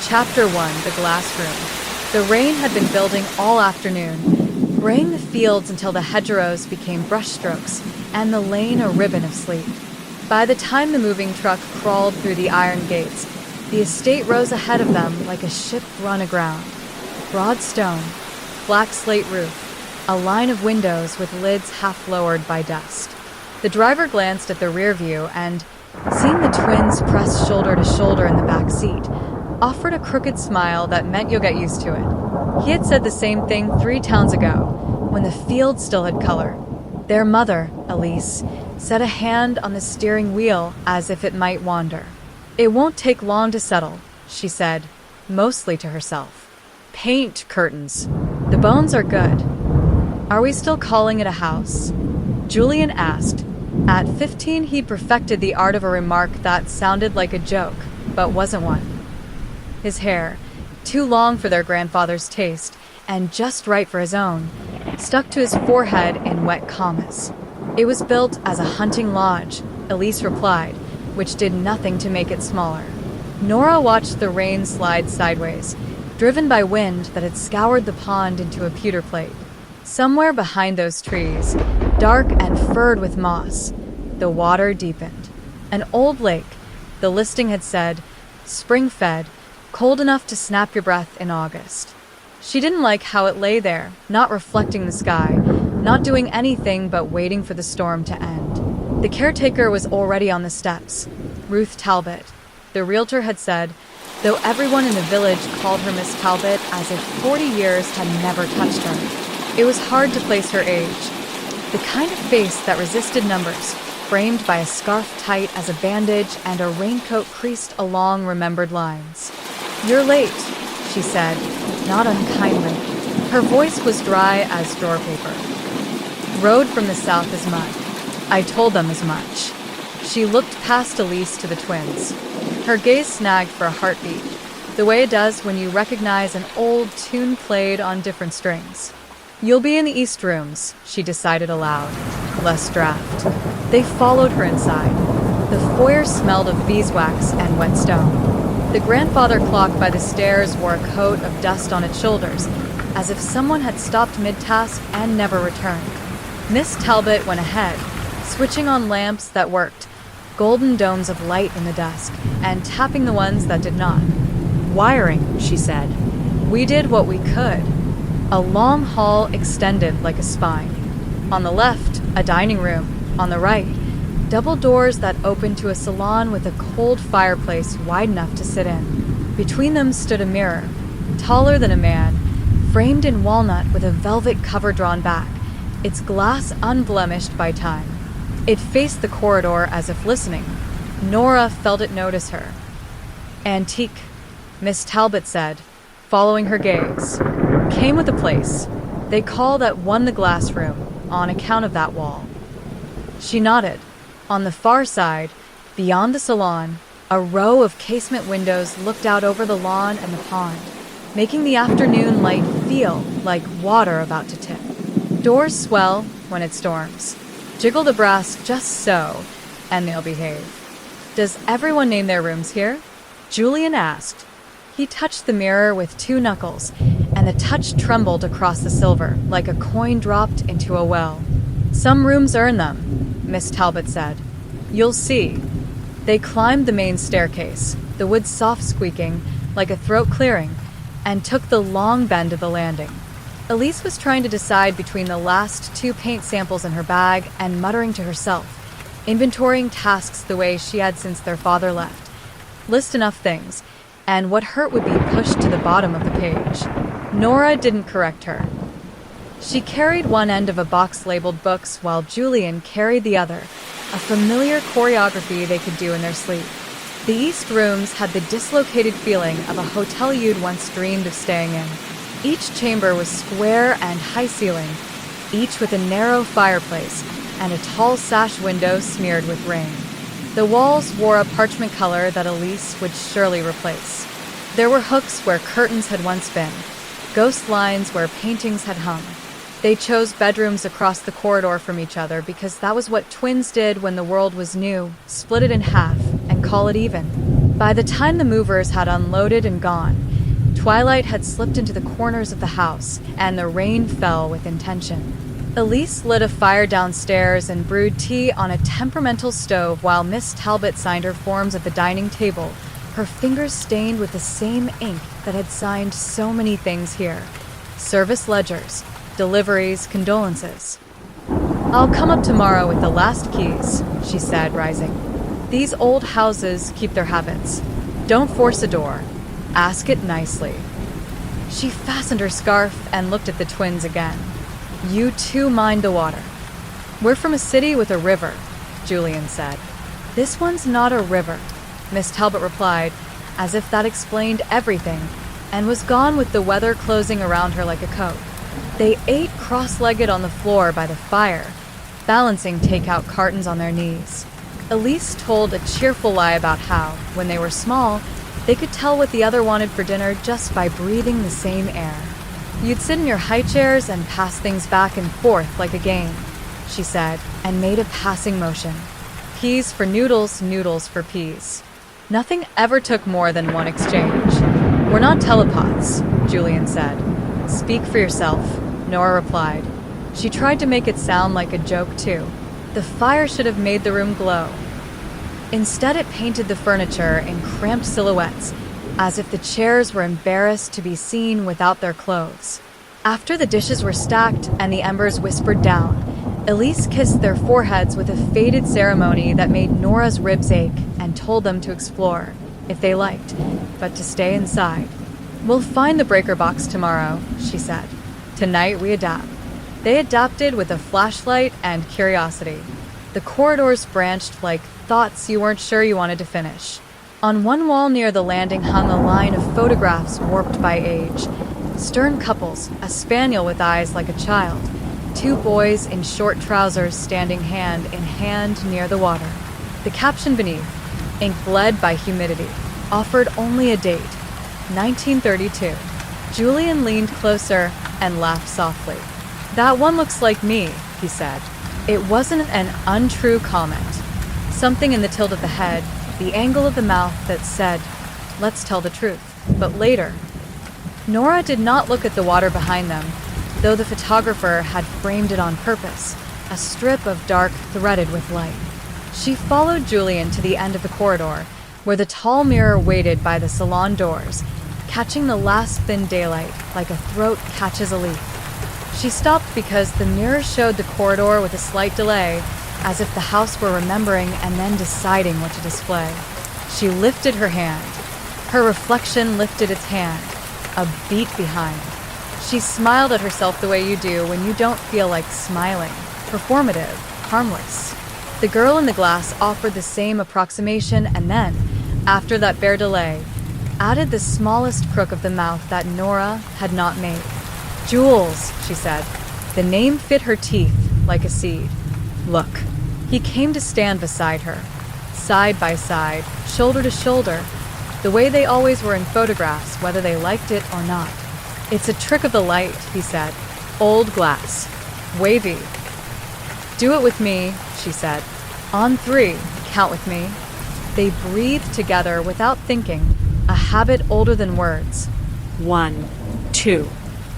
Chapter 1: The Glass Room. The rain had been building all afternoon, graying the fields until the hedgerows became brushstrokes and the lane a ribbon of sleep. By the time the moving truck crawled through the iron gates, the estate rose ahead of them like a ship run aground. Broad stone, black slate roof, a line of windows with lids half lowered by dust. The driver glanced at the rear view and, seeing the twins pressed shoulder to shoulder in the back seat, offered a crooked smile that meant you'll get used to it. He had said the same thing 3 towns ago, when the field still had color. Their mother, Elise, set a hand on the steering wheel as if it might wander. "It won't take long to settle," she said, mostly to herself. "Paint curtains. The bones are good." "Are we still calling it a house?" Julian asked. At 15, he'd perfected the art of a remark that sounded like a joke, but wasn't one. His hair, too long for their grandfather's taste, and just right for his own, stuck to his forehead in wet camas. "It was built as a hunting lodge," Elise replied, which did nothing to make it smaller. Nora watched the rain slide sideways, driven by wind that had scoured the pond into a pewter plate. Somewhere behind those trees, dark and furred with moss, the water deepened. An old lake, the listing had said, spring-fed, cold enough to snap your breath in August. She didn't like how it lay there, not reflecting the sky, not doing anything but waiting for the storm to end. The caretaker was already on the steps. Ruth Talbot, the realtor, had said, though everyone in the village called her Miss Talbot as if 40 years had never touched her. It was hard to place her age. The kind of face that resisted numbers, framed by a scarf tight as a bandage and a raincoat creased along remembered lines. "You're late," she said, not unkindly. Her voice was dry as drawer paper. "Road from the south is mud. I told them as much." She looked past Elise to the twins. Her gaze snagged for a heartbeat, the way it does when you recognize an old tune played on different strings. "You'll be in the east rooms," she decided aloud. Less draft. They followed her inside. The foyer smelled of beeswax and wet stone. The grandfather clock by the stairs wore a coat of dust on its shoulders, as if someone had stopped mid-task and never returned. Miss Talbot went ahead, switching on lamps that worked, golden domes of light in the dusk, and tapping the ones that did not. "Wiring," she said. "We did what we could." A long hall extended like a spine. On the left, a dining room. On the right, double doors that opened to a salon with a cold fireplace wide enough to sit in. Between them stood a mirror, taller than a man, framed in walnut with a velvet cover drawn back, its glass unblemished by time. It faced the corridor as if listening. Nora felt it notice her. "Antique," Miss Talbot said, following her gaze. "Came with the place. They call that one the glass room, on account of that wall." She nodded. On the far side, beyond the salon, a row of casement windows looked out over the lawn and the pond, making the afternoon light feel like water about to tip. Doors swell when it storms. Jiggle the brass just so, and they'll behave. "Does everyone name their rooms here?" Julian asked. He touched the mirror with 2 knuckles, and the touch trembled across the silver, like a coin dropped into a well. "Some rooms earn them," Miss Talbot said. "You'll see." They climbed the main staircase, the wood soft squeaking, like a throat clearing, and took the long bend of the landing. Elise was trying to decide between the last 2 paint samples in her bag and muttering to herself, inventorying tasks the way she had since their father left. List enough things, and what hurt would be pushed to the bottom of the page. Nora didn't correct her. She carried one end of a box labeled books while Julian carried the other, a familiar choreography they could do in their sleep. The east rooms had the dislocated feeling of a hotel you'd once dreamed of staying in. Each chamber was square and high-ceilinged, each with a narrow fireplace and a tall sash window smeared with rain. The walls wore a parchment color that Elise would surely replace. There were hooks where curtains had once been, ghost lines where paintings had hung. They chose bedrooms across the corridor from each other because that was what twins did when the world was new, split it in half, and call it even. By the time the movers had unloaded and gone, twilight had slipped into the corners of the house, and the rain fell with intention. Elise lit a fire downstairs and brewed tea on a temperamental stove while Miss Talbot signed her forms at the dining table, her fingers stained with the same ink that had signed so many things here. Service ledgers, deliveries, condolences. "I'll come up tomorrow with the last keys," she said, rising. "These old houses keep their habits. Don't force a door. Ask it nicely." She fastened her scarf and looked at the twins again. "You too mind the water." "We're from a city with a river," Julian said. "This one's not a river," Miss Talbot replied, as if that explained everything, and was gone with the weather closing around her like a coat. They ate cross-legged on the floor by the fire, balancing takeout cartons on their knees. Elise told a cheerful lie about how, when they were small, they could tell what the other wanted for dinner just by breathing the same air. "You'd sit in your high chairs and pass things back and forth like a game," she said, and made a passing motion. "Peas for noodles, noodles for peas." Nothing ever took more than one exchange. "We're not telepaths," Julian said. "Speak for yourself," Nora replied. She tried to make it sound like a joke, too. The fire should have made the room glow. Instead, it painted the furniture in cramped silhouettes, as if the chairs were embarrassed to be seen without their clothes. After the dishes were stacked and the embers whispered down, Elise kissed their foreheads with a faded ceremony that made Nora's ribs ache and told them to explore, if they liked, but to stay inside. "We'll find the breaker box tomorrow," she said. "Tonight we adapt." They adapted with a flashlight and curiosity. The corridors branched like thoughts you weren't sure you wanted to finish. On one wall near the landing hung a line of photographs warped by age. Stern couples, a spaniel with eyes like a child, two boys in short trousers standing hand in hand near the water. The caption beneath, ink bled by humidity, offered only a date, 1932. Julian leaned closer and laughed softly. "That one looks like me," he said. It wasn't an untrue comment. Something in the tilt of the head, the angle of the mouth that said, "Let's tell the truth." But later, Nora did not look at the water behind them, though the photographer had framed it on purpose, a strip of dark threaded with light. She followed Julian to the end of the corridor, where the tall mirror waited by the salon doors, catching the last thin daylight like a throat catches a leaf. She stopped because the mirror showed the corridor with a slight delay, as if the house were remembering and then deciding what to display. She lifted her hand. Her reflection lifted its hand, a beat behind. She smiled at herself the way you do when you don't feel like smiling, performative, harmless. The girl in the glass offered the same approximation and then, after that bare delay, added the smallest crook of the mouth that Nora had not made. "Jules," she said. The name fit her teeth like a seed. "Look." He came to stand beside her, side by side, shoulder to shoulder, the way they always were in photographs, whether they liked it or not. "It's a trick of the light," he said. "Old glass. Wavy." "Do it with me," she said. "On 3, count with me." They breathed together without thinking, a habit older than words. 1, 2,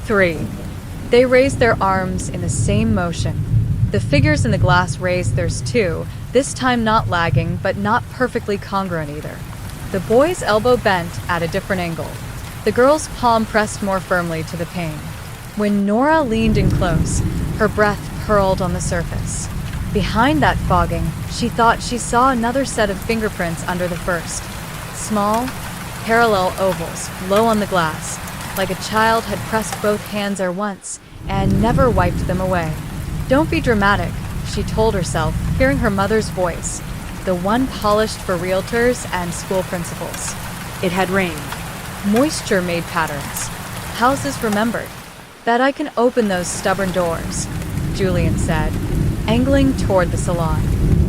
3. They raised their arms in the same motion. The figures in the glass raised theirs too, this time not lagging, but not perfectly congruent either. The boy's elbow bent at a different angle. The girl's palm pressed more firmly to the pane. When Nora leaned in close, her breath purled on the surface. Behind that fogging, she thought she saw another set of fingerprints under the first. Small, parallel ovals, low on the glass, like a child had pressed both hands at once and never wiped them away. "Don't be dramatic," she told herself, hearing her mother's voice, the one polished for realtors and school principals. It had rained. Moisture made patterns. Houses remembered. "Bet I can open those stubborn doors," Julian said, angling toward the salon.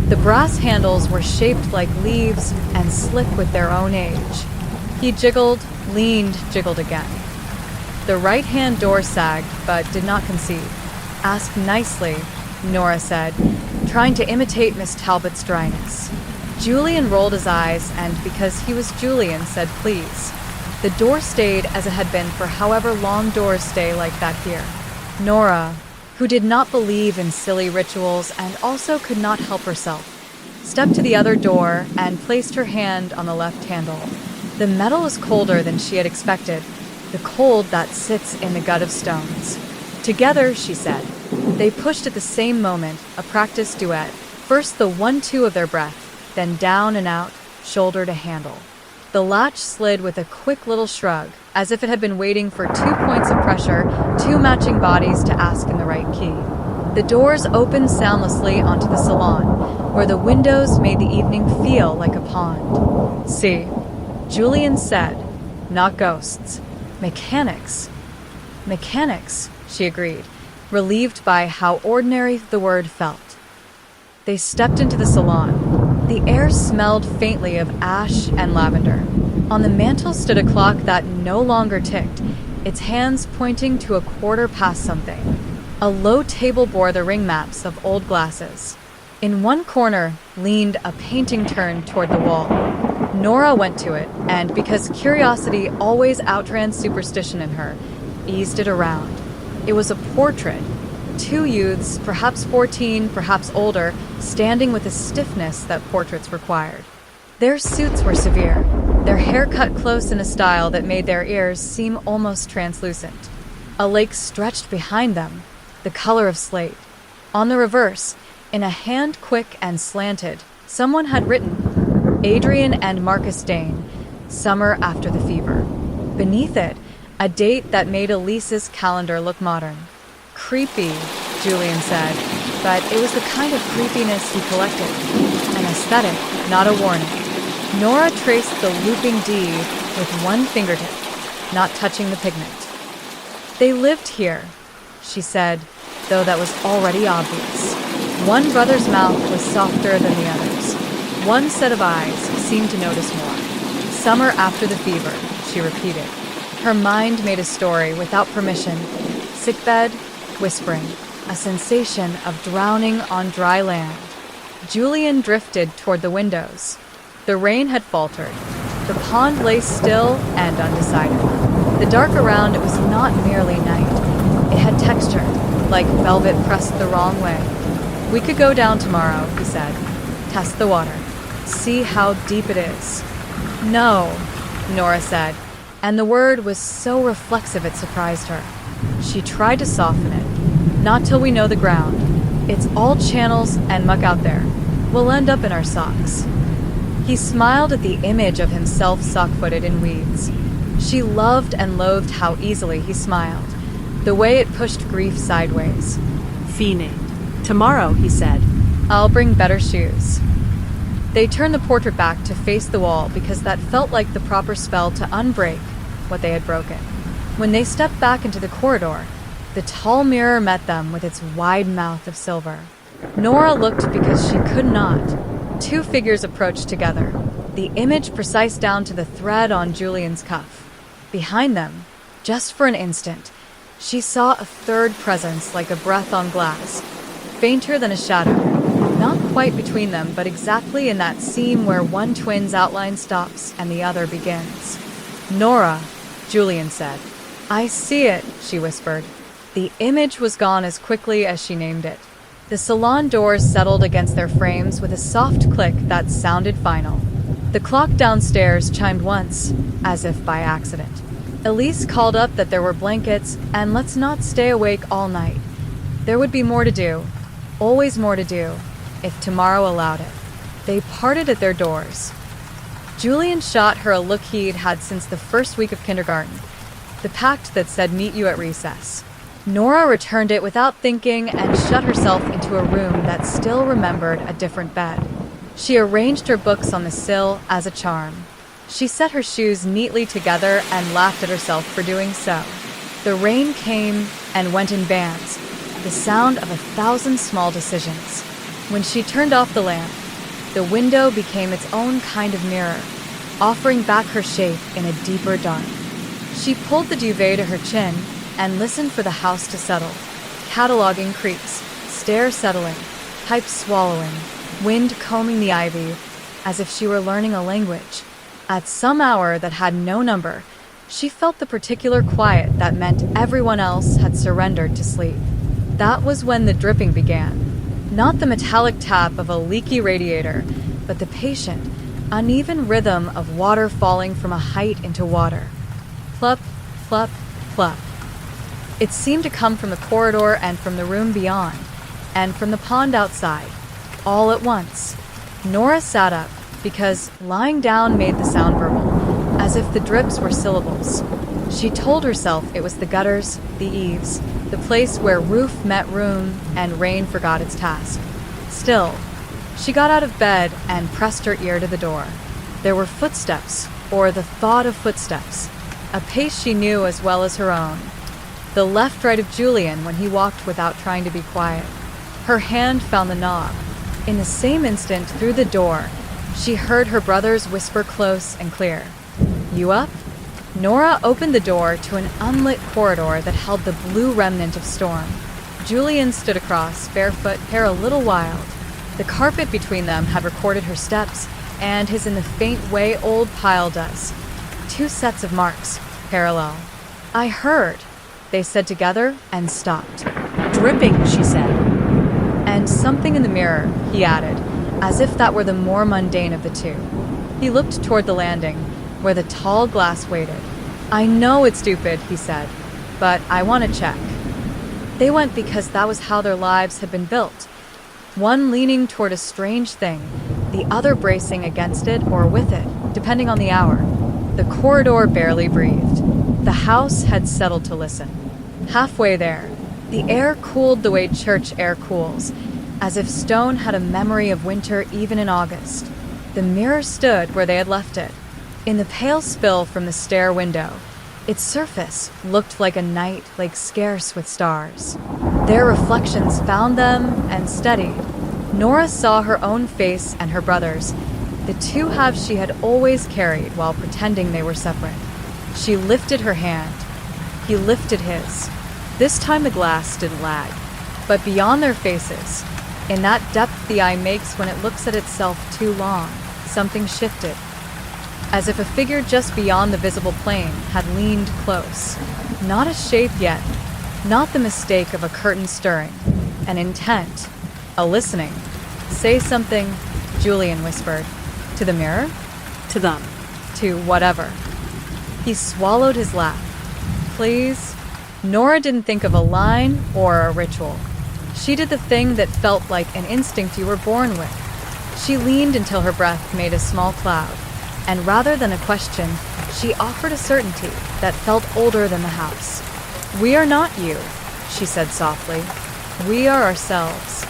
The brass handles were shaped like leaves and slick with their own age. He jiggled, leaned, jiggled again. The right-hand door sagged, but did not concede. "Ask nicely," Nora said, trying to imitate Miss Talbot's dryness. Julian rolled his eyes and, because he was Julian, said please. The door stayed as it had been for however long doors stay like that here. Nora, who did not believe in silly rituals and also could not help herself, stepped to the other door and placed her hand on the left handle. The metal was colder than she had expected, the cold that sits in the gut of stones. Together, she said. They pushed at the same moment, a practice duet. First the 1-2 of their breath, then down and out, shoulder to handle. The latch slid with a quick little shrug, as if it had been waiting for 2 points of pressure, 2 matching bodies to ask in the right key. The doors opened soundlessly onto the salon, where the windows made the evening feel like a pond. See, Julian said, not ghosts. Mechanics. Mechanics, she agreed, relieved by how ordinary the word felt. They stepped into the salon. The air smelled faintly of ash and lavender. On the mantel stood a clock that no longer ticked, its hands pointing to 1/4 past something. A low table bore the ring maps of old glasses. In one corner leaned a painting turned toward the wall. Nora went to it, and because curiosity always outran superstition in her, eased it around. It was a portrait. 2 youths, perhaps 14, perhaps older, standing with the stiffness that portraits required. Their suits were severe, their hair cut close in a style that made their ears seem almost translucent. A lake stretched behind them, the color of slate. On the reverse, in a hand quick and slanted, someone had written, Adrian and Marcus Deyne, summer after the fever. Beneath it, a date that made Elise's calendar look modern. Creepy, Julian said, but it was the kind of creepiness he collected. An aesthetic, not a warning. Nora traced the looping D with one fingertip, not touching the pigment. They lived here, she said, though that was already obvious. One brother's mouth was softer than the other's. One set of eyes seemed to notice more. Summer after the fever, she repeated. Her mind made a story without permission. Sickbed, whispering, a sensation of drowning on dry land. Julian drifted toward the windows. The rain had faltered. The pond lay still and undecided. The dark around it was not merely night. It had texture, like velvet pressed the wrong way. We could go down tomorrow, he said. Test the water. See how deep it is. No, Nora said, and the word was so reflexive it surprised her. She tried to soften it. Not till we know the ground. It's all channels and muck out there. We'll end up in our socks. He smiled at the image of himself sock-footed in weeds. She loved and loathed how easily he smiled, the way it pushed grief sideways. Fiending. Tomorrow, he said. I'll bring better shoes. They turned the portrait back to face the wall because that felt like the proper spell to unbreak what they had broken. When they stepped back into the corridor, the tall mirror met them with its wide mouth of silver. Nora looked because she could not. 2 figures approached together, the image precise down to the thread on Julian's cuff. Behind them, just for an instant, she saw a third presence like a breath on glass, fainter than a shadow, not quite between them, but exactly in that seam where one twin's outline stops and the other begins. Nora, Julian said. I see it, she whispered. The image was gone as quickly as she named it. The salon doors settled against their frames with a soft click that sounded final. The clock downstairs chimed once, as if by accident. Elise called up that there were blankets, and let's not stay awake all night. There would be more to do, always more to do, if tomorrow allowed it. They parted at their doors. Julian shot her a look he'd had since the first week of kindergarten, the pact that said meet you at recess. Nora returned it without thinking and shut herself into a room that still remembered a different bed. She arranged her books on the sill as a charm. She set her shoes neatly together and laughed at herself for doing so. The rain came and went in bands, the sound of 1,000 small decisions. When she turned off the lamp, the window became its own kind of mirror, offering back her shape in a deeper dark. She pulled the duvet to her chin and listened for the house to settle. Cataloging creaks, stairs settling, pipes swallowing, wind combing the ivy, as if she were learning a language. At some hour that had no number, she felt the particular quiet that meant everyone else had surrendered to sleep. That was when the dripping began. Not the metallic tap of a leaky radiator, but the patient, uneven rhythm of water falling from a height into water. Plup, plup, plup. It seemed to come from the corridor and from the room beyond, and from the pond outside, all at once. Nora sat up, because lying down made the sound verbal, as if the drips were syllables. She told herself it was the gutters, the eaves, the place where roof met room and rain forgot its task. Still, she got out of bed and pressed her ear to the door. There were footsteps, or the thought of footsteps, a pace she knew as well as her own. The left right of Julian when he walked without trying to be quiet. Her hand found the knob. In the same instant, through the door, she heard her brothers whisper close and clear. "You up?" Nora opened the door to an unlit corridor that held the blue remnant of storm. Julian stood across, barefoot, hair a little wild. The carpet between them had recorded her steps, and his in the faint way old pile does. 2 sets of marks, parallel. "I heard," they said together and stopped. Dripping, she said. "And something in the mirror," he added, as if that were the more mundane of the two. He looked toward the landing, where the tall glass waited. "I know it's stupid," he said, "but I want to check." They went because that was how their lives had been built. One leaning toward a strange thing, the other bracing against it or with it, depending on the hour. The corridor barely breathed. The house had settled to listen. Halfway there, the air cooled the way church air cools, as if stone had a memory of winter even in August. The mirror stood where they had left it, in the pale spill from the stair window. Its surface looked like a night lake scarce with stars. Their reflections found them and steadied. Nora saw her own face and her brother's, the two halves she had always carried while pretending they were separate. She lifted her hand. He lifted his. This time the glass didn't lag. But beyond their faces, in that depth the eye makes when it looks at itself too long, something shifted. As if a figure just beyond the visible plane had leaned close. Not a shape yet, not the mistake of a curtain stirring. An intent, a listening. "Say something," Julian whispered. "To the mirror?" To them. "To whatever." He swallowed his laugh. "Please?" Nora didn't think of a line or a ritual. She did the thing that felt like an instinct you were born with. She leaned until her breath made a small cloud, and rather than a question, she offered a certainty that felt older than the house. "We are not you," she said softly. "We are ourselves."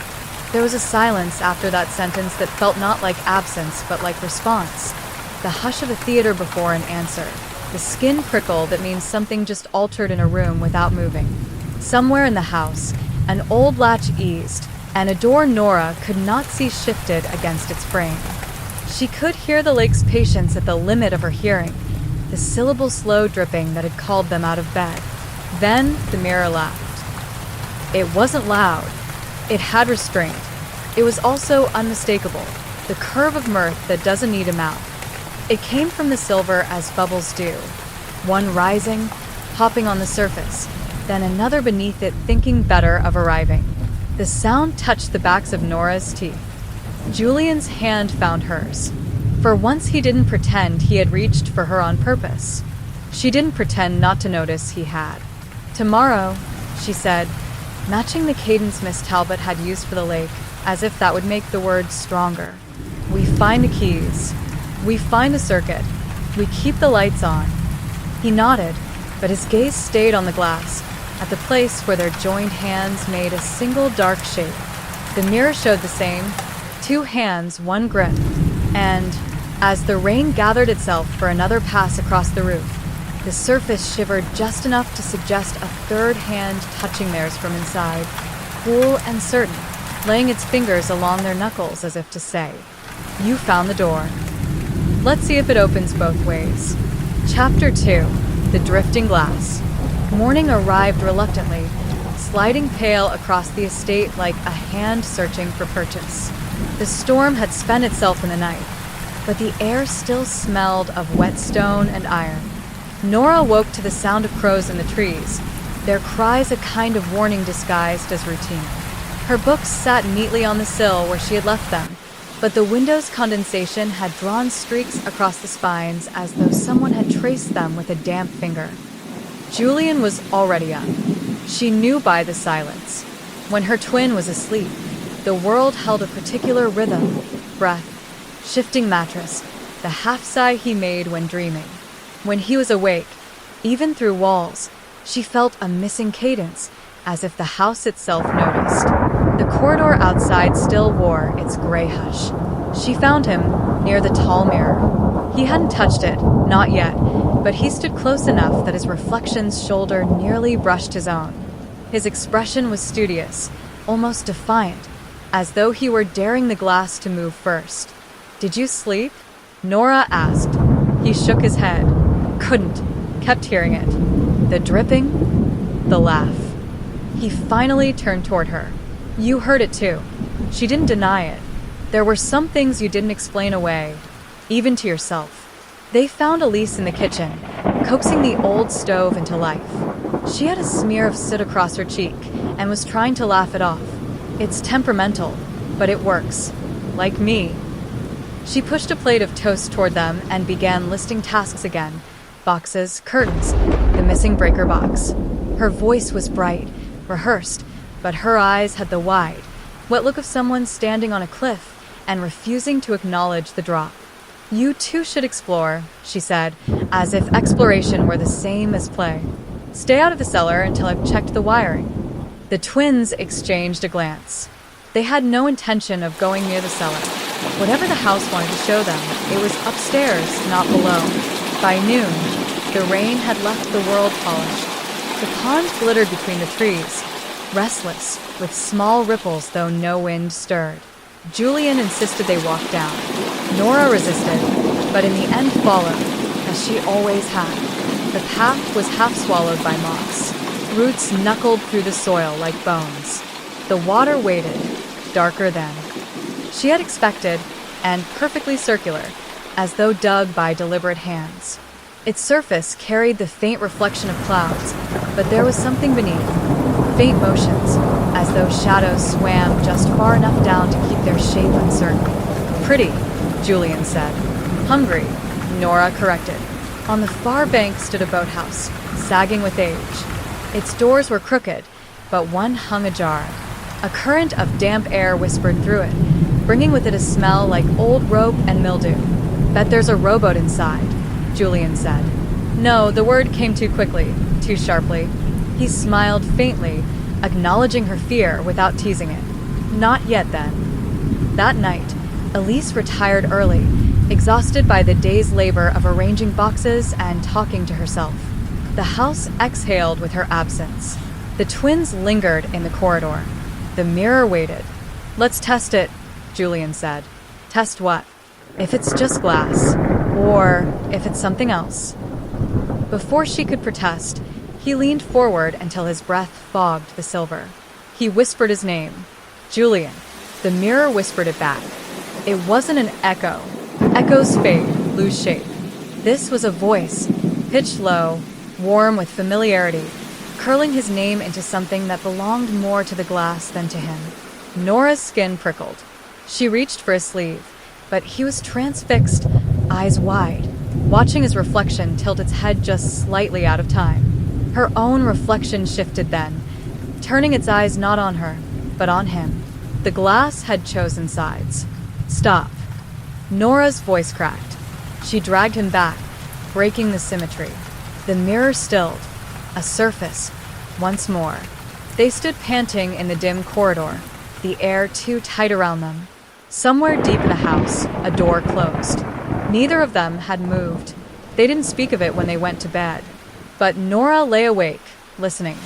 There was a silence after that sentence that felt not like absence, but like response. The hush of a theater before an answer. The skin prickle that means something just altered in a room without moving. Somewhere in the house, an old latch eased, and a door Nora could not see shifted against its frame. She could hear the lake's patience at the limit of her hearing, the syllable slow dripping that had called them out of bed. Then the mirror laughed. It wasn't loud. It had restraint. It was also unmistakable, the curve of mirth that doesn't need a mouth. It came from the silver as bubbles do, one rising, hopping on the surface, then another beneath it thinking better of arriving. The sound touched the backs of Nora's teeth. Julian's hand found hers. For once he didn't pretend he had reached for her on purpose. She didn't pretend not to notice he had. "Tomorrow," she said, matching the cadence Miss Talbot had used for the lake, as if that would make the words stronger. "We find the keys. We find the circuit. We keep the lights on." He nodded, but his gaze stayed on the glass, at the place where their joined hands made a single dark shape. The mirror showed the same, 2 hands, 1 grip, and, as the rain gathered itself for another pass across the roof, the surface shivered just enough to suggest a third hand touching theirs from inside, cool and certain, laying its fingers along their knuckles as if to say, "You found the door. Let's see if it opens both ways." Chapter 2. The Drifting Glass. Morning arrived reluctantly, sliding pale across the estate like a hand searching for purchase. The storm had spent itself in the night. but the air still smelled of wet stone and iron. Nora woke to the sound of crows in the trees, their cries a kind of warning disguised as routine. Her books sat neatly on the sill where she had left them, but the window's condensation had drawn streaks across the spines as though someone had traced them with a damp finger. Julian was already up. She knew by the silence. When her twin was asleep, the world held a particular rhythm, breath, shifting mattress, the half-sigh he made when dreaming. When he was awake, even through walls, she felt a missing cadence, as if the house itself noticed. The corridor outside still wore its gray hush. She found him near the tall mirror. He hadn't touched it, not yet, but he stood close enough that his reflection's shoulder nearly brushed his own. His expression was studious, almost defiant, as though he were daring the glass to move first. "Did you sleep?" Nora asked. He shook his head. Couldn't. Kept hearing it. The dripping, the laugh. He finally turned toward her. "You heard it too." She didn't deny it. "There were some things you didn't explain away, even to yourself." They found Elise in the kitchen, coaxing the old stove into life. She had a smear of soot across her cheek and was trying to laugh it off. "It's temperamental, but it works. Like me." She pushed a plate of toast toward them and began listing tasks again. Boxes, curtains, the missing breaker box. Her voice was bright, rehearsed, but her eyes had the wide, wet look of someone standing on a cliff and refusing to acknowledge the drop. "You too should explore," she said, as if exploration were the same as play. "Stay out of the cellar until I've checked the wiring." The twins exchanged a glance. They had no intention of going near the cellar. Whatever the house wanted to show them, it was upstairs, not below. By noon, the rain had left the world polished. The pond glittered between the trees, restless, with small ripples though no wind stirred. Julian insisted they walk down. Nora resisted, but in the end followed, as she always had. The path was half swallowed by moss. Roots knuckled through the soil like bones. The water waited, darker than she had expected, and perfectly circular, as though dug by deliberate hands. Its surface carried the faint reflection of clouds, but there was something beneath, faint motions, as though shadows swam just far enough down to keep their shape uncertain. "Pretty," Julian said. "Hungry," Nora corrected. On the far bank stood a boathouse, sagging with age. Its doors were crooked, but one hung ajar. A current of damp air whispered through it, bringing with it a smell like old rope and mildew. "Bet there's a rowboat inside," Julian said. No, the word came too quickly, too sharply. He smiled faintly, acknowledging her fear without teasing it. "Not yet, then." That night, Elise retired early, exhausted by the day's labor of arranging boxes and talking to herself. The house exhaled with her absence. The twins lingered in the corridor. The mirror waited. "Let's test it," Julian said. "Test what?" "If it's just glass, or if it's something else." Before she could protest, he leaned forward until his breath fogged the silver. He whispered his name. "Julian." The mirror whispered it back. It wasn't an echo. Echoes fade, lose shape. This was a voice, pitched low, warm with familiarity, curling his name into something that belonged more to the glass than to him. Nora's skin prickled. She reached for his sleeve, but he was transfixed, eyes wide, watching his reflection tilt its head just slightly out of time. Her own reflection shifted then, turning its eyes not on her, but on him. The glass had chosen sides. "Stop." Nora's voice cracked. She dragged him back, breaking the symmetry. The mirror stilled. A surface. Once more. They stood panting in the dim corridor, the air too tight around them. Somewhere deep in the house, a door closed. Neither of them had moved. They didn't speak of it when they went to bed. But Nora lay awake, listening.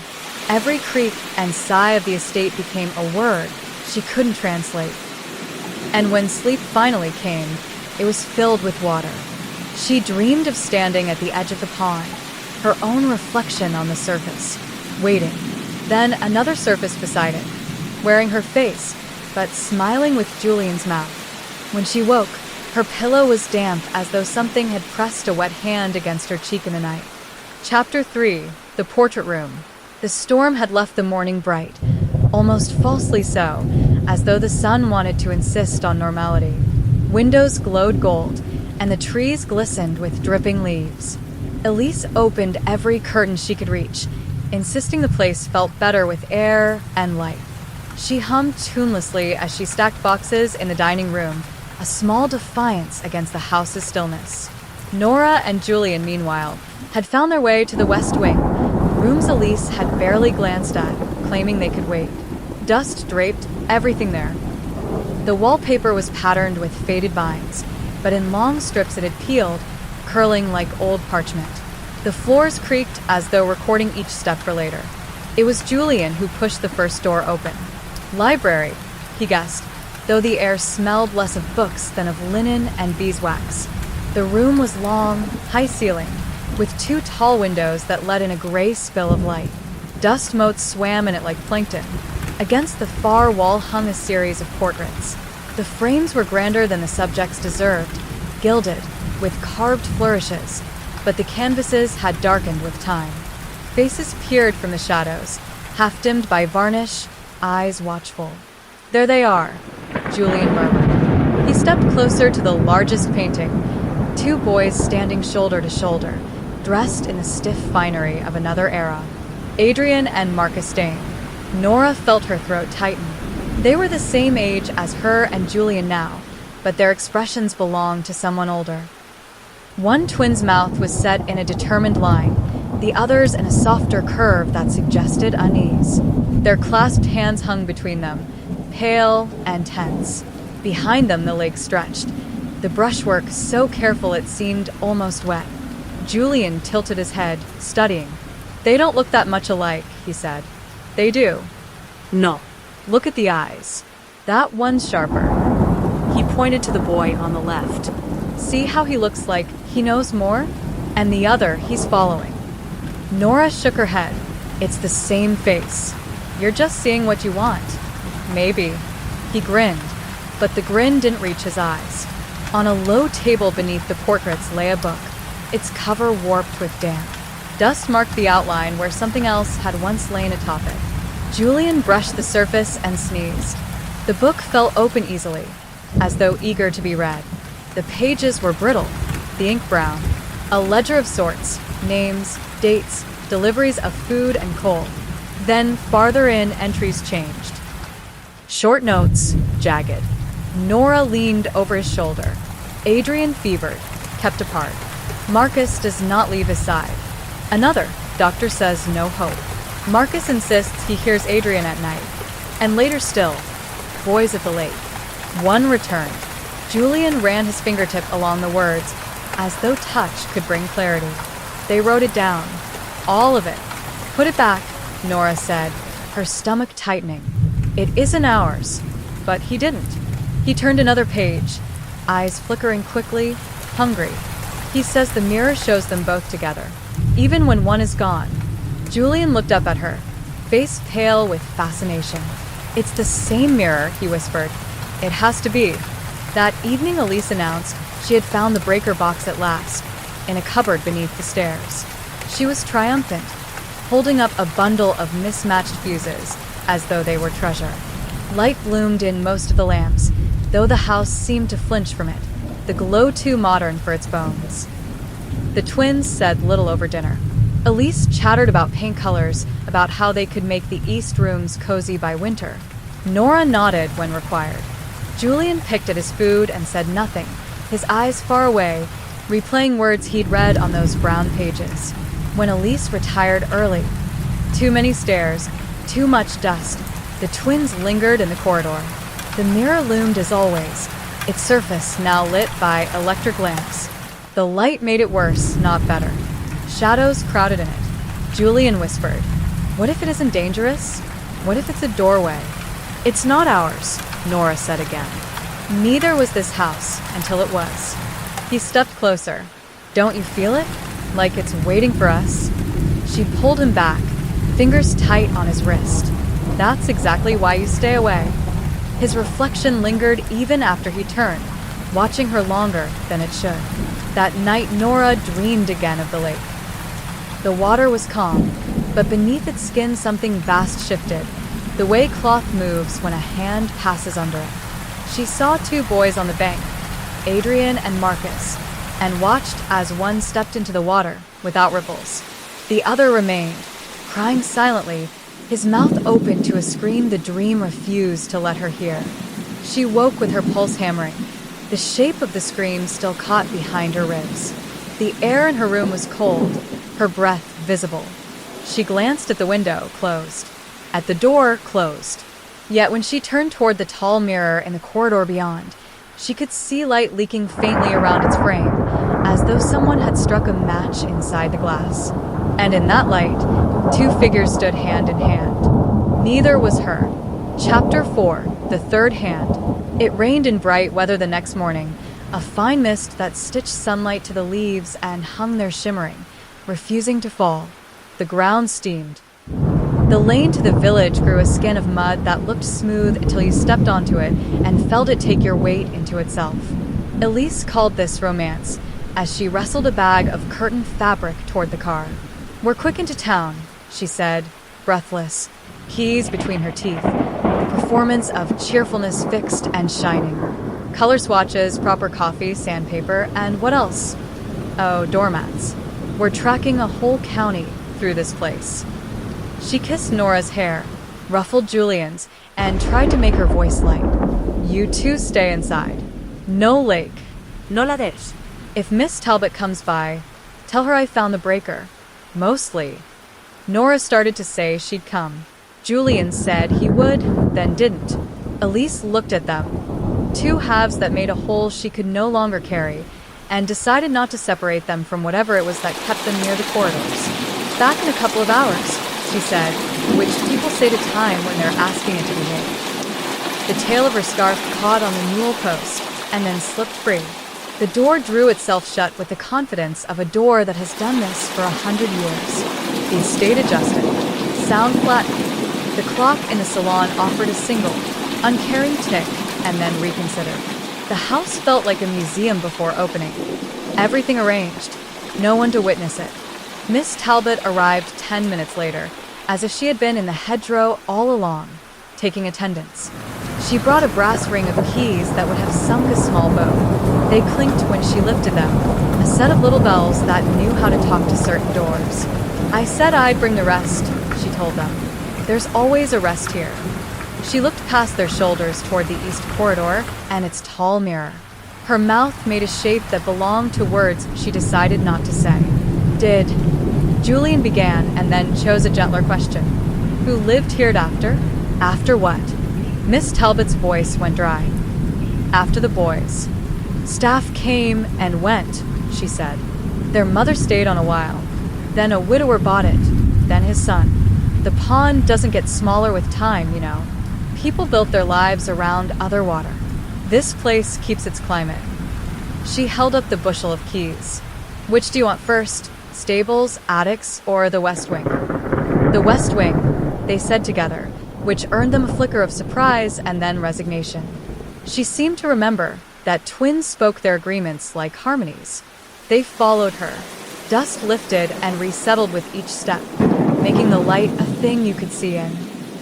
Every creak and sigh of the estate became a word she couldn't translate. And when sleep finally came, it was filled with water. She dreamed of standing at the edge of the pond, her own reflection on the surface, waiting. Then another surface beside it, wearing her face, but smiling with Julian's mouth. When she woke, Her pillow was damp as though something had pressed a wet hand against her cheek in the night. Chapter 3. The Portrait Room. The storm had left the morning bright, almost falsely so, as though the sun wanted to insist on normality. Windows glowed gold, and the trees glistened with dripping leaves. Elise opened every curtain she could reach, insisting the place felt better with air and light. She hummed tunelessly as she stacked boxes in the dining room, a small defiance against the house's stillness. Nora and Julian, meanwhile, had found their way to the West Wing, rooms Elise had barely glanced at, claiming they could wait. Dust draped everything there. The wallpaper was patterned with faded vines, but in long strips it had peeled, curling like old parchment. The floors creaked as though recording each step for later. It was Julian who pushed the first door open. Library, he guessed, though the air smelled less of books than of linen and beeswax. The room was long, high-ceilinged, with 2 tall windows that let in a gray spill of light. Dust motes swam in it like plankton. Against the far wall hung a series of portraits. The frames were grander than the subjects deserved, gilded, with carved flourishes, but the canvases had darkened with time. Faces peered from the shadows, half-dimmed by varnish, eyes watchful. "There they are," Julian murmured. He stepped closer to the largest painting, 2 boys standing shoulder to shoulder, dressed in the stiff finery of another era. Adrian and Marcus Deyne. Nora felt her throat tighten. They were the same age as her and Julian now, but their expressions belonged to someone older. One twin's mouth was set in a determined line, the other's in a softer curve that suggested unease. Their clasped hands hung between them, pale and tense. Behind them the lake stretched, the brushwork so careful it seemed almost wet. Julian tilted his head, studying. "They don't look that much alike," he said. "They do. No. Look at the eyes. That one's sharper." He pointed to the boy on the left. "See how he looks like he knows more? And the other, he's following." Nora shook her head. "It's the same face. You're just seeing what you want." "Maybe." He grinned, but the grin didn't reach his eyes. On a low table beneath the portraits lay a book, its cover warped with damp. Dust marked the outline where something else had once lain atop it. Julian brushed the surface and sneezed. The book fell open easily, as though eager to be read. The pages were brittle, the ink brown. A ledger of sorts, names, dates, deliveries of food and coal. Then, farther in, entries changed. Short notes, jagged. Nora leaned over his shoulder. Adrian fevered, kept apart. Marcus does not leave his side. Another, doctor says no hope. Marcus insists he hears Adrian at night. And later still, boys at the lake. One returned. Julian ran his fingertip along the words, as though touch could bring clarity. They wrote it down. All of it. "Put it back," Nora said, her stomach tightening. "It isn't ours." But he didn't. He turned another page, eyes flickering quickly, hungry. He says the mirror shows them both together, even when one is gone. Julian looked up at her, face pale with fascination. "It's the same mirror," he whispered. "It has to be." That evening, Elise announced she had found the breaker box at last, in a cupboard beneath the stairs. She was triumphant, holding up a bundle of mismatched fuses, as though they were treasure. Light bloomed in most of the lamps, though the house seemed to flinch from it, the glow too modern for its bones. The twins said little over dinner. Elise chattered about paint colors, about how they could make the east rooms cozy by winter. Nora nodded when required. Julian picked at his food and said nothing, his eyes far away, replaying words he'd read on those brown pages. When Elise retired early, too many stairs, too much dust, the twins lingered in the corridor. The mirror loomed as always, its surface now lit by electric lamps. The light made it worse, not better. Shadows crowded in it. Julian whispered, "What if it isn't dangerous? What if it's a doorway?" "It's not ours," Nora said again. Neither was this house until it was. He stepped closer. "Don't you feel it? Like it's waiting for us?" She pulled him back, fingers tight on his wrist. "That's exactly why you stay away." His reflection lingered even after he turned, watching her longer than it should. That night, Nora dreamed again of the lake. The water was calm, but beneath its skin something vast shifted, the way cloth moves when a hand passes under it. She saw two boys on the bank, Adrian and Marcus, and watched as one stepped into the water without ripples. The other remained, crying silently, his mouth open to a scream the dream refused to let her hear. She woke with her pulse hammering, the shape of the scream still caught behind her ribs. The air in her room was cold, her breath visible. She glanced at the window, closed. At the door, closed. Yet when she turned toward the tall mirror in the corridor beyond, she could see light leaking faintly around its frame, as though someone had struck a match inside the glass. And in that light, two figures stood hand in hand. Neither was her. Chapter 4, The Third Hand. It rained in bright weather the next morning, a fine mist that stitched sunlight to the leaves and hung there shimmering, refusing to fall. The ground steamed. The lane to the village grew a skin of mud that looked smooth until you stepped onto it and felt it take your weight into itself. Elise called this romance, as she wrestled a bag of curtained fabric toward the car. "We're quick into town," she said, breathless, keys between her teeth, the performance of cheerfulness fixed and shining. Color swatches, proper coffee, sandpaper, and what else? Oh, doormats. We're tracking a whole county through this place. She kissed Nora's hair, ruffled Julian's, and tried to make her voice light. "You two stay inside. No lake. No la des. If Miss Talbot comes by, tell her I found the breaker. Mostly." Nora started to say she'd come. Julian said he would, then didn't. Elise looked at them, two halves that made a whole she could no longer carry, and decided not to separate them from whatever it was that kept them near the corridors. "Back in a couple of hours," she said, which people say to time when they're asking it to behave. The tail of her scarf caught on the newel post and then slipped free. The door drew itself shut with the confidence of a door that has done this for 100 years. The estate adjusted, sound flattened. The clock in the salon offered a single, uncaring tick and then reconsidered. The house felt like a museum before opening. Everything arranged, no one to witness it. Miss Talbot arrived 10 minutes later, as if she had been in the hedgerow all along, taking attendance. She brought a brass ring of keys that would have sunk a small boat. They clinked when she lifted them, a set of little bells that knew how to talk to certain doors. "I said I'd bring the rest," she told them. "There's always a rest here." She looked past their shoulders toward the east corridor and its tall mirror. Her mouth made a shape that belonged to words she decided not to say. "Did..." Julian began and then chose a gentler question. "Who lived here after?" "After what?" Miss Talbot's voice went dry. "After the boys. Staff came and went," she said. "Their mother stayed on a while. Then a widower bought it. Then his son. The pond doesn't get smaller with time, you know. People built their lives around other water. This place keeps its climate." She held up the bushel of keys. "Which do you want first? Stables, attics, or the West Wing?" "The West Wing," they said together, which earned them a flicker of surprise and then resignation. She seemed to remember that twins spoke their agreements like harmonies. They followed her. Dust lifted and resettled with each step, making the light a thing you could see in.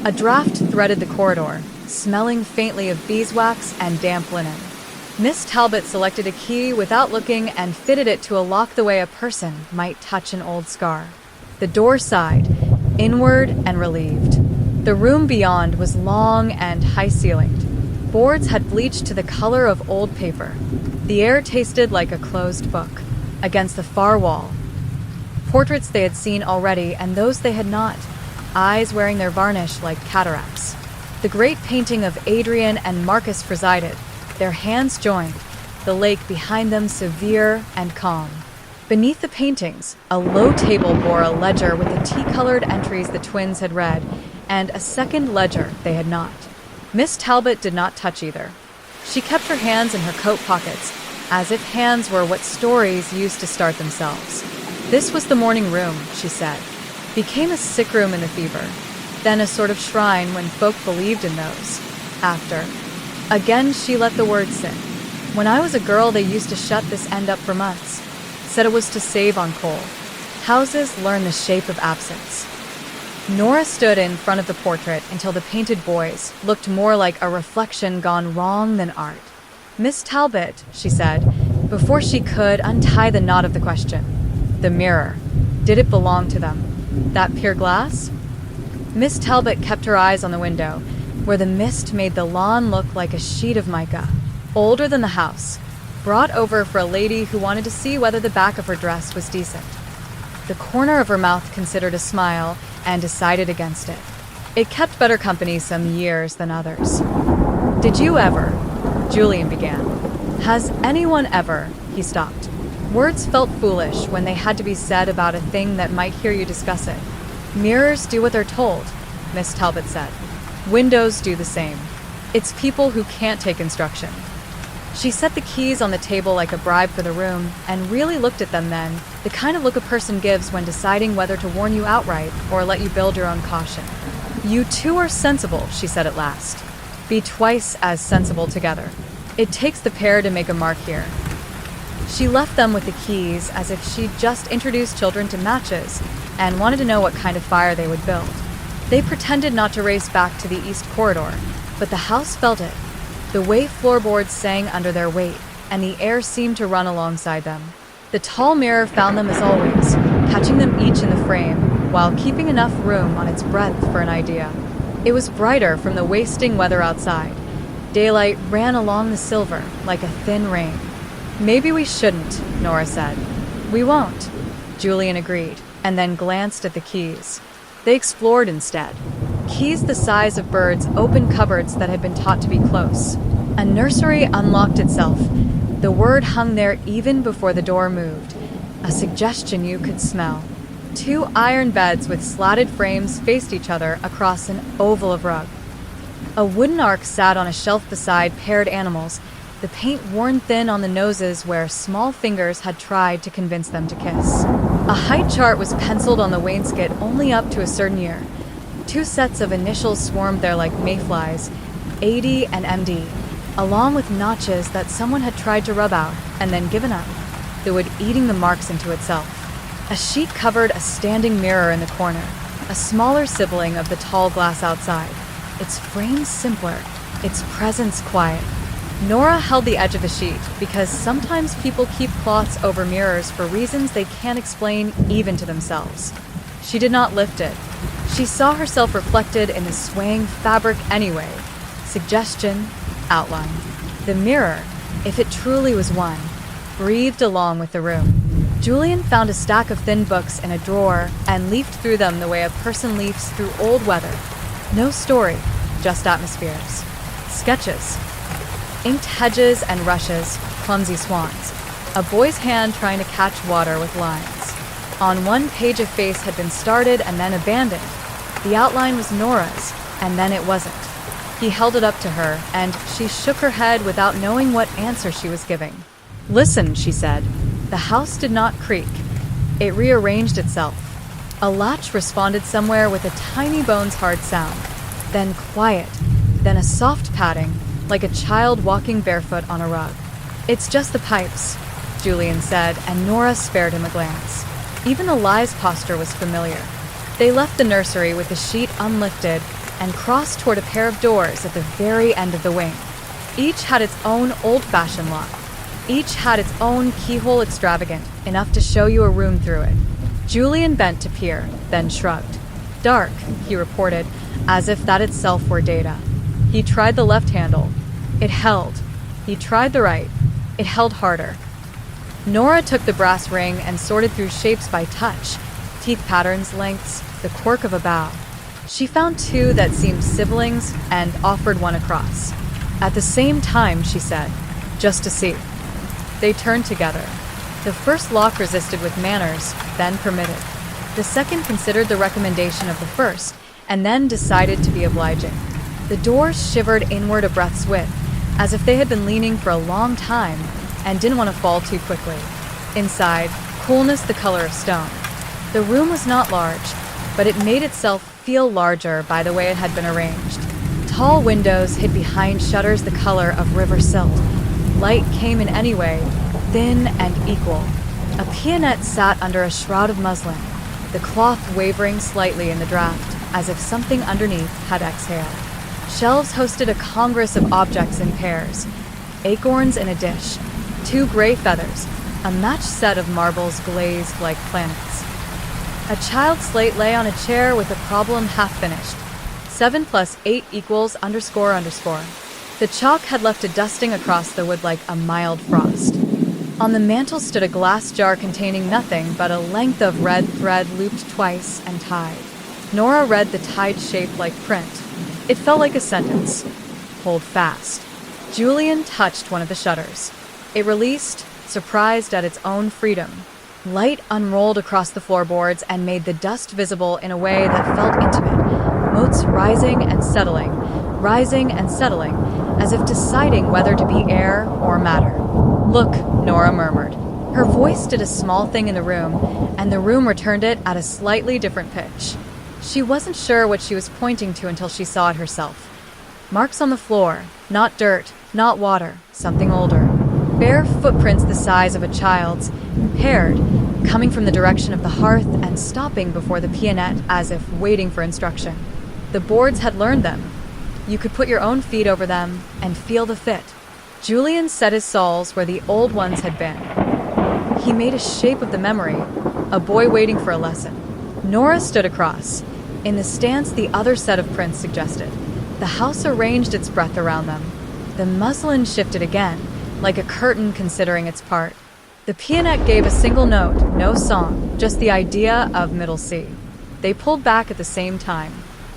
A draft threaded the corridor, smelling faintly of beeswax and damp linen. Miss Talbot selected a key without looking and fitted it to a lock the way a person might touch an old scar. The door sighed, inward and relieved. The room beyond was long and high-ceilinged. Boards had bleached to the color of old paper. The air tasted like a closed book. Against the far wall, portraits they had seen already and those they had not, eyes wearing their varnish like cataracts. The great painting of Adrian and Marcus presided, their hands joined, the lake behind them severe and calm. Beneath the paintings, a low table bore a ledger with the tea-colored entries the twins had read, and a second ledger they had not. Miss Talbot did not touch either. She kept her hands in her coat pockets, as if hands were what stories used to start themselves. This was the morning room, she said. Became a sick room in the fever, then a sort of shrine when folk believed in those. After. Again she let the words sit. When I was a girl, they used to shut this end up for months. Said it was to save on coal. Houses learn the shape of absence. Nora stood in front of the portrait until the painted boys looked more like a reflection gone wrong than art. "Miss Talbot," she said, before she could untie the knot of the question. The mirror. Did it belong to them? That pier glass? Miss Talbot kept her eyes on the window, where the mist made the lawn look like a sheet of mica. Older than the house. Brought over for a lady who wanted to see whether the back of her dress was decent. The corner of her mouth considered a smile and decided against it. It kept better company some years than others. "Did you ever?" Julian began. "Has anyone ever?" He stopped. Words felt foolish when they had to be said about a thing that might hear you discuss it. "Mirrors do what they're told," Miss Talbot said. "Windows do the same. It's people who can't take instruction." She set the keys on the table like a bribe for the room and really looked at them then, the kind of look a person gives when deciding whether to warn you outright or let you build your own caution. "You two are sensible," she said at last. "Be twice as sensible together. It takes the pair to make a mark here." She left them with the keys as if she'd just introduced children to matches and wanted to know what kind of fire they would build. They pretended not to race back to the east corridor, but the house felt it. The way floorboards sang under their weight, and the air seemed to run alongside them. The tall mirror found them as always, catching them each in the frame, while keeping enough room on its breadth for an idea. It was brighter from the wasting weather outside. Daylight ran along the silver like a thin rain. "Maybe we shouldn't," Nora said. "We won't," Julian agreed, and then glanced at the keys. They explored instead. Keys the size of birds opened cupboards that had been taught to be close. A nursery unlocked itself. The word hung there even before the door moved. A suggestion you could smell. 2 iron beds with slatted frames faced each other across an oval of rug. A wooden ark sat on a shelf beside paired animals, the paint worn thin on the noses where small fingers had tried to convince them to kiss. A height chart was penciled on the wainscot only up to a certain year. 2 sets of initials swarmed there like mayflies, AD and MD, along with notches that someone had tried to rub out and then given up, the wood eating the marks into itself. A sheet covered a standing mirror in the corner, a smaller sibling of the tall glass outside, its frame simpler, its presence quiet. Nora held the edge of the sheet because sometimes people keep cloths over mirrors for reasons they can't explain even to themselves. She did not lift it. She saw herself reflected in the swaying fabric anyway. Suggestion, outline. The mirror, if it truly was one, breathed along with the room. Julian found a stack of thin books in a drawer and leafed through them the way a person leafs through old weather. No story, just atmospheres. Sketches. Inked hedges and rushes, clumsy swans. A boy's hand trying to catch water with lines. On one page, a face had been started and then abandoned. The outline was Nora's, and then it wasn't. He held it up to her, and she shook her head without knowing what answer she was giving. "Listen," she said. The house did not creak. It rearranged itself. A latch responded somewhere with a tiny bones-hard sound. Then quiet. Then a soft padding, like a child walking barefoot on a rug. "It's just the pipes," Julian said, and Nora spared him a glance. Even the lie's posture was familiar. They left the nursery with the sheet unlifted and crossed toward a pair of doors at the very end of the wing. Each had its own old-fashioned lock. Each had its own keyhole extravagant, enough to show you a room through it. Julian bent to peer, then shrugged. "Dark," he reported, as if that itself were data. He tried the left handle. It held. He tried the right. It held harder. Nora took the brass ring and sorted through shapes by touch, teeth patterns, lengths, the quirk of a bow. She found 2 that seemed siblings and offered one across. "At the same time," she said, "just to see." They turned together. The first lock resisted with manners, then permitted. The second considered the recommendation of the first, and then decided to be obliging. The doors shivered inward a breath's width, as if they had been leaning for a long time and didn't want to fall too quickly. Inside, coolness the color of stone. The room was not large, but it made itself feel larger by the way it had been arranged. Tall windows hid behind shutters the color of river silt. Light came in anyway, thin and equal. A peonette sat under a shroud of muslin, the cloth wavering slightly in the draft, as if something underneath had exhaled. Shelves hosted a congress of objects in pairs. Acorns in a dish, 2 gray feathers, a matched set of marbles glazed like planets. A child's slate lay on a chair with a problem half finished. 7 + 8 =__. The chalk had left a dusting across the wood like a mild frost. On the mantel stood a glass jar containing nothing but a length of red thread looped twice and tied. Nora read the tied shape like print. It felt like a sentence. Hold fast. Julian touched one of the shutters. It released, surprised at its own freedom. Light unrolled across the floorboards and made the dust visible in a way that felt intimate, motes rising and settling, as if deciding whether to be air or matter. "Look," Nora murmured. Her voice did a small thing in the room, and the room returned it at a slightly different pitch. She wasn't sure what she was pointing to until she saw it herself. Marks on the floor, not dirt, not water, something older. Bare footprints the size of a child's, paired, coming from the direction of the hearth and stopping before the peonette as if waiting for instruction. The boards had learned them. You could put your own feet over them and feel the fit. Julian set his soles where the old ones had been. He made a shape of the memory, a boy waiting for a lesson. Nora stood across, in the stance the other set of prints suggested. The house arranged its breath around them. The muslin shifted again, like a curtain considering its part. The peonette gave a single note, no song, just the idea of middle C. They pulled back at the same time.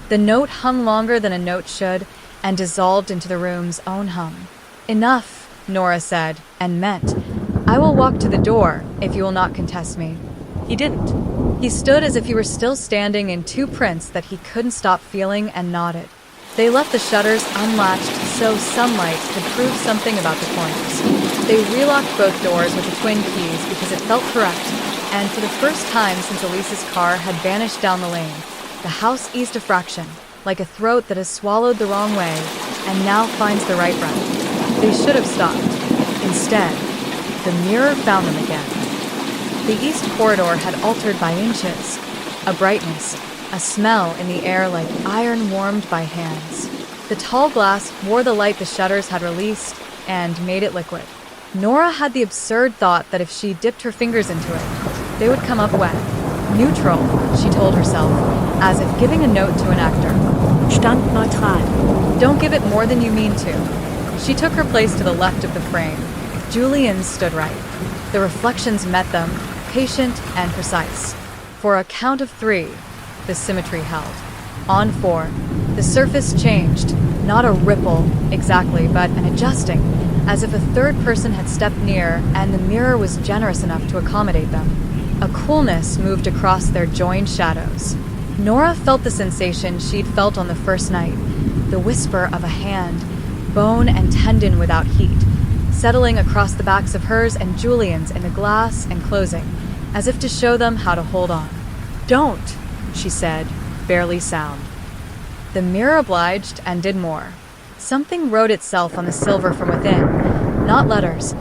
The note hung longer than a note should and dissolved into the room's own hum. "Enough," Nora said, and meant, "I will walk to the door if you will not contest me." He didn't. He stood as if he were still standing in 2 prints that he couldn't stop feeling and nodded. They left the shutters unlatched so sunlight could prove something about the corners. They relocked both doors with the twin keys because it felt correct, and for the first time since Elise's car had vanished down the lane, the house eased a fraction, like a throat that has swallowed the wrong way and now finds the right breath. They should have stopped. Instead, the mirror found them again. The east corridor had altered by inches, a brightness, a smell in the air like iron warmed by hands. The tall glass wore the light the shutters had released and made it liquid. Nora had the absurd thought that if she dipped her fingers into it, they would come up wet. Neutral, she told herself, as if giving a note to an actor. Stand neutral. Don't give it more than you mean to. She took her place to the left of the frame. Julian stood right. The reflections met them, patient and precise. For a count of 3, the symmetry held. On 4, the surface changed, not a ripple exactly, but an adjusting, as if a third person had stepped near and the mirror was generous enough to accommodate them. A coolness moved across their joined shadows. Nora felt the sensation she'd felt on the first night, the whisper of a hand, bone and tendon without heat, settling across the backs of hers and Julian's in the glass and closing, as if to show them how to hold on. "Don't," she said, barely sound. The mirror obliged and did more. Something wrote itself on the silver from within, not letters.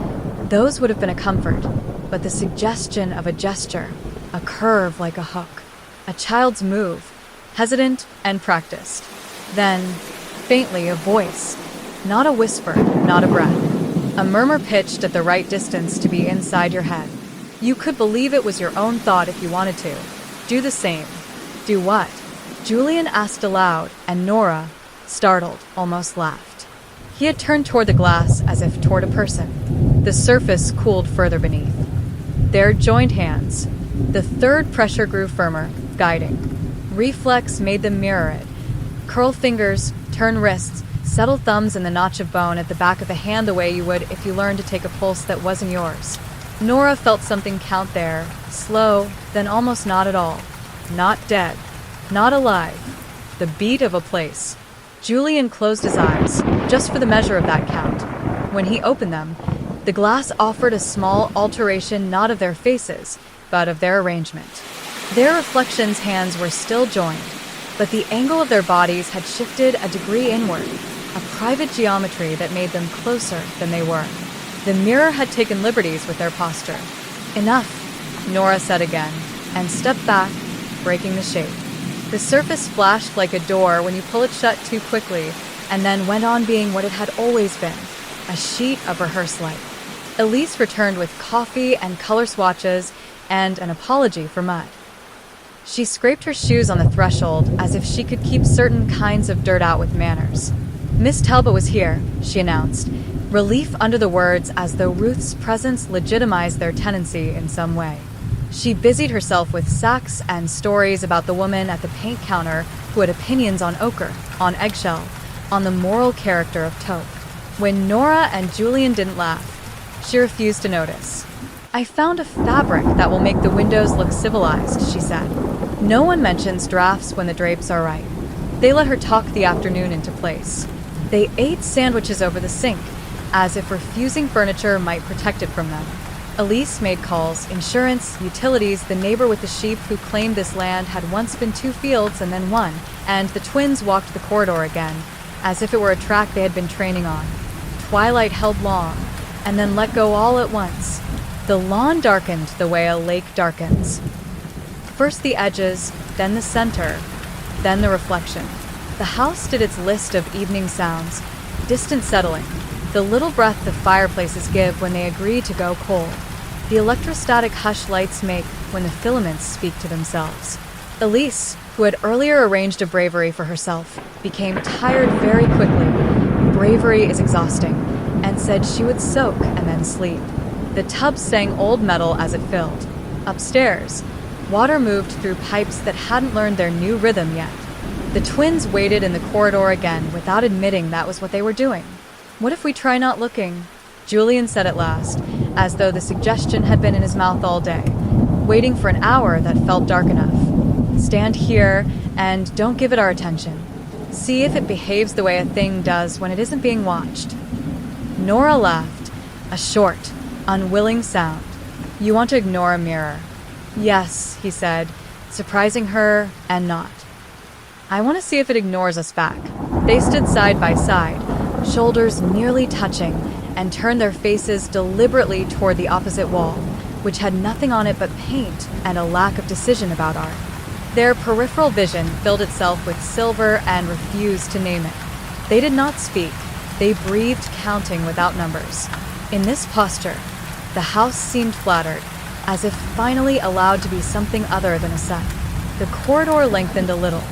Those would have been a comfort, but the suggestion of a gesture, a curve like a hook, a child's move, hesitant and practiced. Then, faintly, a voice, not a whisper, not a breath, a murmur pitched at the right distance to be inside your head. You could believe it was your own thought if you wanted to. Do the same. Do what? Julian asked aloud, and Nora, startled, almost laughed. He had turned toward the glass as if toward a person. The surface cooled further beneath. Their joined hands. The third pressure grew firmer, guiding. Reflex made them mirror it. Curl fingers, turn wrists, settle thumbs in the notch of bone at the back of the hand the way you would if you learned to take a pulse that wasn't yours. Nora felt something count there, slow, then almost not at all. Not dead. Not alive. The beat of a place. Julian closed his eyes, just for the measure of that count. When he opened them, the glass offered a small alteration not of their faces, but of their arrangement. Their reflections' hands were still joined, but the angle of their bodies had shifted a degree inward, a private geometry that made them closer than they were. The mirror had taken liberties with their posture. "Enough," Nora said again, and stepped back, breaking the shape. The surface flashed like a door when you pull it shut too quickly, and then went on being what it had always been, a sheet of rehearsed light. Elise returned with coffee and color swatches and an apology for mud. She scraped her shoes on the threshold as if she could keep certain kinds of dirt out with manners. "Miss Talbot was here," she announced, relief under the words as though Ruth's presence legitimized their tenancy in some way. She busied herself with sacks and stories about the woman at the paint counter who had opinions on ochre, on eggshell, on the moral character of taupe. When Nora and Julian didn't laugh, she refused to notice. "I found a fabric that will make the windows look civilized," she said. No one mentions drafts when the drapes are right. They let her talk the afternoon into place. They ate sandwiches over the sink, as if refusing furniture might protect it from them. Elise made calls, insurance, utilities, the neighbor with the sheep who claimed this land had once been 2 fields and then 1, and the twins walked the corridor again, as if it were a track they had been training on. Twilight held long, and then let go all at once. The lawn darkened the way a lake darkens. First the edges, then the center, then the reflection. The house did its list of evening sounds, distant settling, the little breath the fireplaces give when they agree to go cold, the electrostatic hush lights make when the filaments speak to themselves. Elise, who had earlier arranged a bravery for herself, became tired very quickly. Bravery is exhausting, and said she would soak and then sleep. The tub sang old metal as it filled. Upstairs, water moved through pipes that hadn't learned their new rhythm yet. The twins waited in the corridor again without admitting that was what they were doing. "What if we try not looking?" Julian said at last, as though the suggestion had been in his mouth all day, waiting for an hour that felt dark enough. "Stand here and don't give it our attention. See if it behaves the way a thing does when it isn't being watched." Nora laughed, a short, unwilling sound. "You want to ignore a mirror." "Yes," he said, surprising her and not. "I want to see if it ignores us back." They stood side by side, shoulders nearly touching, and turned their faces deliberately toward the opposite wall, which had nothing on it but paint and a lack of decision about art. Their peripheral vision filled itself with silver and refused to name it. They did not speak. They breathed, counting without numbers. In this posture, the house seemed flattered, as if finally allowed to be something other than a set. The corridor lengthened a little.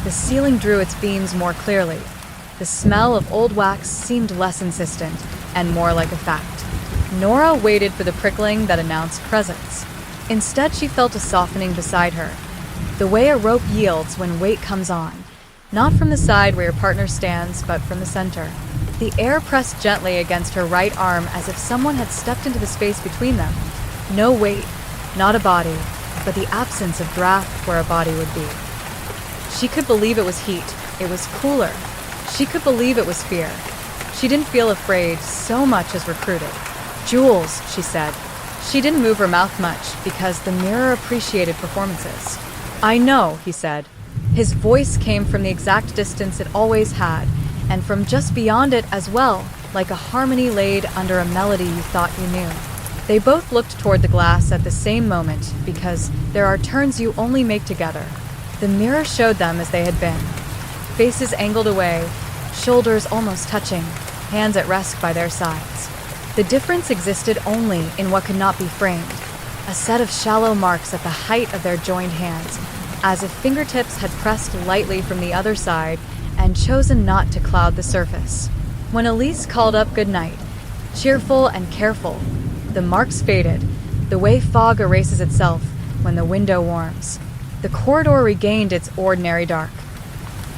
The ceiling drew its beams more clearly. The smell of old wax seemed less insistent and more like a fact. Nora waited for the prickling that announced presence. Instead, she felt a softening beside her, the way a rope yields when weight comes on, not from the side where your partner stands, but from the center. The air pressed gently against her right arm as if someone had stepped into the space between them. No weight, not a body, but the absence of draft where a body would be. She could believe it was heat. It was cooler. She could believe it was fear. She didn't feel afraid so much as recruited. "Jules," she said. She didn't move her mouth much because the mirror appreciated performances. "I know," he said. His voice came from the exact distance it always had, and from just beyond it as well, like a harmony laid under a melody you thought you knew. They both looked toward the glass at the same moment because there are turns you only make together. The mirror showed them as they had been. Faces angled away, shoulders almost touching, hands at rest by their sides. The difference existed only in what could not be framed, a set of shallow marks at the height of their joined hands, as if fingertips had pressed lightly from the other side and chosen not to cloud the surface. When Elise called up good night, cheerful and careful, the marks faded, the way fog erases itself when the window warms. The corridor regained its ordinary dark.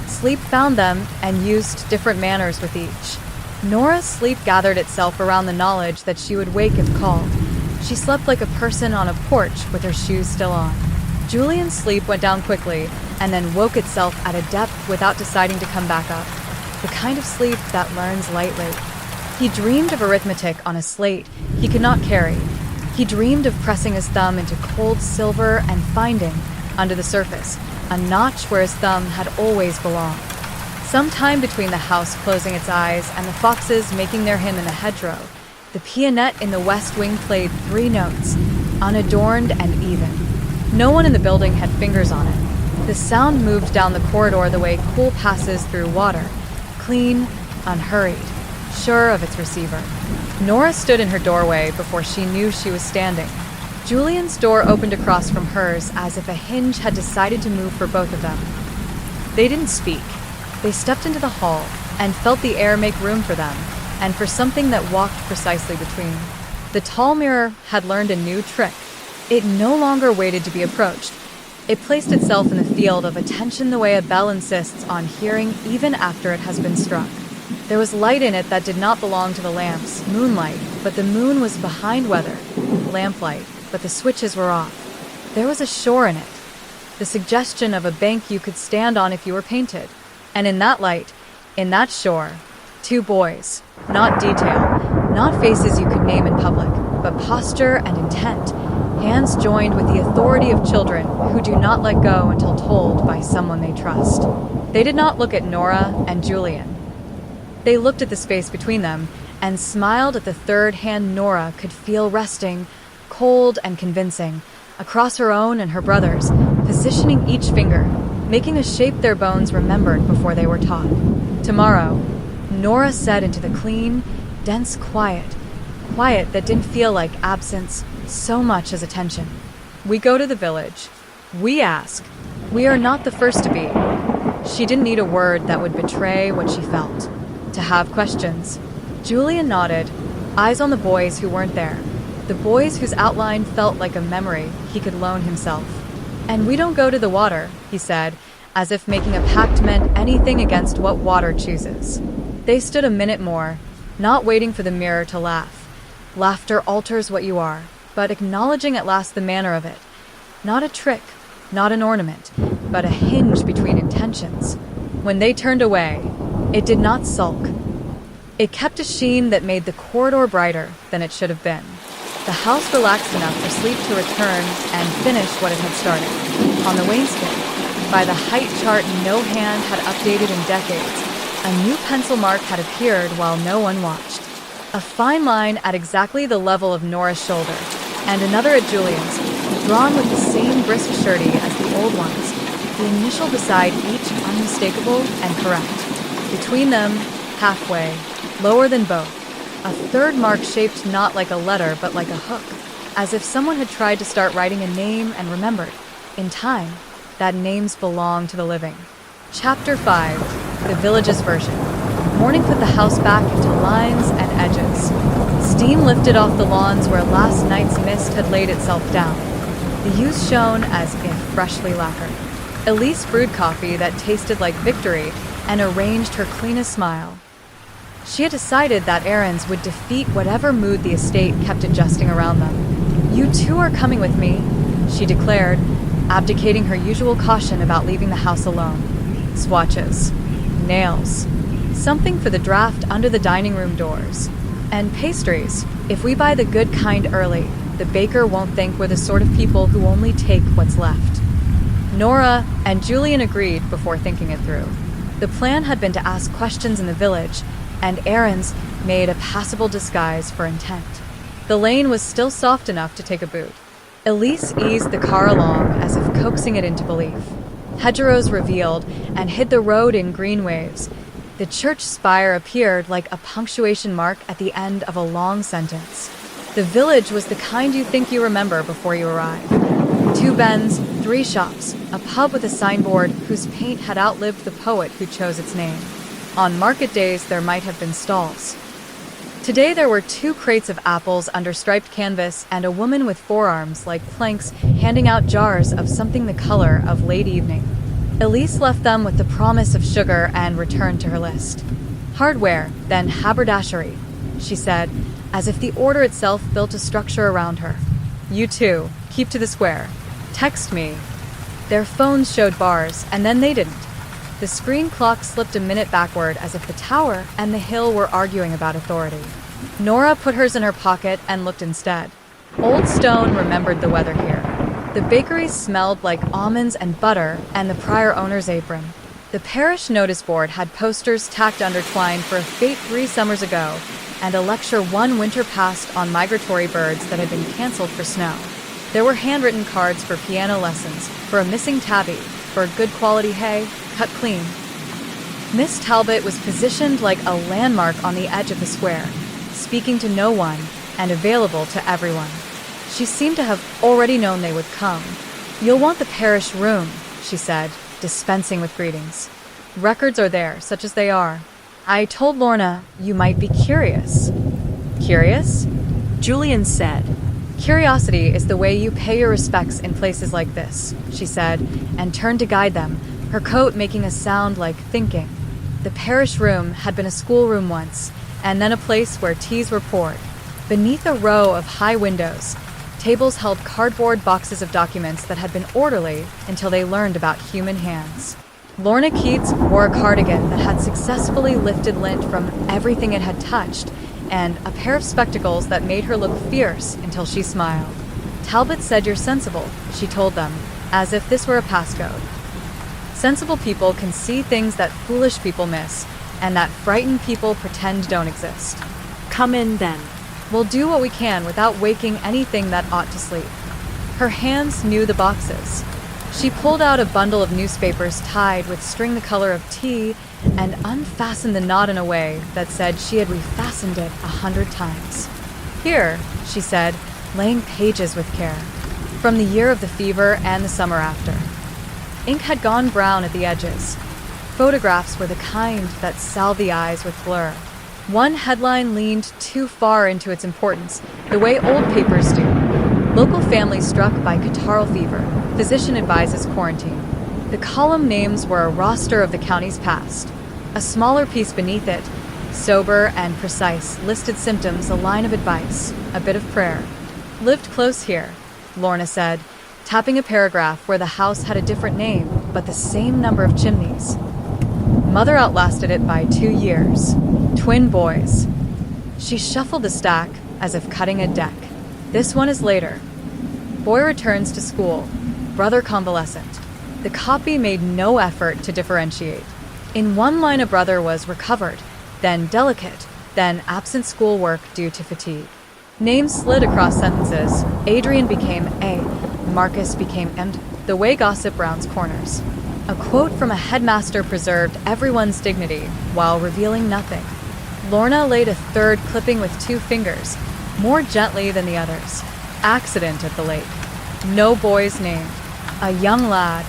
Sleep found them and used different manners with each. Nora's sleep gathered itself around the knowledge that she would wake if called. She slept like a person on a porch with her shoes still on. Julian's sleep went down quickly and then woke itself at a depth without deciding to come back up, the kind of sleep that learns lightly. He dreamed of arithmetic on a slate he could not carry. He dreamed of pressing his thumb into cold silver and finding, under the surface, a notch where his thumb had always belonged. Sometime between the house closing its eyes and the foxes making their hymn in the hedgerow, The pianette in the west wing played 3 notes, unadorned and even. No one in the building had fingers on it. The sound moved down the corridor the way cool passes through water, clean, unhurried, sure of its receiver. Nora stood in her doorway before she knew she was standing. Julian's door opened across from hers as if a hinge had decided to move for both of them. They didn't speak. They stepped into the hall and felt the air make room for them, and for something that walked precisely between. The tall mirror had learned a new trick. It no longer waited to be approached. It placed itself in the field of attention the way a bell insists on hearing even after it has been struck. There was light in it that did not belong to the lamps, moonlight, but the moon was behind weather, lamplight, but the switches were off. There was a shore in it, the suggestion of a bank you could stand on if you were painted. And in that light, in that shore, 2 boys, not detail, not faces you could name in public, but posture and intent, hands joined with the authority of children who do not let go until told by someone they trust. They did not look at Nora and Julian. They looked at the space between them and smiled at the third hand Nora could feel resting, cold and convincing, across her own and her brother's, positioning each finger, making a shape their bones remembered before they were taught. Tomorrow, Nora said into the clean, dense quiet that didn't feel like absence so much as attention. We go to the village. We ask. We are not the first to be. She didn't need a word that would betray what she felt. To have questions. Julian nodded, eyes on the boys who weren't there. The boys whose outline felt like a memory he could loan himself. And we don't go to the water, he said, as if making a pact meant anything against what water chooses. They stood a minute more, not waiting for the mirror to laugh. Laughter alters what you are, but acknowledging at last the manner of it. Not a trick, not an ornament, but a hinge between intentions. When they turned away, it did not sulk. It kept a sheen that made the corridor brighter than it should have been. The house relaxed enough for sleep to return and finish what it had started. On the wainscot, by the height chart no hand had updated in decades, a new pencil mark had appeared while no one watched. A fine line at exactly the level of Nora's shoulder, and another at Julian's, drawn with the same brisk surety as the old ones, the initial beside each unmistakable and correct. Between them, halfway, lower than both, a third mark shaped not like a letter but like a hook, as if someone had tried to start writing a name and remembered, in time, that names belong to the living. Chapter 5, the village's version. Morning put the house back into lines and edges. Steam lifted off the lawns where last night's mist had laid itself down. The youth shone as if freshly lacquered. Elise brewed coffee that tasted like victory and arranged her cleanest smile. She had decided that errands would defeat whatever mood the estate kept adjusting around them. "You two are coming with me," she declared, abdicating her usual caution about leaving the house alone. Swatches, nails, something for the draft under the dining room doors, and pastries. If we buy the good kind early, the baker won't think we're the sort of people who only take what's left. Nora and Julian agreed before thinking it through. The plan had been to ask questions in the village, and errands made a passable disguise for intent. The lane was still soft enough to take a boot. Elise eased the car along as if coaxing it into belief. Hedgerows revealed and hid the road in green waves. The church spire appeared like a punctuation mark at the end of a long sentence. The village was the kind you think you remember before you arrive. 2 bends, 3 shops, a pub with a signboard whose paint had outlived the poet who chose its name. On market days, there might have been stalls. Today there were 2 crates of apples under striped canvas and a woman with forearms like planks handing out jars of something the color of late evening. Elise left them with the promise of sugar and returned to her list. Hardware, then haberdashery, she said, as if the order itself built a structure around her. You two, keep to the square. Text me. Their phones showed bars, and then they didn't. The screen clock slipped a minute backward as if the tower and the hill were arguing about authority. Nora put hers in her pocket and looked instead. Old Stone remembered the weather here. The bakery smelled like almonds and butter and the prior owner's apron. The parish notice board had posters tacked under twine for a fete 3 summers ago, and a lecture 1 winter past on migratory birds that had been canceled for snow. There were handwritten cards for piano lessons, for a missing tabby, for good quality hay, cut clean. Miss Talbot was positioned like a landmark on the edge of the square, speaking to no one and available to everyone. She seemed to have already known they would come. "You'll want the parish room," she said, dispensing with greetings. "Records are there, such as they are. I told Lorna you might be curious." "Curious?" Julian said. "Curiosity is the way you pay your respects in places like this," she said, and turned to guide them, her coat making a sound like thinking. The parish room had been a schoolroom once, and then a place where teas were poured. Beneath a row of high windows, tables held cardboard boxes of documents that had been orderly until they learned about human hands. Lorna Keats wore a cardigan that had successfully lifted lint from everything it had touched, and a pair of spectacles that made her look fierce until she smiled. "Talbot said you're sensible," she told them, as if this were a passcode. Sensible people can see things that foolish people miss, and that frightened people pretend don't exist. "Come in then." "We'll do what we can without waking anything that ought to sleep." Her hands knew the boxes. She pulled out a bundle of newspapers tied with string the color of tea and unfastened the knot in a way that said she had refastened it 100 times. "Here," she said, laying pages with care, from the year of the fever and the summer after. Ink had gone brown at the edges. Photographs were the kind that salve the eyes with blur. One headline leaned too far into its importance, the way old papers do. "Local family struck by catarrhal fever. Physician advises quarantine." The column names were a roster of the county's past. A smaller piece beneath it, sober and precise, listed symptoms, a line of advice, a bit of prayer. "Lived close here," Lorna said, tapping a paragraph where the house had a different name, but the same number of chimneys. "Mother outlasted it by 2 years. Twin boys." She shuffled the stack as if cutting a deck. "This one is later. Boy returns to school. Brother convalescent." The copy made no effort to differentiate. In one line, a brother was recovered, then delicate, then absent schoolwork due to fatigue. Names slid across sentences. Adrian became A. Marcus became M. The way gossip rounds corners. A quote from a headmaster preserved everyone's dignity while revealing nothing. Lorna laid a third clipping with 2 fingers, more gently than the others. "Accident at the lake. No boys named. A young lad,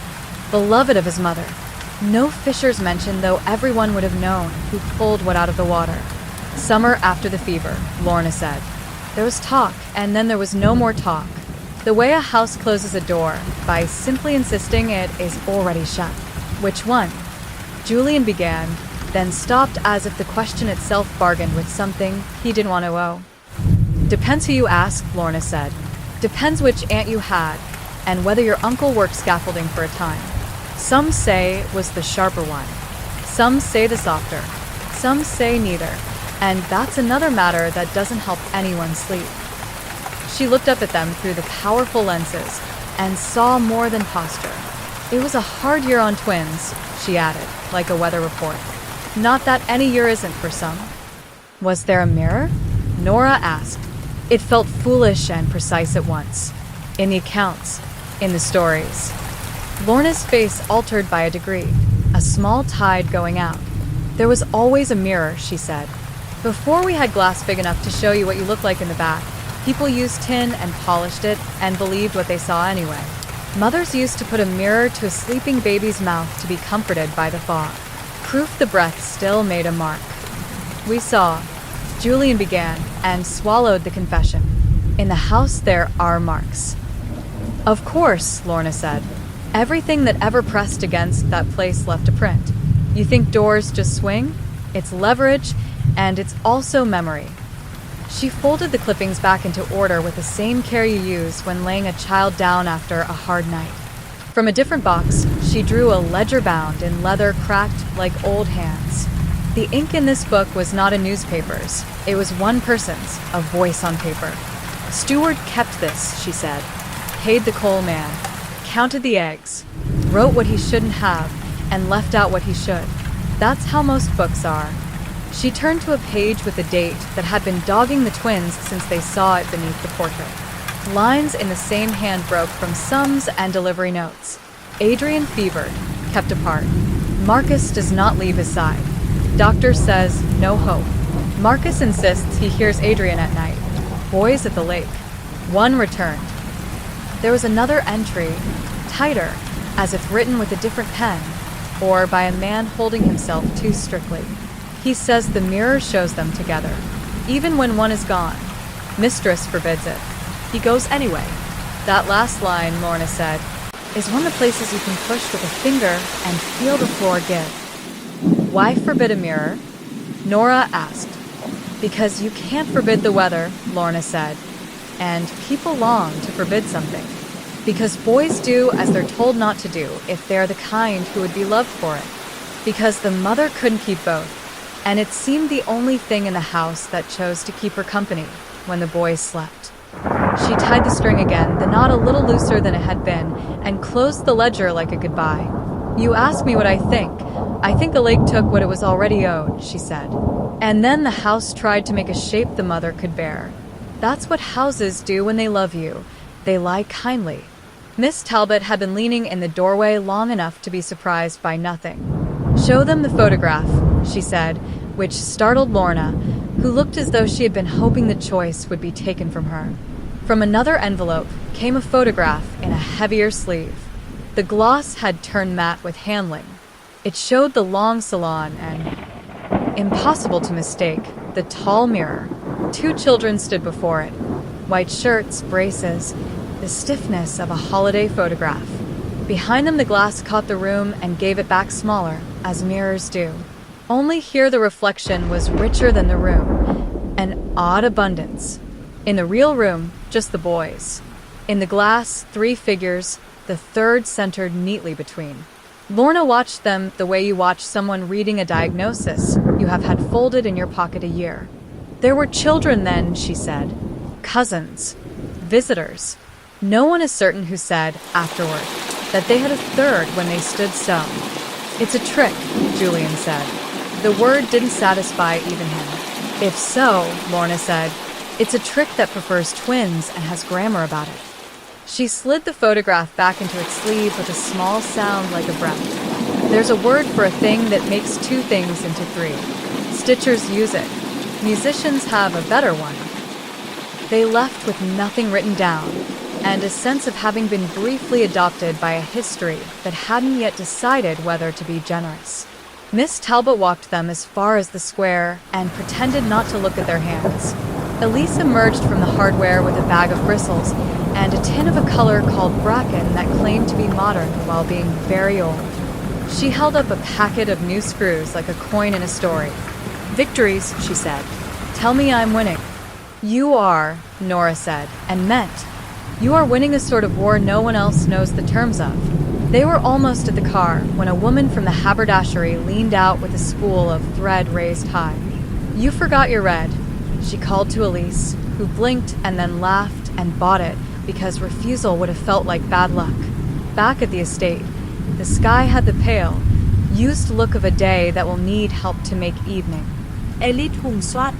beloved of his mother. No fishers mentioned, though everyone would have known who pulled what out of the water. Summer after the fever," Lorna said. There was talk, and then there was no more talk. The way a house closes a door, by simply insisting it is already shut. "Which one?" Julian began, then stopped as if the question itself bargained with something he didn't want to owe. "Depends who you ask," Lorna said. "Depends which aunt you had, and whether your uncle worked scaffolding for a time. Some say it was the sharper one. Some say the softer. Some say neither. And that's another matter that doesn't help anyone sleep." She looked up at them through the powerful lenses and saw more than posture. "It was a hard year on twins," she added, like a weather report. "Not that any year isn't for some." "Was there a mirror?" Nora asked. It felt foolish and precise at once. In the accounts, in the stories. Lorna's face altered by a degree, a small tide going out. "There was always a mirror," she said. "Before we had glass big enough to show you what you look like in the back, people used tin and polished it and believed what they saw anyway. Mothers used to put a mirror to a sleeping baby's mouth to be comforted by the fog. Proof the breath still made a mark. We saw," Julian began, and swallowed the confession. "In the house there are marks." "Of course," Lorna said. "Everything that ever pressed against that place left a print. You think doors just swing? It's leverage, and it's also memory." She folded the clippings back into order with the same care you use when laying a child down after a hard night. From a different box, she drew a ledger bound in leather cracked like old hands. The ink in this book was not a newspaper's. It was one person's, a voice on paper. "Steward kept this," she said. "Paid the coal man, counted the eggs, wrote what he shouldn't have, and left out what he should. That's how most books are. She turned to a page with a date that had been dogging the twins since they saw it beneath the portrait. Lines in the same hand broke from sums and delivery notes. Adrian fevered, kept apart. Marcus does not leave his side. Doctor says no hope. Marcus insists he hears Adrian at night. Boys at the lake. One returned. There was another entry, tighter, as if written with a different pen, or by a man holding himself too strictly. He says the mirror shows them together, even when one is gone. Mistress forbids it. He goes anyway. That last line, Lorna said, is one of the places you can push with a finger and feel the floor give. Why forbid a mirror? Nora asked. Because you can't forbid the weather, Lorna said, and people long to forbid something. Because boys do as they're told not to do if they're the kind who would be loved for it. Because the mother couldn't keep both, and it seemed the only thing in the house that chose to keep her company when the boys slept. She tied the string again, the knot a little looser than it had been, and closed the ledger like a goodbye. You asked me what I think. I think the lake took what it was already owed, she said. And then the house tried to make a shape the mother could bear. That's what houses do when they love you. They lie kindly. Miss Talbot had been leaning in the doorway long enough to be surprised by nothing. Show them the photograph, she said, which startled Lorna, who looked as though she had been hoping the choice would be taken from her. From another envelope came a photograph in a heavier sleeve. The gloss had turned matte with handling. It showed the long salon and, impossible to mistake, the tall mirror. Two children stood before it. White shirts, braces, the stiffness of a holiday photograph. Behind them the glass caught the room and gave it back smaller, as mirrors do. Only here the reflection was richer than the room, an odd abundance. In the real room, just the boys. In the glass, three figures, the third centered neatly between. Lorna watched them the way you watch someone reading a diagnosis you have had folded in your pocket a year. There were children then, she said. Cousins. Visitors. No one is certain who said, afterward, that they had a third when they stood so. It's a trick, Julian said. The word didn't satisfy even him. If so, Lorna said, it's a trick that prefers twins and has grammar about it. She slid the photograph back into its sleeve with a small sound like a breath. There's a word for a thing that makes two things into three. Stitchers use it. Musicians have a better one. They left with nothing written down, and a sense of having been briefly adopted by a history that hadn't yet decided whether to be generous. Miss Talbot walked them as far as the square and pretended not to look at their hands. Elise emerged from the hardware with a bag of bristles and a tin of a color called bracken that claimed to be modern while being very old. She held up a packet of new screws like a coin in a story. Victories, she said. Tell me I'm winning. You are, Nora said, and meant. You are winning a sort of war no one else knows the terms of. They were almost at the car when a woman from the haberdashery leaned out with a spool of thread raised high. You forgot your red, she called to Elise, who blinked and then laughed and bought it because refusal would have felt like bad luck. Back at the estate, the sky had the pale, used look of a day that will need help to make evening. Elite hùng soát.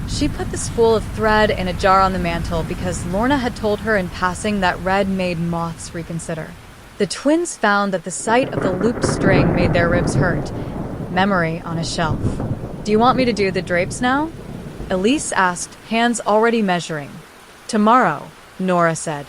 She put the spool of thread in a jar on the mantel because Lorna had told her in passing that red made moths reconsider. The twins found that the sight of the looped string made their ribs hurt. Memory on a shelf. Do you want me to do the drapes now? Elise asked, hands already measuring. Tomorrow, Nora said.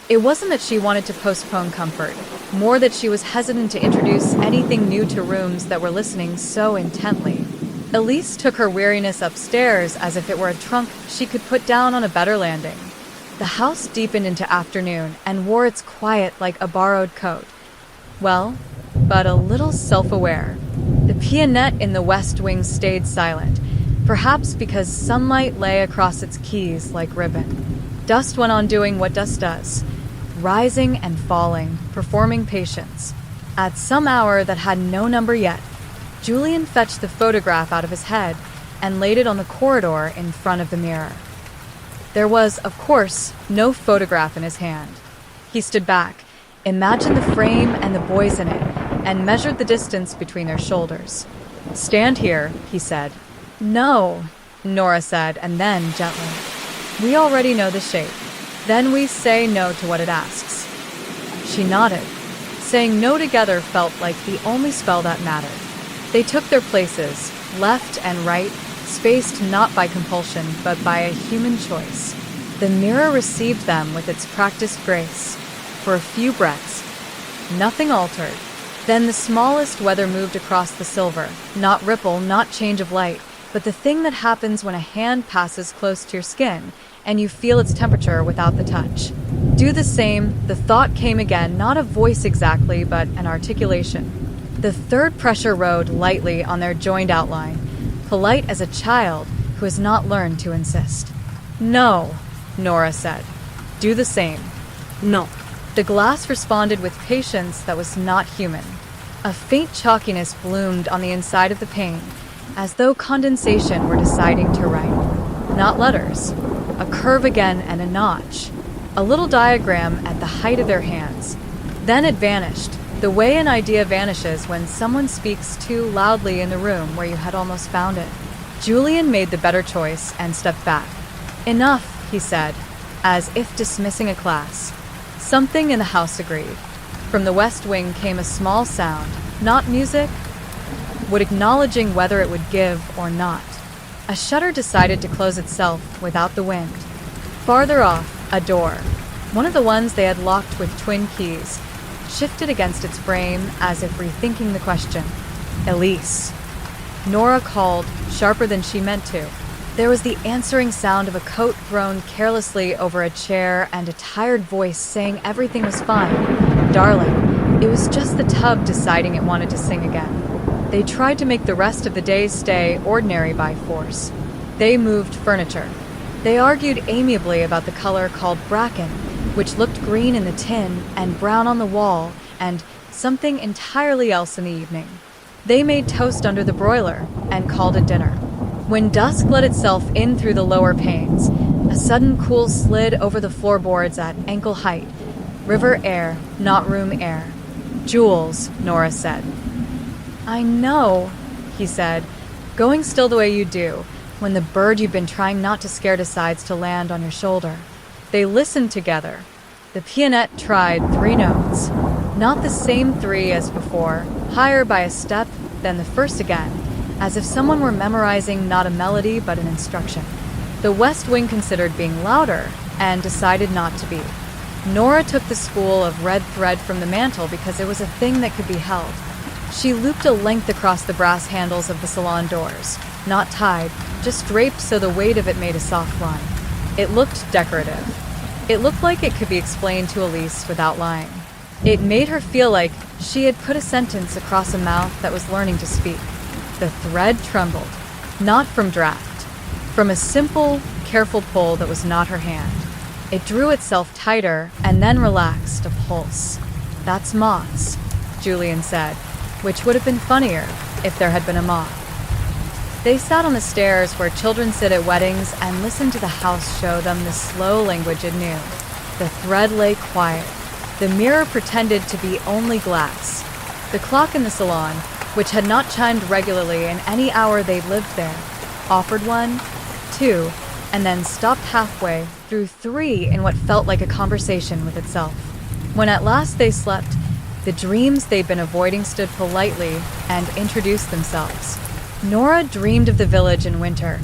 It wasn't that she wanted to postpone comfort, more that she was hesitant to introduce anything new to rooms that were listening so intently. Elise took her weariness upstairs as if it were a trunk she could put down on a better landing. The house deepened into afternoon and wore its quiet like a borrowed coat. Well, but a little self-aware. The pianette in the west wing stayed silent, perhaps because sunlight lay across its keys like ribbon. Dust went on doing what dust does, rising and falling, performing patience. At some hour that had no number yet, Julian fetched the photograph out of his head and laid it on the corridor in front of the mirror. There was, of course, no photograph in his hand. He stood back, imagined the frame and the boys in it, and measured the distance between their shoulders. "Stand here," he said. "No," Nora said, and then gently. "We already know the shape. Then we say no to what it asks." She nodded. Saying no together felt like the only spell that mattered. They took their places, left and right, spaced not by compulsion, but by a human choice. The mirror received them with its practiced grace. For a few breaths, nothing altered. Then the smallest weather moved across the silver. Not ripple, not change of light, but the thing that happens when a hand passes close to your skin and you feel its temperature without the touch. Do the same, the thought came again, not a voice exactly, but an articulation. The third pressure rode lightly on their joined outline, polite as a child who has not learned to insist. "No," Nora said. "Do the same." No. The glass responded with patience that was not human. A faint chalkiness bloomed on the inside of the pane, as though condensation were deciding to write. Not letters. A curve again and a notch. A little diagram at the height of their hands. Then it vanished, the way an idea vanishes when someone speaks too loudly in the room where you had almost found it. Julian made the better choice and stepped back. "Enough," he said, as if dismissing a class. Something in the house agreed. From the west wing came a small sound, not music, but acknowledging whether it would give or not. A shutter decided to close itself without the wind. Farther off, a door, one of the ones they had locked with twin keys, shifted against its frame as if rethinking the question. "Elise." Nora called, sharper than she meant to. There was the answering sound of a coat thrown carelessly over a chair and a tired voice saying everything was fine. Darling, it was just the tub deciding it wanted to sing again. They tried to make the rest of the day's stay ordinary by force. They moved furniture. They argued amiably about the color called bracken, which looked green in the tin and brown on the wall, and something entirely else in the evening. They made toast under the broiler and called it dinner. When dusk let itself in through the lower panes, a sudden cool slid over the floorboards at ankle height. River air, not room air. "Jules," Nora said. "I know," he said, "going still the way you do, when the bird you've been trying not to scare decides to land on your shoulder." They listened together. The pianette tried 3 notes. Not the same 3 as before, higher by a step, then the first again, as if someone were memorizing not a melody but an instruction. The West Wing considered being louder and decided not to be. Nora took the spool of red thread from the mantel because it was a thing that could be held. She looped a length across the brass handles of the salon doors, not tied, just draped so the weight of it made a soft line. It looked decorative. It looked like it could be explained to Elise without lying. It made her feel like she had put a sentence across a mouth that was learning to speak. The thread trembled, not from draft, from a simple, careful pull that was not her hand. It drew itself tighter and then relaxed, a pulse. "That's moths," Julian said, which would have been funnier if there had been a moth. They sat on the stairs where children sit at weddings and listened to the house show them the slow language it knew. The thread lay quiet. The mirror pretended to be only glass. The clock in the salon, which had not chimed regularly in any hour they'd lived there, offered 1, 2, and then stopped halfway through 3 in what felt like a conversation with itself. When at last they slept, the dreams they'd been avoiding stood politely and introduced themselves. Nora dreamed of the village in winter,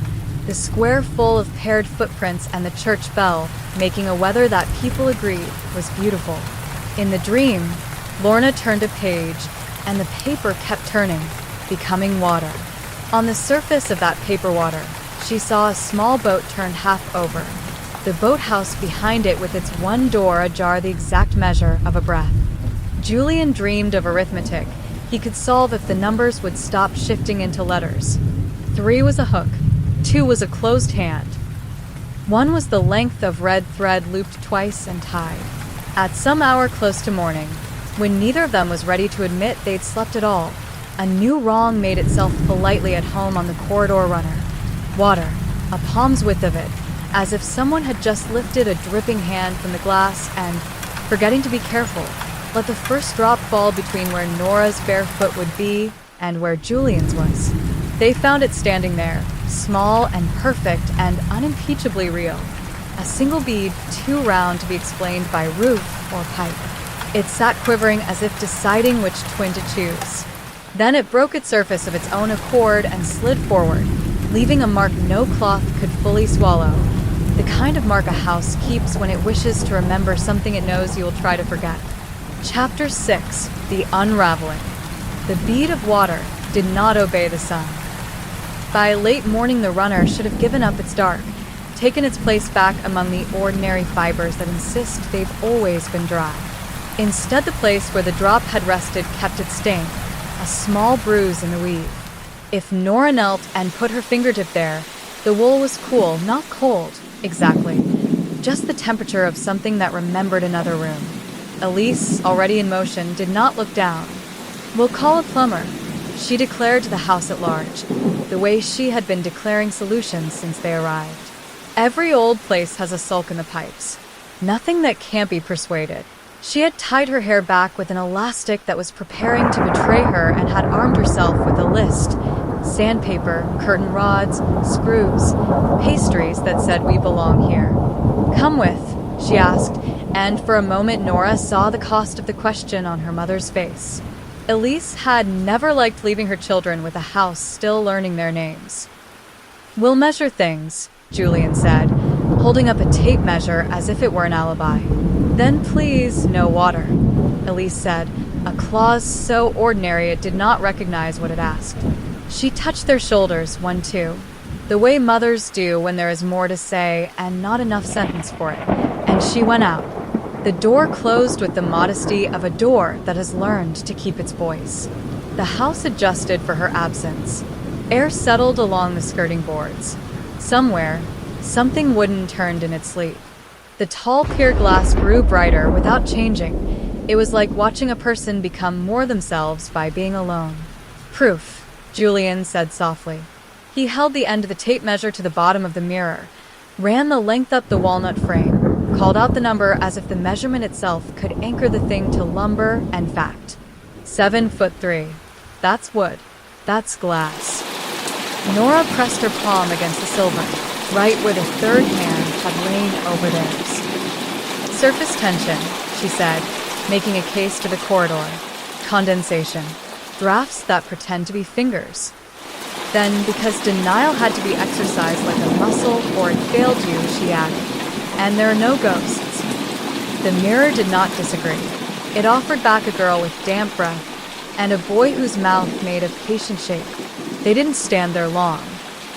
the square full of paired footprints and the church bell, making a weather that people agreed was beautiful. In the dream, Lorna turned a page, and the paper kept turning, becoming water. On the surface of that paper water, she saw a small boat turned half over, the boathouse behind it with its one door ajar the exact measure of a breath. Julian dreamed of arithmetic he could solve if the numbers would stop shifting into letters. 3 was a hook, 2 was a closed hand. 1 was the length of red thread looped twice and tied. At some hour close to morning, when neither of them was ready to admit they'd slept at all, a new wrong made itself politely at home on the corridor runner. Water, a palm's width of it, as if someone had just lifted a dripping hand from the glass and, forgetting to be careful, let the first drop fall between where Nora's bare foot would be and where Julian's was. They found it standing there, small and perfect and unimpeachably real. A single bead too round to be explained by roof or pipe. It sat quivering as if deciding which twin to choose. Then it broke its surface of its own accord and slid forward, leaving a mark no cloth could fully swallow. The kind of mark a house keeps when it wishes to remember something it knows you will try to forget. Chapter 6: The Unraveling. The bead of water did not obey the sun. By late morning, the runner should have given up its dark, taken its place back among the ordinary fibers that insist they've always been dry. Instead, the place where the drop had rested kept its stain, a small bruise in the weave. If Nora knelt and put her fingertip there, the wool was cool, not cold, exactly. Just the temperature of something that remembered another room. Elise, already in motion, did not look down. "We'll call a plumber," she declared to the house at large, the way she had been declaring solutions since they arrived. Every old place has a sulk in the pipes. Nothing that can't be persuaded. She had tied her hair back with an elastic that was preparing to betray her and had armed herself with a list. Sandpaper, curtain rods, screws, pastries that said we belong here. "Come with," she asked, and for a moment Nora saw the cost of the question on her mother's face. Elise had never liked leaving her children with a house still learning their names. "We'll measure things," Julian said, holding up a tape measure as if it were an alibi. "Then please, no water," Elise said, a clause so ordinary it did not recognize what it asked. She touched their shoulders, 1-2, the way mothers do when there is more to say and not enough sentence for it, and she went out. The door closed with the modesty of a door that has learned to keep its voice. The house adjusted for her absence. Air settled along the skirting boards. Somewhere, something wooden turned in its sleep. The tall pier glass grew brighter without changing. It was like watching a person become more themselves by being alone. "Proof," Julian said softly. He held the end of the tape measure to the bottom of the mirror, ran the length up the walnut frame, called out the number as if the measurement itself could anchor the thing to lumber and fact. 7'3". That's wood. That's glass. Nora pressed her palm against the silver, right where the third hand had lain over theirs. "Surface tension," she said, making a case to the corridor. "Condensation. Drafts that pretend to be fingers." Then, because denial had to be exercised like a muscle or it failed you, she added, "And there are no ghosts." The mirror did not disagree. It offered back a girl with damp breath and a boy whose mouth made a patient shape. They didn't stand there long.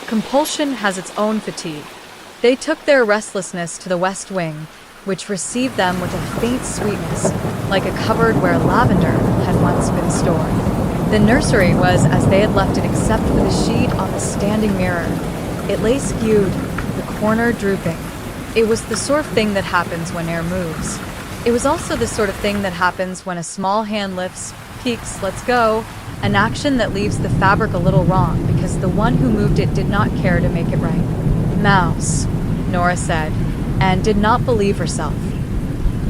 Compulsion has its own fatigue. They took their restlessness to the west wing, which received them with a faint sweetness, like a cupboard where lavender had once been stored. The nursery was as they had left it except for the sheet on the standing mirror. It lay skewed, the corner drooping. It was the sort of thing that happens when air moves. It was also the sort of thing that happens when a small hand lifts, peeks, lets go, an action that leaves the fabric a little wrong because the one who moved it did not care to make it right. "Mouse," Nora said, and did not believe herself.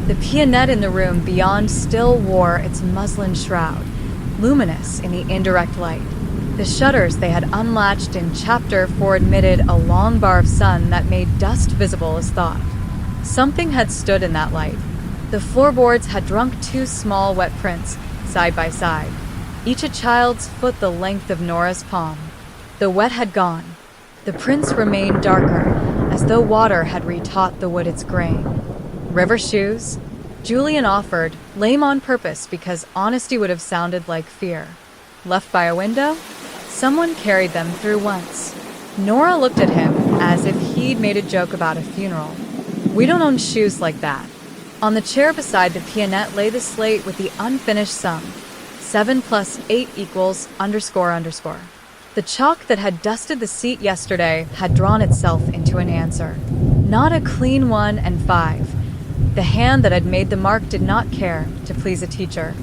The pianette in the room beyond still wore its muslin shroud, luminous in the indirect light. The shutters they had unlatched in Chapter 4 admitted a long bar of sun that made dust visible as thought. Something had stood in that light. The floorboards had drunk 2 small wet prints, side by side, each a child's foot the length of Nora's palm. The wet had gone. The prints remained darker, as though water had retaught the wood its grain. "River shoes?" Julian offered, lame on purpose because honesty would have sounded like fear. "Left by a window?" Someone carried them through once. Nora looked at him as if he'd made a joke about a funeral. "We don't own shoes like that." On the chair beside the pianette lay the slate with the unfinished sum. 7 + 8 =__. The chalk that had dusted the seat yesterday had drawn itself into an answer. Not a clean 1 and 5. The hand that had made the mark did not care to please a teacher.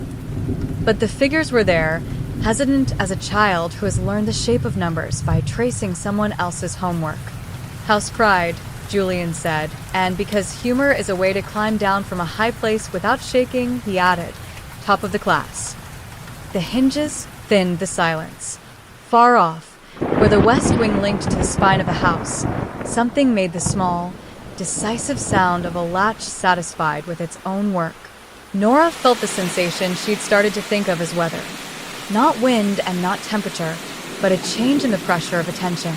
But the figures were there, hesitant as a child who has learned the shape of numbers by tracing someone else's homework. "House pride," Julian said, and because humor is a way to climb down from a high place without shaking, he added, top of the class. The hinges thinned the silence. Far off, where the west wing linked to the spine of the house, something made the small, decisive sound of a latch satisfied with its own work. Nora felt the sensation she'd started to think of as weather. Not wind and not temperature, but a change in the pressure of attention.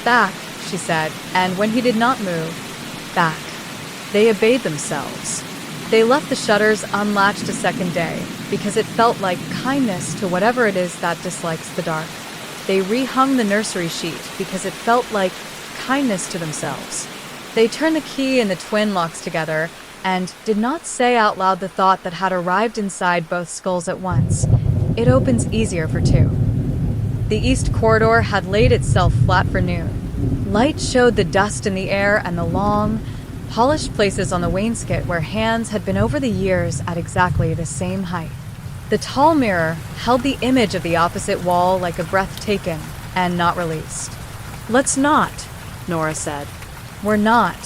Back, she said, and when he did not move, back. They obeyed themselves. They left the shutters unlatched a second day because it felt like kindness to whatever it is that dislikes the dark. They rehung the nursery sheet because it felt like kindness to themselves. They turned the key in the twin locks together and did not say out loud the thought that had arrived inside both skulls at once. It opens easier for two. The east corridor had laid itself flat for noon. Light showed the dust in the air and the long, polished places on the wainscot where hands had been over the years at exactly the same height. The tall mirror held the image of the opposite wall like a breath taken and not released. Let's not, Nora said. We're not,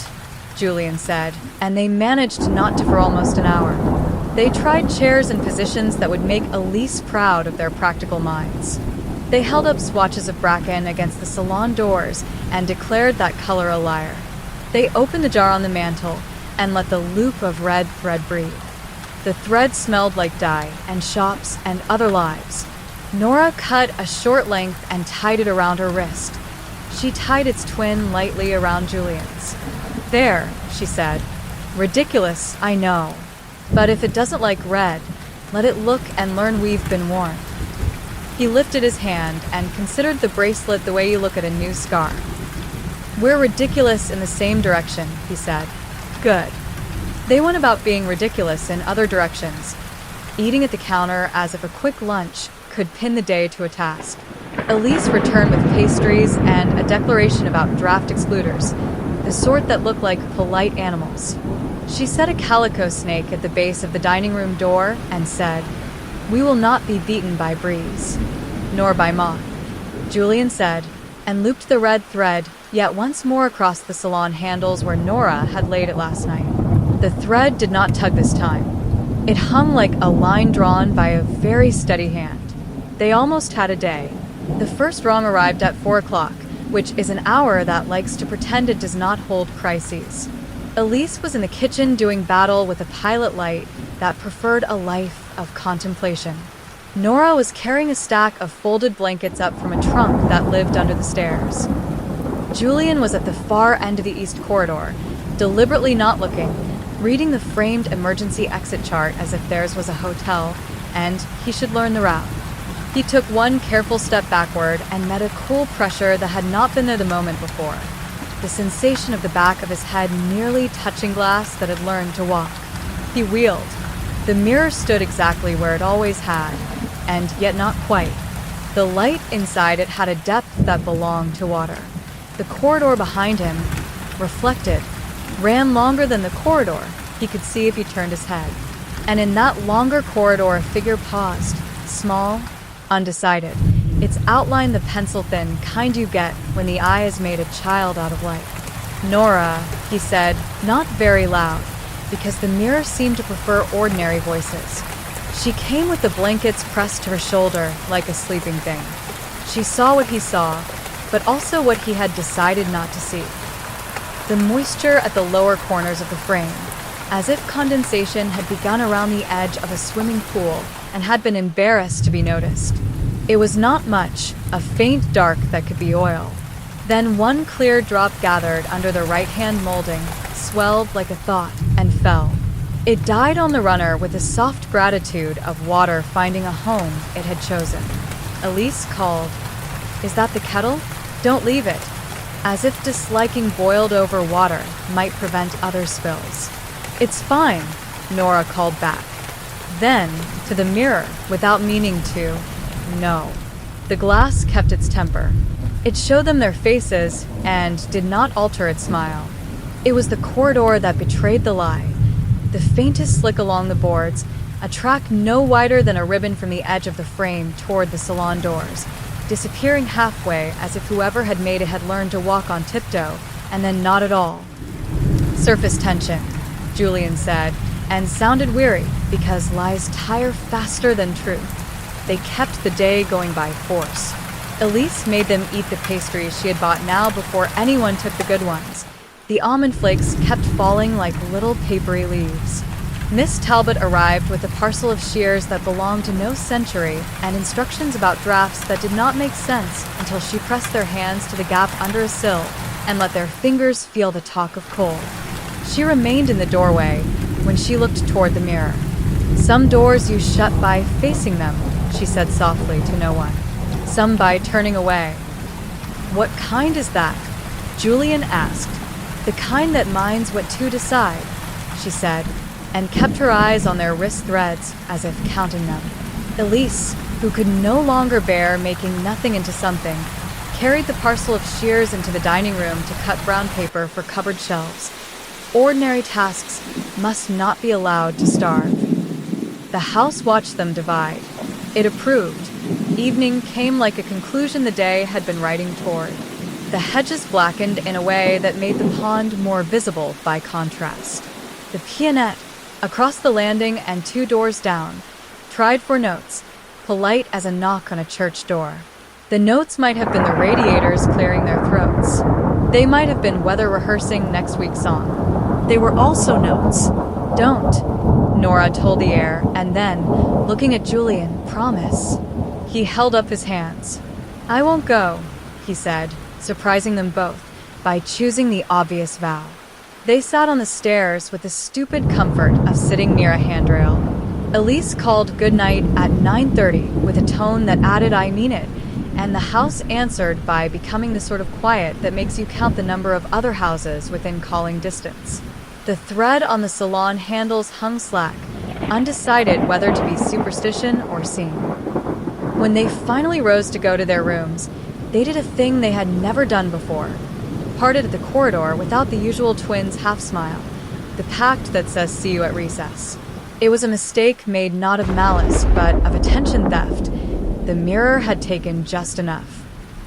Julian said, and they managed not to for almost an hour. They tried chairs and positions that would make Elise proud of their practical minds. They held up swatches of bracken against the salon doors and declared that color a liar. They opened the jar on the mantel and let the loop of red thread breathe. The thread smelled like dye and shops and other lives. Nora cut a short length and tied it around her wrist. She tied its twin lightly around Julian's. There, she said. Ridiculous, I know. But if it doesn't like red, let it look and learn we've been warned. He lifted his hand and considered the bracelet the way you look at a new scar. We're ridiculous in the same direction, he said. Good. They went about being ridiculous in other directions, eating at the counter as if a quick lunch could pin the day to a task. Elise returned with pastries and a declaration about draft excluders, the sort that looked like polite animals. She set a calico snake at the base of the dining room door and said, "We will not be beaten by breeze, nor by moth," Julian said, and looped the red thread yet once more across the salon handles where Nora had laid it last night. The thread did not tug this time. It hung like a line drawn by a very steady hand. They almost had a day. The first rung arrived at 4 o'clock, which is an hour that likes to pretend it does not hold crises. Elise was in the kitchen doing battle with a pilot light that preferred a life of contemplation. Nora was carrying a stack of folded blankets up from a trunk that lived under the stairs. Julian was at the far end of the east corridor, deliberately not looking, reading the framed emergency exit chart as if theirs was a hotel, and he should learn the route. He took one careful step backward and met a cool pressure that had not been there the moment before. The sensation of the back of his head nearly touching glass that had learned to walk. He wheeled. The mirror stood exactly where it always had, and yet not quite. The light inside it had a depth that belonged to water. The corridor behind him, reflected, ran longer than the corridor he could see if he turned his head. And in that longer corridor a figure paused, small, undecided, its outline the pencil-thin kind you get when the eye has made a child out of life. "Nora," he said, not very loud, because the mirror seemed to prefer ordinary voices. She came with the blankets pressed to her shoulder like a sleeping thing. She saw what he saw, but also what he had decided not to see. The moisture at the lower corners of the frame, as if condensation had begun around the edge of a swimming pool and had been embarrassed to be noticed. It was not much, a faint dark that could be oil. Then one clear drop gathered under the right-hand molding, swelled like a thought, and fell. It died on the runner with the soft gratitude of water finding a home it had chosen. Elise called, "Is that the kettle? Don't leave it," as if disliking boiled-over water might prevent other spills. "It's fine," Nora called back. Then, to the mirror, without meaning to, no. The glass kept its temper. It showed them their faces and did not alter its smile. It was the corridor that betrayed the lie. The faintest slick along the boards, a track no wider than a ribbon from the edge of the frame toward the salon doors, disappearing halfway as if whoever had made it had learned to walk on tiptoe, and then not at all. "Surface tension," Julian said, and sounded weary because lies tire faster than truth. They kept the day going by force. Elise made them eat the pastries she had bought now before anyone took the good ones. The almond flakes kept falling like little papery leaves. Miss Talbot arrived with a parcel of shears that belonged to no century and instructions about drafts that did not make sense until she pressed their hands to the gap under a sill and let their fingers feel the talk of coal. She remained in the doorway when she looked toward the mirror. "Some doors you shut by facing them," she said softly to no one. "Some by turning away." "What kind is that?" Julian asked. "The kind that minds what to decide," she said, and kept her eyes on their wrist threads as if counting them. Elise, who could no longer bear making nothing into something, carried the parcel of shears into the dining room to cut brown paper for cupboard shelves. Ordinary tasks must not be allowed to starve. The house watched them divide. It approved. Evening came like a conclusion the day had been riding toward. The hedges blackened in a way that made the pond more visible by contrast. The pianette, across the landing and 2 doors down, tried for notes, polite as a knock on a church door. The notes might have been the radiators clearing their throats. They might have been weather rehearsing next week's song. They were also notes. "Don't," Nora told the air, and then, looking at Julian, "Promise." He held up his hands. "I won't go," he said, surprising them both by choosing the obvious vow. They sat on the stairs with the stupid comfort of sitting near a handrail. Elise called goodnight at 9:30 with a tone that added "I mean it," and the house answered by becoming the sort of quiet that makes you count the number of other houses within calling distance. The thread on the salon handles hung slack, undecided whether to be superstition or scene. When they finally rose to go to their rooms, they did a thing they had never done before. Parted at the corridor without the usual twins' half-smile, the pact that says "see you at recess." It was a mistake made not of malice, but of attention theft. The mirror had taken just enough.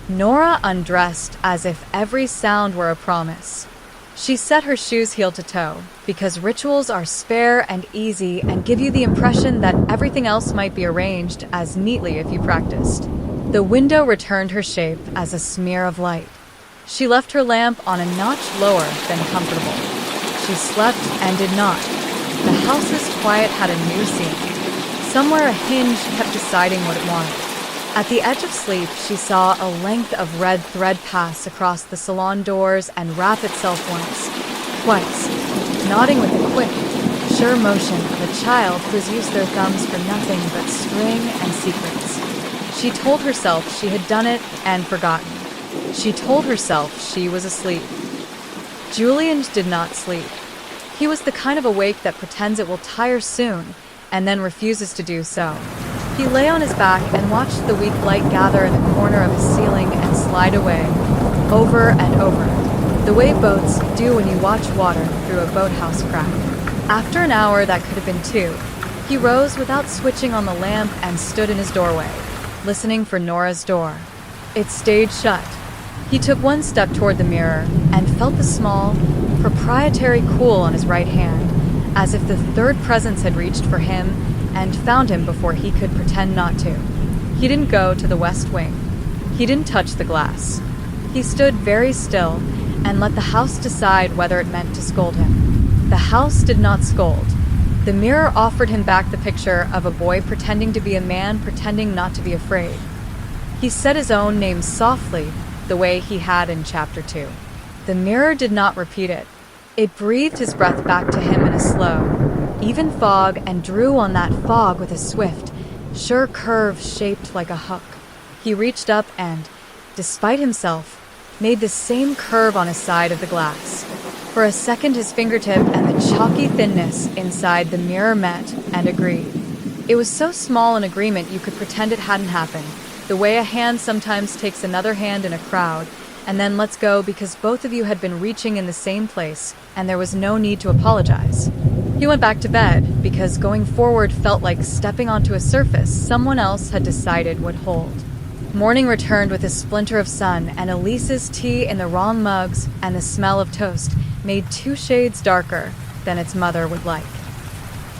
Nora undressed as if every sound were a promise. She set her shoes heel to toe, because rituals are spare and easy and give you the impression that everything else might be arranged as neatly if you practiced. The window returned her shape as a smear of light. She left her lamp on a notch lower than comfortable. She slept and did not. The house's quiet had a new scene. Somewhere a hinge kept deciding what it wanted. At the edge of sleep, she saw a length of red thread pass across the salon doors and wrap itself once, twice, nodding with a quick, sure motion of a child who has used their thumbs for nothing but string and secrets. She told herself she had done it and forgotten. She told herself she was asleep. Julian did not sleep. He was the kind of awake that pretends it will tire soon and then refuses to do so. He lay on his back and watched the weak light gather in the corner of his ceiling and slide away, over and over, the way boats do when you watch water through a boathouse crack. After an hour that could have been 2, he rose without switching on the lamp and stood in his doorway, listening for Nora's door. It stayed shut. He took 1 step toward the mirror and felt the small, proprietary cool on his right hand, as if the third presence had reached for him and found him before he could pretend not to. He didn't go to the west wing. He didn't touch the glass. He stood very still and let the house decide whether it meant to scold him. The house did not scold. The mirror offered him back the picture of a boy pretending to be a man pretending not to be afraid. He said his own name softly, the way he had in Chapter 2. The mirror did not repeat it. It breathed his breath back to him in a slow, even fog and drew on that fog with a swift, sure curve shaped like a hook. He reached up and, despite himself, made the same curve on his side of the glass. For a second his fingertip and the chalky thinness inside the mirror met and agreed. It was so small an agreement you could pretend it hadn't happened, the way a hand sometimes takes another hand in a crowd and then lets go because both of you had been reaching in the same place and there was no need to apologize. He went back to bed because going forward felt like stepping onto a surface someone else had decided would hold. Morning returned with a splinter of sun, and Elise's tea in the wrong mugs and the smell of toast made 2 shades darker than its mother would like.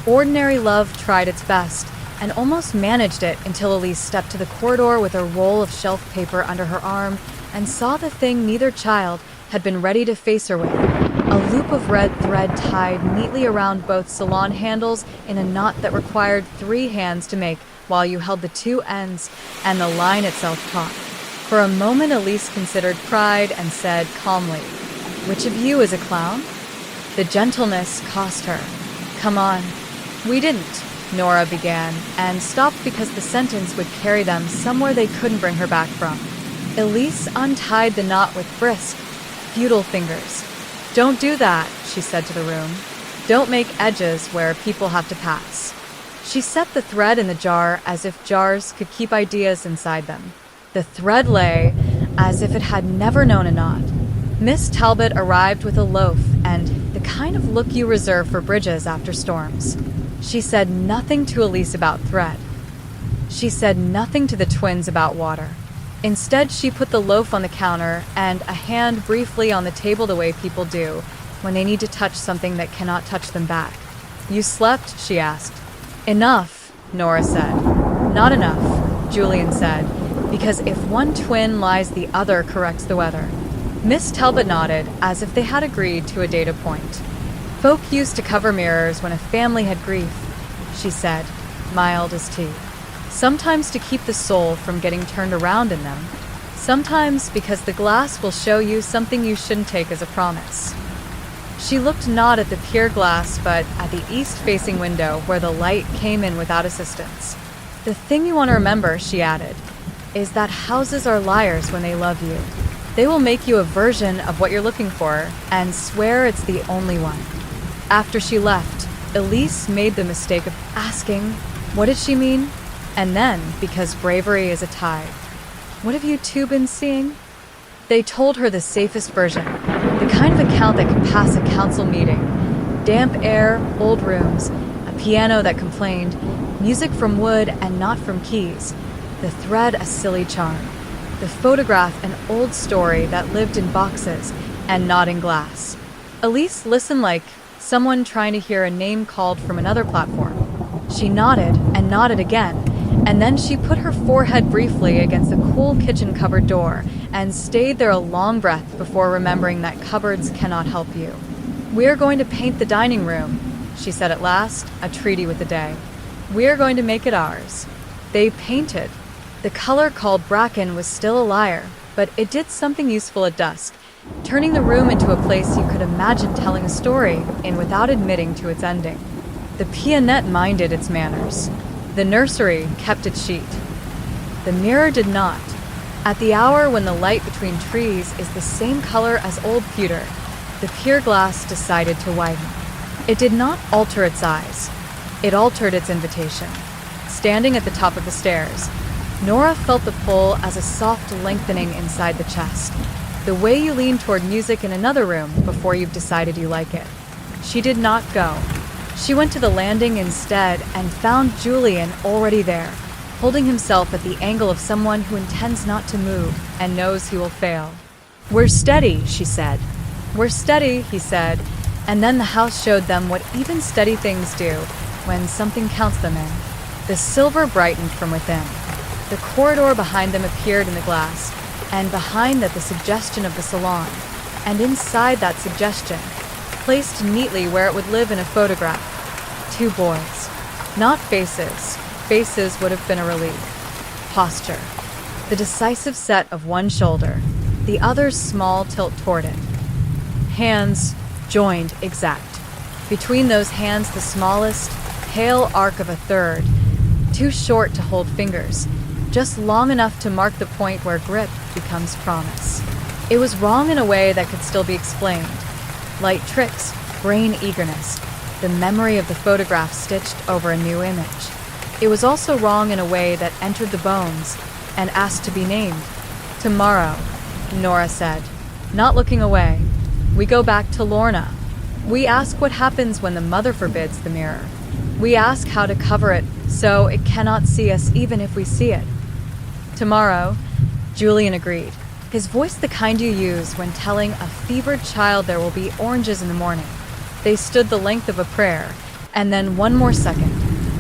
Ordinary love tried its best and almost managed it until Elise stepped to the corridor with a roll of shelf paper under her arm and saw the thing neither child had been ready to face her with. A loop of red thread tied neatly around both salon handles in a knot that required 3 hands to make while you held the 2 ends and the line itself taut. For a moment, Elise considered pride and said calmly, "Which of you is a clown?" The gentleness cost her. "Come on." "We didn't," Nora began, and stopped because the sentence would carry them somewhere they couldn't bring her back from. Elise untied the knot with brisk, futile fingers. "Don't do that," she said to the room. "Don't make edges where people have to pass." She set the thread in the jar as if jars could keep ideas inside them. The thread lay as if it had never known a knot. Miss Talbot arrived with a loaf and the kind of look you reserve for bridges after storms. She said nothing to Elise about thread. She said nothing to the twins about water. Instead, she put the loaf on the counter and a hand briefly on the table the way people do when they need to touch something that cannot touch them back. "You slept?" she asked. "Enough," Nora said. "Not enough," Julian said, "because if one twin lies, the other corrects the weather." Miss Talbot nodded, as if they had agreed to a data point. "Folk used to cover mirrors when a family had grief," she said, mild as tea. "Sometimes to keep the soul from getting turned around in them. Sometimes because the glass will show you something you shouldn't take as a promise." She looked not at the pier glass, but at the east-facing window where the light came in without assistance. "The thing you want to remember," she added, "is that houses are liars when they love you. They will make you a version of what you're looking for and swear it's the only one." After she left, Elise made the mistake of asking, "What did she mean?" And then, because bravery is a tide, "What have you two been seeing?" They told her the safest version, the kind of account that can pass a council meeting. Damp air, old rooms, a piano that complained, music from wood and not from keys, the thread a silly charm, the photograph an old story that lived in boxes and not in glass. Elise listened like someone trying to hear a name called from another platform. She nodded and nodded again, and then she put her forehead briefly against the cool kitchen cupboard door and stayed there a long breath before remembering that cupboards cannot help you. "We're going to paint the dining room," she said at last, a treaty with the day. "We're going to make it ours." They painted. The color called bracken was still a liar, but it did something useful at dusk, turning the room into a place you could imagine telling a story in without admitting to its ending. The pianette minded its manners. The nursery kept its sheet. The mirror did not. At the hour when the light between trees is the same color as old pewter, the pier glass decided to widen. It did not alter its eyes. It altered its invitation. Standing at the top of the stairs, Nora felt the pull as a soft lengthening inside the chest, the way you lean toward music in another room before you've decided you like it. She did not go. She went to the landing instead and found Julian already there, holding himself at the angle of someone who intends not to move and knows he will fail. "We're steady," she said. "We're steady," he said, and then the house showed them what even steady things do when something counts them in. The silver brightened from within. The corridor behind them appeared in the glass, and behind that the suggestion of the salon, and inside that suggestion, placed neatly where it would live in a photograph, 2 boys. Not faces. Faces would have been a relief. Posture. The decisive set of one shoulder, the other's small tilt toward it. Hands joined exact. Between those hands the smallest, pale arc of a third, too short to hold fingers, just long enough to mark the point where grip becomes promise. It was wrong in a way that could still be explained. Light tricks, brain eagerness, the memory of the photograph stitched over a new image. It was also wrong in a way that entered the bones and asked to be named. "Tomorrow," Nora said, not looking away, "we go back to Lorna. We ask what happens when the mother forbids the mirror. We ask how to cover it so it cannot see us even if we see it." "Tomorrow," Julian agreed, his voice the kind you use when telling a fevered child there will be oranges in the morning. They stood the length of a prayer, and then one more second.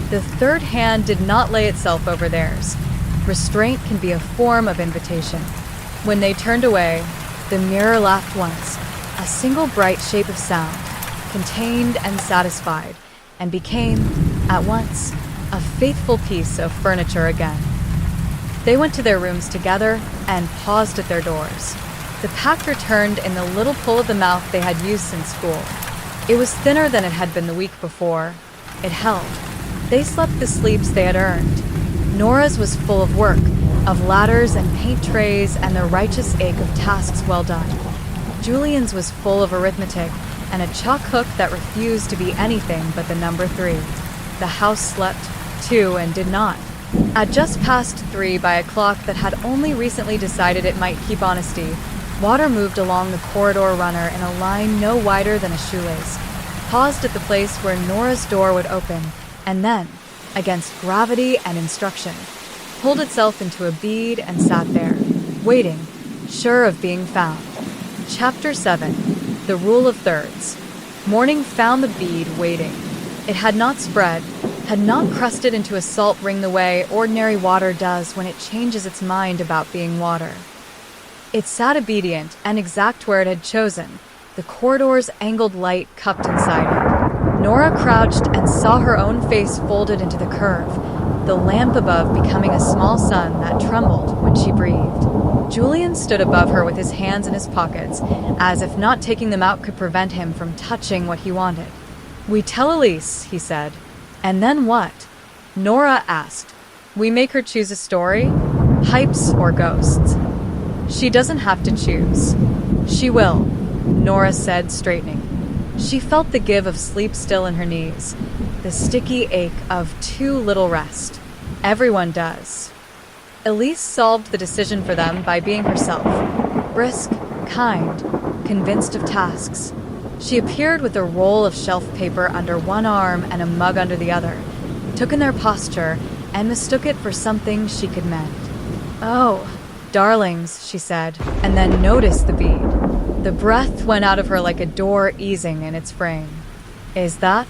The third hand did not lay itself over theirs. Restraint can be a form of invitation. When they turned away, the mirror laughed once, a single bright shape of sound, contained and satisfied, and became, at once, a faithful piece of furniture again. They went to their rooms together and paused at their doors. The pact returned in the little pull of the mouth they had used since school. It was thinner than it had been the week before. It held. They slept the sleeps they had earned. Nora's was full of work, of ladders and paint trays and the righteous ache of tasks well done. Julian's was full of arithmetic and a chalk hook that refused to be anything but the number 3. The house slept, too, and did not. At just past 3 by a clock that had only recently decided it might keep honesty, water moved along the corridor runner in a line no wider than a shoelace, paused at the place where Nora's door would open, and then, against gravity and instruction, pulled itself into a bead and sat there, waiting, sure of being found. Chapter 7. The Rule of Thirds. Morning found the bead waiting. It had not spread, had not crusted into a salt ring the way ordinary water does when it changes its mind about being water. It sat obedient and exact where it had chosen, the corridor's angled light cupped inside it. Nora crouched and saw her own face folded into the curve, the lamp above becoming a small sun that trembled when she breathed. Julian stood above her with his hands in his pockets, as if not taking them out could prevent him from touching what he wanted. "We tell Elise," he said. "And then what?" Nora asked. "We make her choose a story? Pipes or ghosts?" "She doesn't have to choose." "She will," Nora said, straightening. She felt the give of sleep still in her knees, the sticky ache of too little rest. Everyone does. Elise solved the decision for them by being herself, brisk, kind, convinced of tasks. She appeared with a roll of shelf paper under one arm and a mug under the other, took in their posture, and mistook it for something she could mend. "Oh, darlings," she said, and then noticed the bead. The breath went out of her like a door easing in its frame. "Is that?"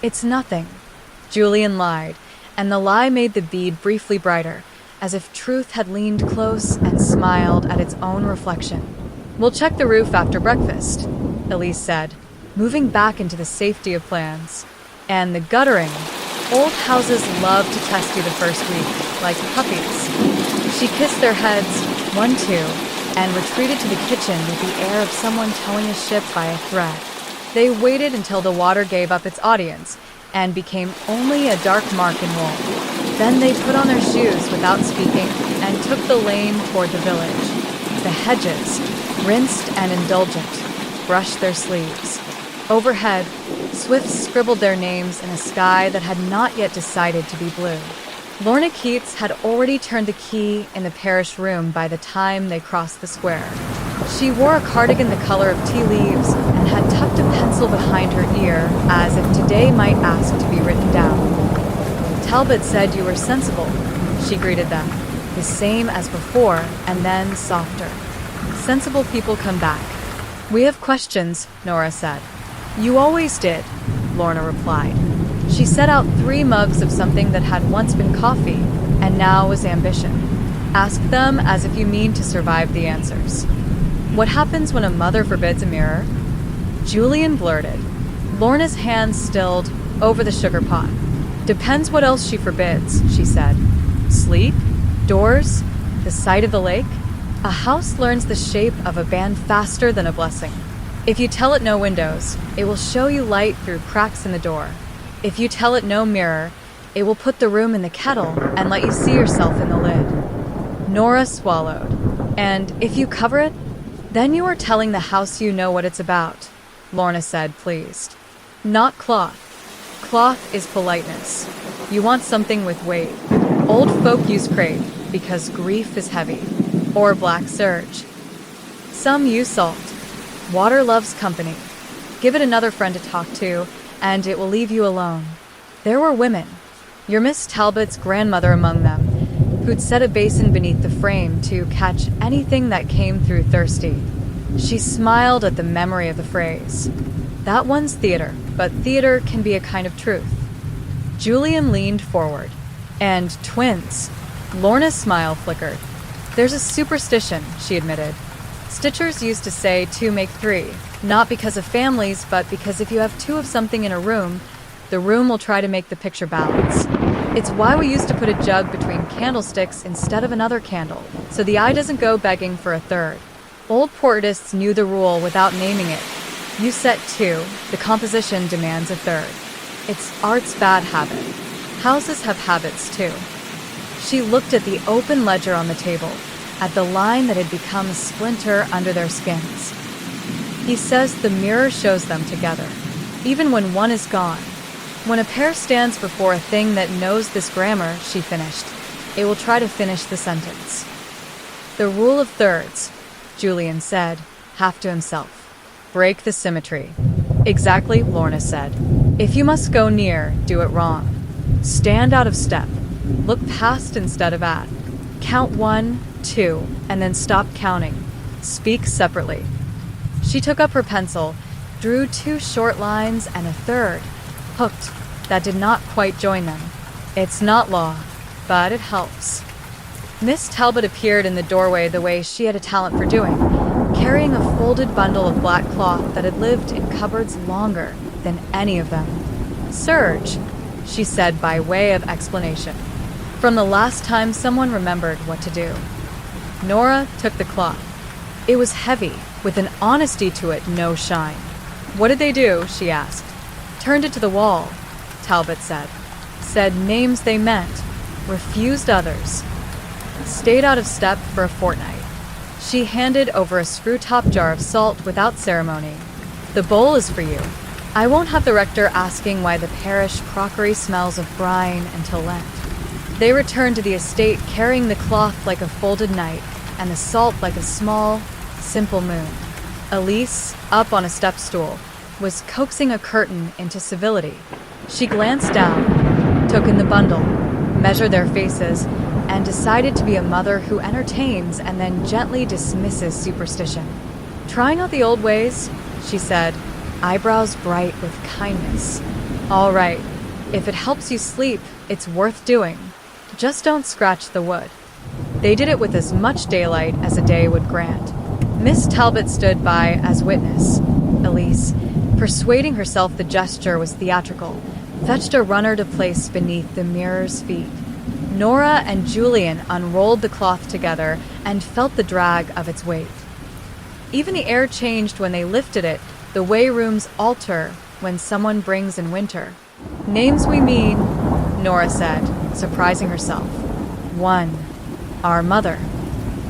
"It's nothing." Julian lied, and the lie made the bead briefly brighter, as if truth had leaned close and smiled at its own reflection. "We'll check the roof after breakfast," Elise said, moving back into the safety of plans. "And the guttering. Old houses love to test you the first week, like puppies." She kissed their heads, 1-2, and retreated to the kitchen with the air of someone towing a ship by a thread. They waited until the water gave up its audience and became only a dark mark in wool. Then they put on their shoes without speaking and took the lane toward the village. The hedges, rinsed and indulgent, brushed their sleeves. Overhead, swifts scribbled their names in a sky that had not yet decided to be blue. Lorna Keats had already turned the key in the parish room by the time they crossed the square. She wore a cardigan the color of tea leaves and had tucked a pencil behind her ear as if today might ask to be written down. "Talbot said you were sensible," she greeted them, the same as before, and then softer. "Sensible people come back." "We have questions," Nora said. "You always did," Lorna replied. She set out 3 mugs of something that had once been coffee and now was ambition. "Ask them as if you mean to survive the answers." "What happens when a mother forbids a mirror?" Julian blurted. Lorna's hand stilled over the sugar pot. "Depends what else she forbids," she said. "Sleep? Doors? The sight of the lake? A house learns the shape of a band faster than a blessing. If you tell it no windows, it will show you light through cracks in the door. If you tell it no mirror, it will put the room in the kettle and let you see yourself in the lid." Nora swallowed. "And if you cover it, then you are telling the house you know what it's about," Lorna said, pleased. "Not cloth. Cloth is politeness. You want something with weight. Old folk use crepe because grief is heavy, or black serge. Some use salt. Water loves company. Give it another friend to talk to, and it will leave you alone. There were women, your Miss Talbot's grandmother among them, who'd set a basin beneath the frame to catch anything that came through thirsty." She smiled at the memory of the phrase. That one's theater, but theater can be a kind of truth. Julian leaned forward. And twins. Lorna's smile flickered. There's a superstition, she admitted. Stitchers used to say 2 make 3, not because of families, but because if you have 2 of something in a room, the room will try to make the picture balance. It's why we used to put a jug between candlesticks instead of another candle, so the eye doesn't go begging for a third. Old portraitists knew the rule without naming it. You set 2, the composition demands a third. It's art's bad habit. Houses have habits too. She looked at the open ledger on the table, at the line that had become a splinter under their skins. He says the mirror shows them together, even when one is gone. When a pair stands before a thing that knows this grammar, she finished, it will try to finish the sentence. The rule of thirds, Julian said, half to himself. Break the symmetry. Exactly, Lorna said. If you must go near, do it wrong. Stand out of step. Look past instead of at. Count 1, 2, and then stop counting. Speak separately. She took up her pencil, drew 2 short lines and a third, hooked, that did not quite join them. It's not law, but it helps. Miss Talbot appeared in the doorway the way she had a talent for doing, carrying a folded bundle of black cloth that had lived in cupboards longer than any of them. Serge, she said by way of explanation, from the last time someone remembered what to do. Nora took the cloth. It was heavy, with an honesty to it no shine. What did they do? She asked. Turned it to the wall, Talbot said. Said names they meant, refused others. Stayed out of step for a fortnight. She handed over a screw-top jar of salt without ceremony. The bowl is for you. I won't have the rector asking why the parish crockery smells of brine until Lent. They returned to the estate carrying the cloth like a folded night and the salt like a small, simple moon. Elise, up on a step stool, was coaxing a curtain into civility. She glanced down, took in the bundle, measured their faces, and decided to be a mother who entertains and then gently dismisses superstition. Trying out the old ways, she said, eyebrows bright with kindness. All right, if it helps you sleep, it's worth doing. Just don't scratch the wood. They did it with as much daylight as a day would grant. Miss Talbot stood by as witness. Elise, persuading herself the gesture was theatrical, fetched a runner to place beneath the mirror's feet. Nora and Julian unrolled the cloth together and felt the drag of its weight. Even the air changed when they lifted it, the way rooms alter when someone brings in winter. Names we mean, Nora said, surprising herself. 1. Our mother.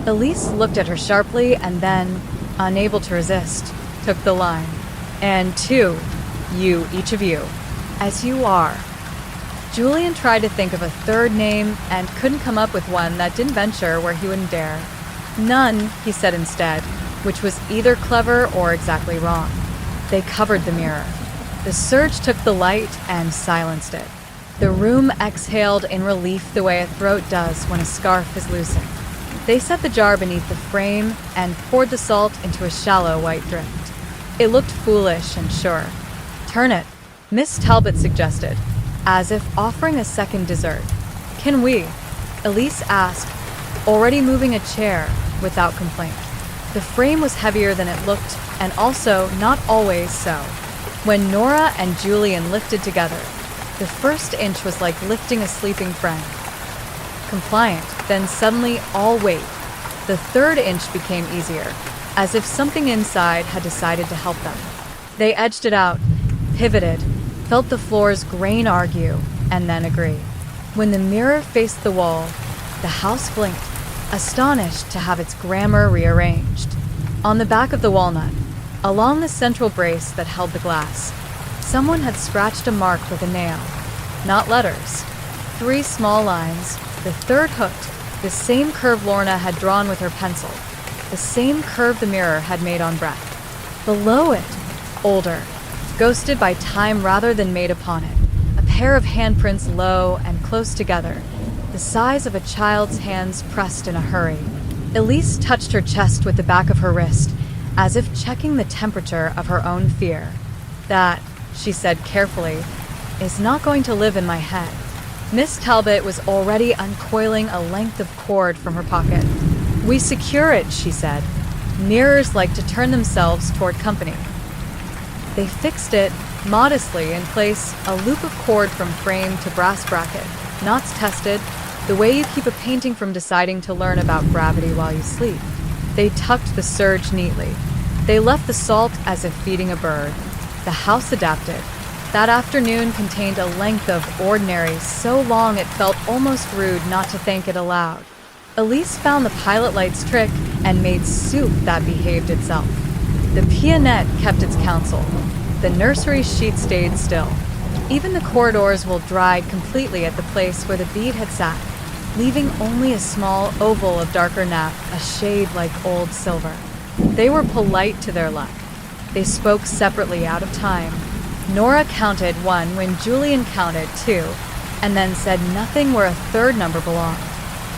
Elise looked at her sharply and then, unable to resist, took the line. And 2, you, each of you, as you are. Julian tried to think of a third name and couldn't come up with one that didn't venture where he wouldn't dare. None, he said instead, which was either clever or exactly wrong. They covered the mirror. The surge took the light and silenced it. The room exhaled in relief the way a throat does when a scarf is loosened. They set the jar beneath the frame and poured the salt into a shallow white drift. It looked foolish and sure. Turn it, Miss Talbot suggested, as if offering a second dessert. Can we? Elise asked, already moving a chair without complaint. The frame was heavier than it looked, and also not always so. When Nora and Julian lifted together, the first inch was like lifting a sleeping friend. Compliant, then suddenly all weight. The third inch became easier, as if something inside had decided to help them. They edged it out, pivoted, felt the floor's grain argue, and then agree. When the mirror faced the wall, the house blinked, astonished to have its grammar rearranged. On the back of the walnut, along the central brace that held the glass, someone had scratched a mark with a nail. Not letters. 3 small lines, the third hooked, the same curve Lorna had drawn with her pencil, the same curve the mirror had made on breath. Below it, older, ghosted by time rather than made upon it, a pair of handprints low and close together, the size of a child's hands pressed in a hurry. Elise touched her chest with the back of her wrist, as if checking the temperature of her own fear. That, she said carefully, is not going to live in my head. Miss Talbot was already uncoiling a length of cord from her pocket. We secure it, she said. Mirrors like to turn themselves toward company. They fixed it modestly in place, a loop of cord from frame to brass bracket, knots tested, the way you keep a painting from deciding to learn about gravity while you sleep. They tucked the serge neatly. They left the salt as if feeding a bird. The house adapted. That afternoon contained a length of ordinary so long it felt almost rude not to thank it aloud. Elise found the pilot light's trick and made soup that behaved itself. The pianette kept its counsel. The nursery sheet stayed still. Even the corridors will dried completely at the place where the bead had sat, leaving only a small oval of darker nap, a shade like old silver. They were polite to their luck. They spoke separately out of time. Nora counted one when Julian counted two, and then said nothing where a third number belonged.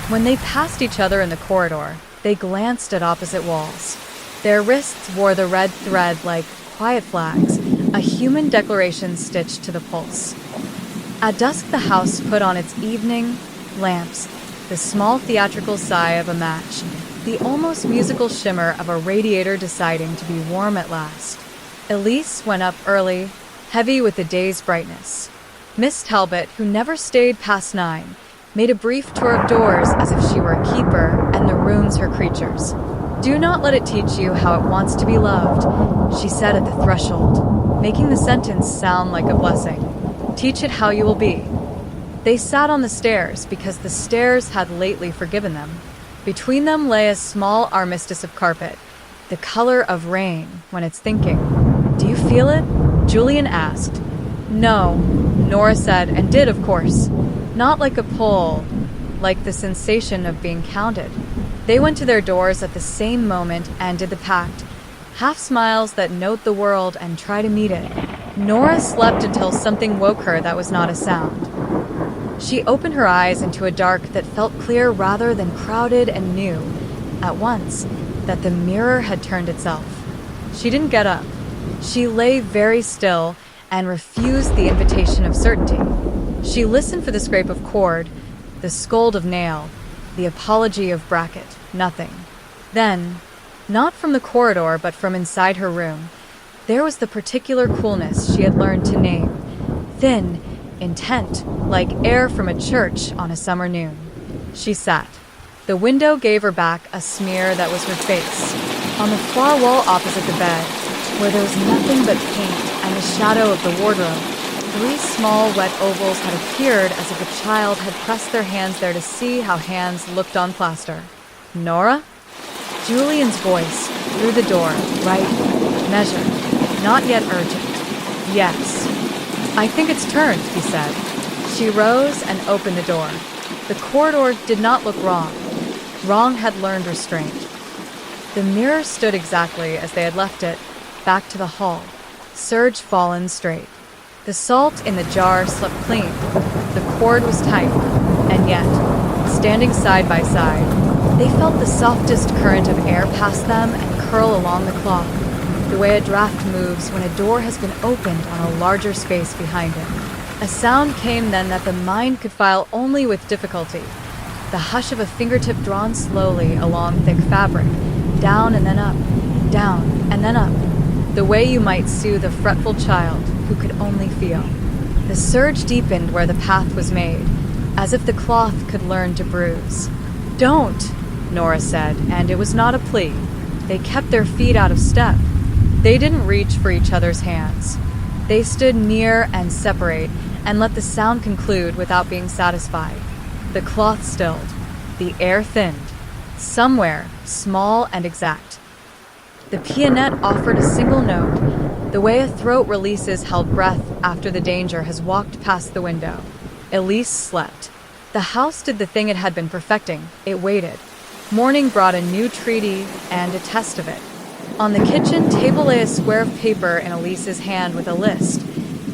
When they passed each other in the corridor, they glanced at opposite walls. Their wrists wore the red thread like quiet flags, a human declaration stitched to the pulse. At dusk, the house put on its evening lamps, the small theatrical sigh of a match, the almost musical shimmer of a radiator deciding to be warm at last. Elise went up early, heavy with the day's brightness. Miss Talbot, who never stayed past 9, made a brief tour of doors as if she were a keeper and the rooms her creatures. "Do not let it teach you how it wants to be loved," she said at the threshold, making the sentence sound like a blessing. "Teach it how you will be." They sat on the stairs because the stairs had lately forgiven them. Between them lay a small armistice of carpet, the color of rain when it's thinking. "Do you feel it?" Julian asked. "No," Nora said, and did, of course. Not like a pull, like the sensation of being counted. They went to their doors at the same moment and did the pact, half smiles that note the world and try to meet it. Nora slept until something woke her that was not a sound. She opened her eyes into a dark that felt clear rather than crowded and knew, at once, that the mirror had turned itself. She didn't get up. She lay very still and refused the invitation of certainty. She listened for the scrape of cord, the scold of nail, the apology of bracket, nothing. Then, not from the corridor but from inside her room, there was the particular coolness she had learned to name, thin, intent, like air from a church on a summer noon. She sat. The window gave her back a smear that was her face. On the far wall opposite the bed, where there was nothing but paint and the shadow of the wardrobe, 3 small wet ovals had appeared as if a child had pressed their hands there to see how hands looked on plaster. "Nora?" Julian's voice, through the door, right, measured, not yet urgent. "Yes." "I think it's turned," he said. She rose and opened the door. The corridor did not look wrong. Wrong had learned restraint. The mirror stood exactly as they had left it, back to the hall, serge fallen straight. The salt in the jar slipped clean. The cord was tight, and yet, standing side by side, they felt the softest current of air pass them and curl along the cloth, the way a draft moves when a door has been opened on a larger space behind it. A sound came then that the mind could file only with difficulty, the hush of a fingertip drawn slowly along thick fabric, down and then up, down and then up, the way you might soothe a fretful child who could only feel. The surge deepened where the path was made, as if the cloth could learn to bruise. "Don't," Nora said, and it was not a plea. They kept their feet out of step. They didn't reach for each other's hands. They stood near and separate and let the sound conclude without being satisfied. The cloth stilled. The air thinned. Somewhere, small and exact. The pianette offered a single note, the way a throat releases held breath after the danger has walked past the window. Elise slept. The house did the thing it had been perfecting. It waited. Morning brought a new treaty and a test of it. On the kitchen table lay a square of paper in Elise's hand with a list.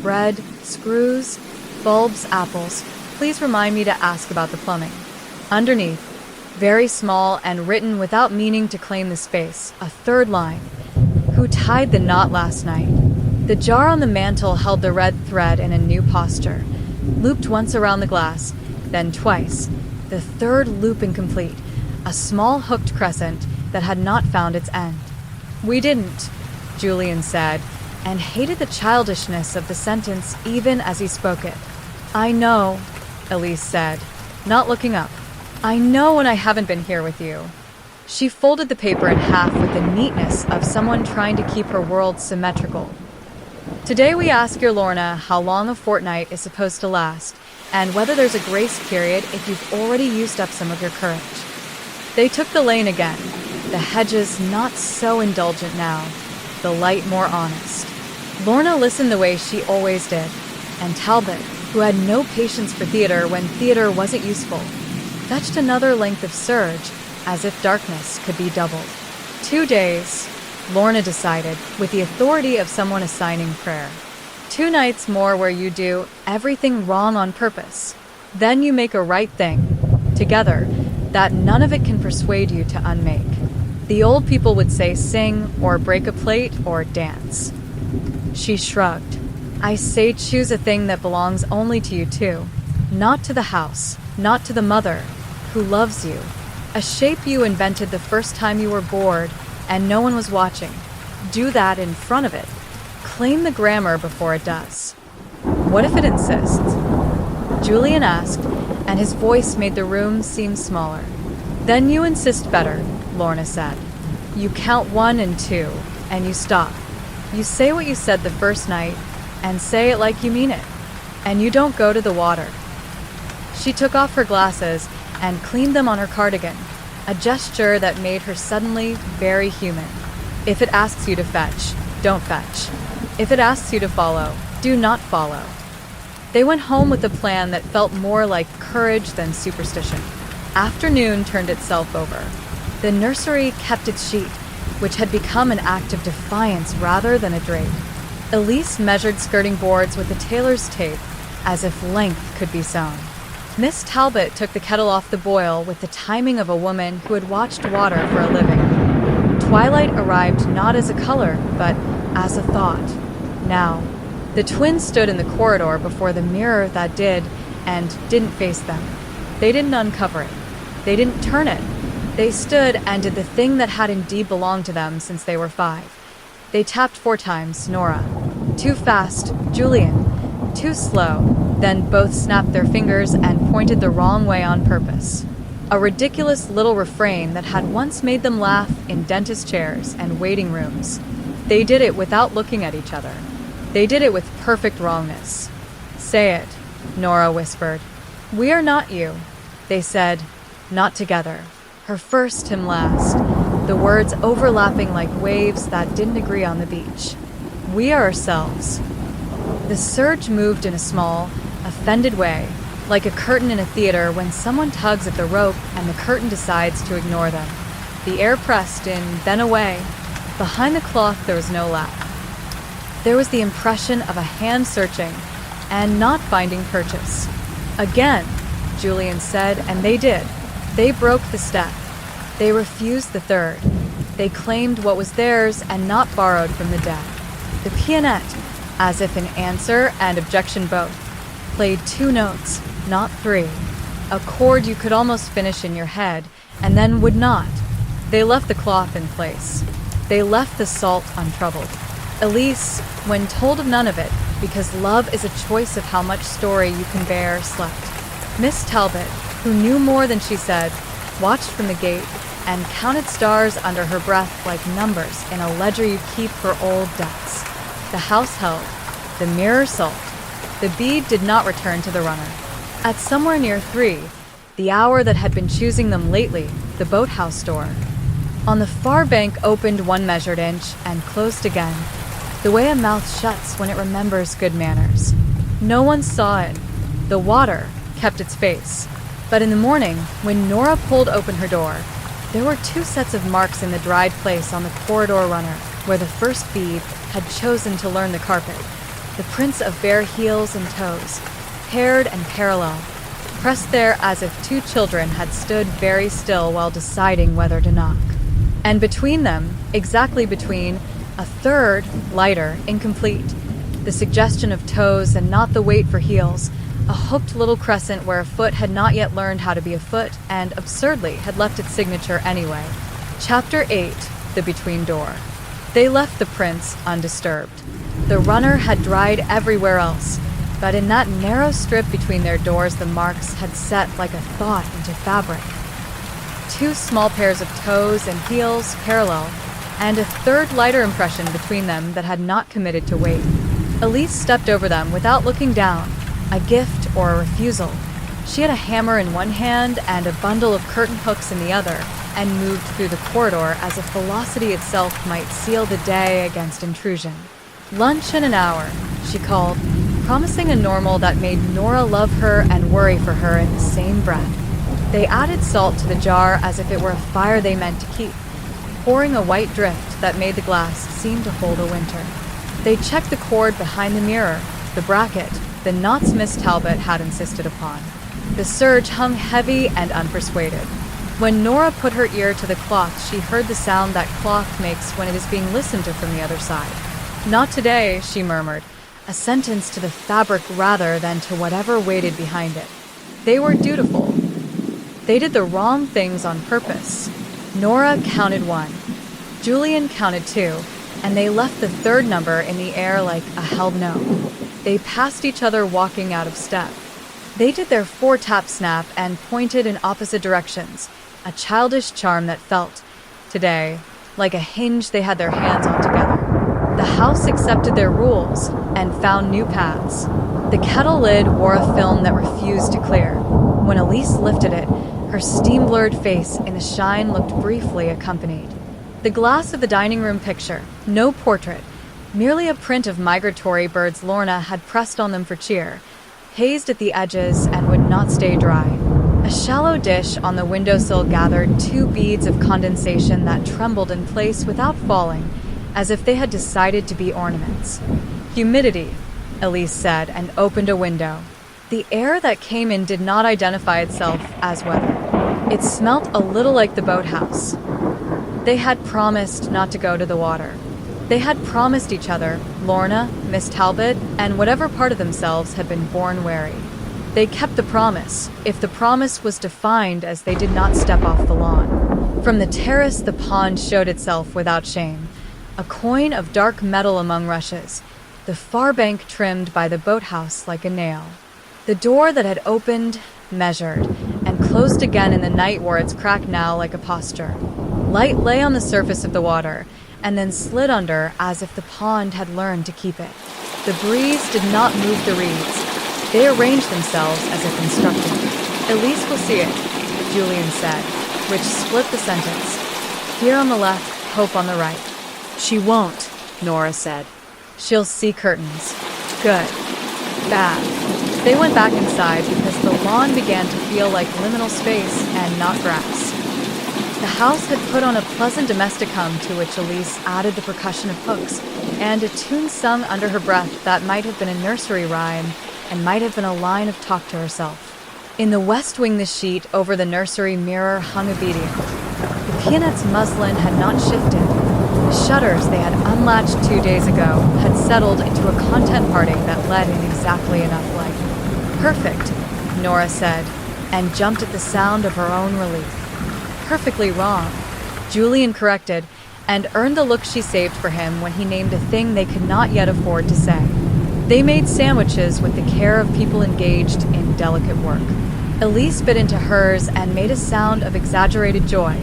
Bread, screws, bulbs, apples. Please remind me to ask about the plumbing. Underneath, very small and written without meaning to claim the space, a third line. Who tied the knot last night? The jar on the mantel held the red thread in a new posture, looped once around the glass, then twice, the third loop incomplete, a small hooked crescent that had not found its end. "We didn't," Julian said, and hated the childishness of the sentence even as he spoke it. "I know," Elise said, not looking up. "I know when I haven't been here with you." She folded the paper in half with the neatness of someone trying to keep her world symmetrical. "Today we ask your Lorna how long a fortnight is supposed to last, and whether there's a grace period if you've already used up some of your courage." They took the lane again, the hedges not so indulgent now, the light more honest. Lorna listened the way she always did, and Talbot, who had no patience for theater when theater wasn't useful, fetched another length of surge, as if darkness could be doubled. 2 days, Lorna decided, with the authority of someone assigning prayer. 2 nights more where you do everything wrong on purpose. Then you make a right thing, together, that none of it can persuade you to unmake. The old people would say sing, or break a plate, or dance. She shrugged. "I say choose a thing that belongs only to you too. Not to the house, not to the mother, who loves you. A shape you invented the first time you were bored and no one was watching. Do that in front of it. Claim the grammar before it does." "What if it insists?" Julian asked, and his voice made the room seem smaller. "Then you insist better," Lorna said. "You count 1 and 2, and you stop. You say what you said the first night, and say it like you mean it. And you don't go to the water." She took off her glasses and cleaned them on her cardigan, a gesture that made her suddenly very human. "If it asks you to fetch, don't fetch. If it asks you to follow, do not follow." They went home with a plan that felt more like courage than superstition. Afternoon turned itself over. The nursery kept its sheet, which had become an act of defiance rather than a drape. Elise measured skirting boards with a tailor's tape, as if length could be sewn. Miss Talbot took the kettle off the boil with the timing of a woman who had watched water for a living. Twilight arrived not as a color, but as a thought. Now, the twins stood in the corridor before the mirror that did and didn't face them. They didn't uncover it. They didn't turn it. They stood and did the thing that had indeed belonged to them since they were 5. They tapped 4 times, Nora. Too fast, Julian. Too slow. Then both snapped their fingers and pointed the wrong way on purpose. A ridiculous little refrain that had once made them laugh in dentist chairs and waiting rooms. They did it without looking at each other. They did it with perfect wrongness. "Say it," Nora whispered. "We are not you." They said, "Not together." Her first, him last. The words overlapping like waves that didn't agree on the beach. "We are ourselves." The surge moved in a small, offended way, like a curtain in a theater when someone tugs at the rope and the curtain decides to ignore them. The air pressed in, then away. Behind the cloth there was no laugh. There was the impression of a hand searching and not finding purchase. "Again," Julian said, and they did. They broke the step. They refused the third. They claimed what was theirs and not borrowed from the dead. The pianette, as if in answer and objection both, played 2 notes, not 3. A chord you could almost finish in your head, and then would not. They left the cloth in place. They left the salt untroubled. Elise, when told of none of it, because love is a choice of how much story you can bear, slept. Miss Talbot, who knew more than she said, watched from the gate and counted stars under her breath like numbers in a ledger you keep for old debts. The house held. The mirror sulked. The bead did not return to the runner. At somewhere near 3, the hour that had been choosing them lately, the boathouse door. On the far bank opened 1 measured inch and closed again, the way a mouth shuts when it remembers good manners. No one saw it. The water kept its face. But in the morning, when Nora pulled open her door, there were 2 sets of marks in the dried place on the corridor runner, where the first bead had chosen to learn the carpet. The prints of bare heels and toes, paired and parallel, pressed there as if 2 children had stood very still while deciding whether to knock. And between them, exactly between, A third, lighter, incomplete. The suggestion of toes and not the weight for heels. A hooked little crescent where a foot had not yet learned how to be a foot and, absurdly, had left its signature anyway. Chapter 8. The Between Door. They left the prints undisturbed. The runner had dried everywhere else, but in that narrow strip between their doors the marks had set like a thought into fabric. 2 small pairs of toes and heels parallel, and a third lighter impression between them that had not committed to weight. Elise stepped over them without looking down, a gift or a refusal. She had a hammer in one hand and a bundle of curtain hooks in the other, and moved through the corridor as if velocity itself might seal the day against intrusion. Lunch in an hour, she called, promising a normal that made Nora love her and worry for her in the same breath. They added salt to the jar as if it were a fire they meant to keep, pouring a white drift that made the glass seem to hold a winter. They checked the cord behind the mirror, the bracket, the knots Miss Talbot had insisted upon. The serge hung heavy and unpersuaded. When Nora put her ear to the cloth, she heard the sound that cloth makes when it is being listened to from the other side. "Not today," she murmured, a sentence to the fabric rather than to whatever waited behind it. They were dutiful. They did the wrong things on purpose. Nora counted 1. Julian counted 2, and they left the third number in the air like a held no. They passed each other walking out of step. They did their 4-tap snap and pointed in opposite directions, a childish charm that felt, today, like a hinge they had their hands on together. The house accepted their rules and found new paths. The kettle lid wore a film that refused to clear. When Elise lifted it, her steam-blurred face in the shine looked briefly accompanied. The glass of the dining room picture, no portrait, merely a print of migratory birds Lorna had pressed on them for cheer, hazed at the edges and would not stay dry. A shallow dish on the windowsill gathered 2 beads of condensation that trembled in place without falling, as if they had decided to be ornaments. "Humidity," Elise said, and opened a window. The air that came in did not identify itself as weather. It smelt a little like the boathouse. They had promised not to go to the water. They had promised each other, Lorna, Miss Talbot, and whatever part of themselves had been born wary. They kept the promise, if the promise was defined as they did not step off the lawn. From the terrace the pond showed itself without shame, a coin of dark metal among rushes, the far bank trimmed by the boathouse like a nail. The door that had opened, measured, and closed again in the night wore its crack now like a posture. Light lay on the surface of the water, and then slid under as if the pond had learned to keep it. The breeze did not move the reeds. They arranged themselves as if instructed. "Elise will see it," Julian said, which split the sentence. "Fear on the left, hope on the right." "She won't," Nora said. "She'll see curtains." "Good." "Bad." They went back inside because the lawn began to feel like liminal space and not grass. The house had put on a pleasant domestic hum to which Elise added the percussion of hooks, and a tune sung under her breath that might have been a nursery rhyme and might have been a line of talk to herself. In the west wing the sheet over the nursery mirror hung obedient. The peonet's muslin had not shifted. The shutters they had unlatched 2 days ago had settled into a content parting that let in exactly enough light. "Perfect," Nora said, and jumped at the sound of her own relief. "Perfectly wrong," Julian corrected, and earned the look she saved for him when he named a thing they could not yet afford to say. They made sandwiches with the care of people engaged in delicate work. Elise bit into hers and made a sound of exaggerated joy.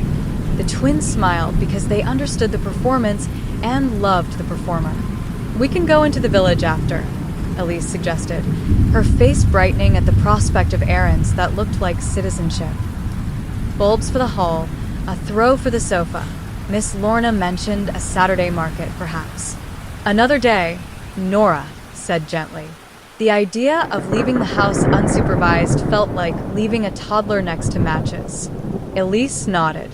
The twins smiled because they understood the performance and loved the performer. "We can go into the village after," Elise suggested, her face brightening at the prospect of errands that looked like citizenship. Bulbs for the hall, a throw for the sofa. Miss Lorna mentioned a Saturday market, perhaps. "Another day," Nora said gently. The idea of leaving the house unsupervised felt like leaving a toddler next to matches. Elise nodded.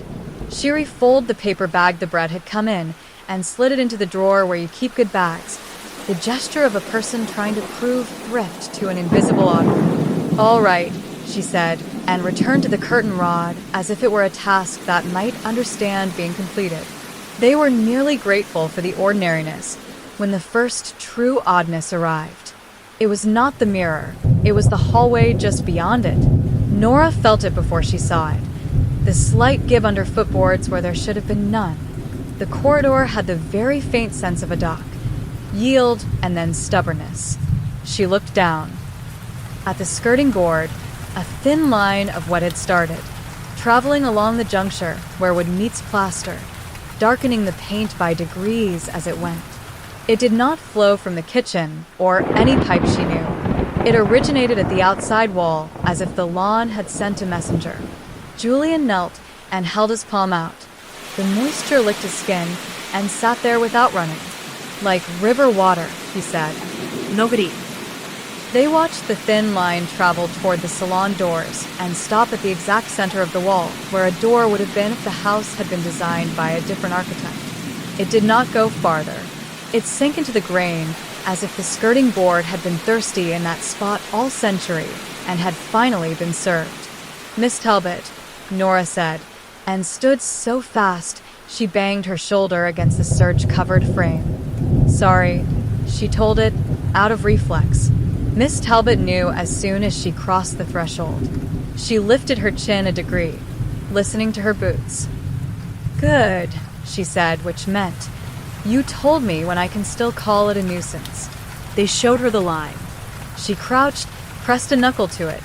She refolded the paper bag the bread had come in and slid it into the drawer where you keep good bags, the gesture of a person trying to prove thrift to an invisible audience. "All right," she said, and returned to the curtain rod as if it were a task that might understand being completed. They were nearly grateful for the ordinariness when the first true oddness arrived. It was not the mirror, it was the hallway just beyond it. Nora felt it before she saw it. The slight give under footboards where there should have been none. The corridor had the very faint sense of a dock, yield and then stubbornness. She looked down. At the skirting board, a thin line of what had started, traveling along the juncture where wood meets plaster, darkening the paint by degrees as it went. It did not flow from the kitchen or any pipe she knew. It originated at the outside wall as if the lawn had sent a messenger. Julian knelt and held his palm out. The moisture licked his skin and sat there without running. Like river water, he said. Nobody. They watched the thin line travel toward the salon doors and stop at the exact center of the wall, where a door would have been if the house had been designed by a different architect. It did not go farther. It sank into the grain as if the skirting board had been thirsty in that spot all century and had finally been served. "Miss Talbot," Nora said, and stood so fast she banged her shoulder against the serge-covered frame. "Sorry," she told it, out of reflex. Miss Talbot knew as soon as she crossed the threshold. She lifted her chin a degree, listening to her boots. "Good," she said, which meant, "You told me when I can still call it a nuisance." They showed her the line. She crouched, pressed a knuckle to it,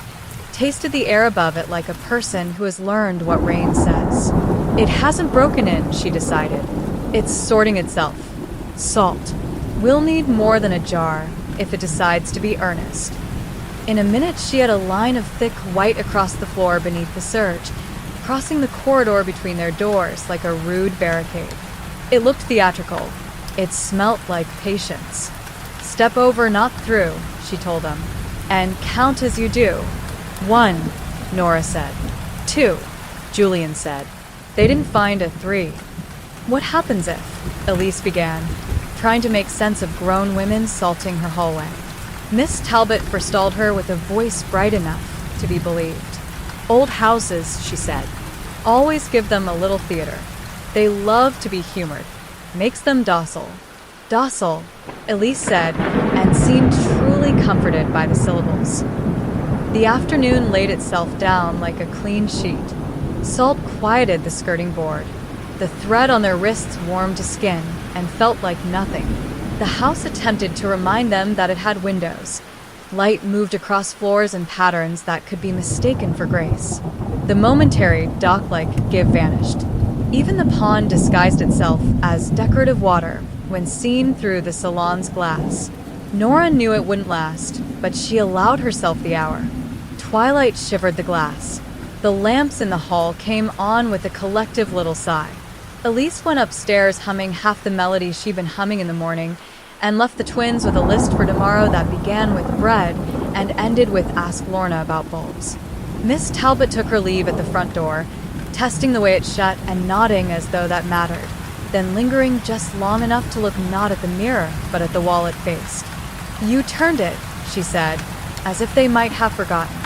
tasted the air above it like a person who has learned what rain says. It hasn't broken in, she decided. It's sorting itself. Salt. We'll need more than a jar if it decides to be earnest. In a minute, she had a line of thick white across the floor beneath the serge, crossing the corridor between their doors like a rude barricade. It looked theatrical. It smelt like patience. "Step over, not through," she told them. "And count as you do." "1," Nora said. "2," Julian said. They didn't find a 3. "What happens if?" Elise began, trying to make sense of grown women salting her hallway. Miss Talbot forestalled her with a voice bright enough to be believed. "Old houses," she said. "Always give them a little theater. They love to be humored. Makes them docile." "Docile," Elise said, and seemed truly comforted by the syllables. The afternoon laid itself down like a clean sheet. Salt quieted the skirting board. The thread on their wrists warmed to skin and felt like nothing. The house attempted to remind them that it had windows. Light moved across floors in patterns that could be mistaken for grace. The momentary, dock-like give vanished. Even the pond disguised itself as decorative water when seen through the salon's glass. Nora knew it wouldn't last, but she allowed herself the hour. Twilight shivered the glass. The lamps in the hall came on with a collective little sigh. Elise went upstairs humming half the melody she'd been humming in the morning and left the twins with a list for tomorrow that began with bread and ended with "Ask Lorna about bulbs." Miss Talbot took her leave at the front door, testing the way it shut and nodding as though that mattered, then lingering just long enough to look not at the mirror but at the wall it faced. "You turned it," she said, as if they might have forgotten.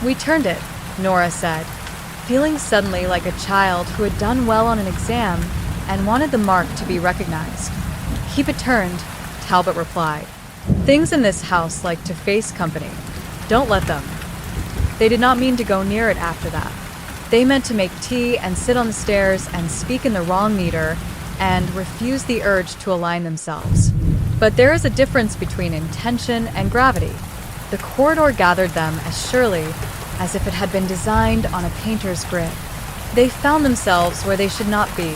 "We turned it," Nora said, feeling suddenly like a child who had done well on an exam and wanted the mark to be recognized. "Keep it turned," Talbot replied. "Things in this house like to face company. Don't let them." They did not mean to go near it after that. They meant to make tea and sit on the stairs and speak in the wrong meter and refuse the urge to align themselves. But there is a difference between intention and gravity. The corridor gathered them as surely as if it had been designed on a painter's grid. They found themselves where they should not be,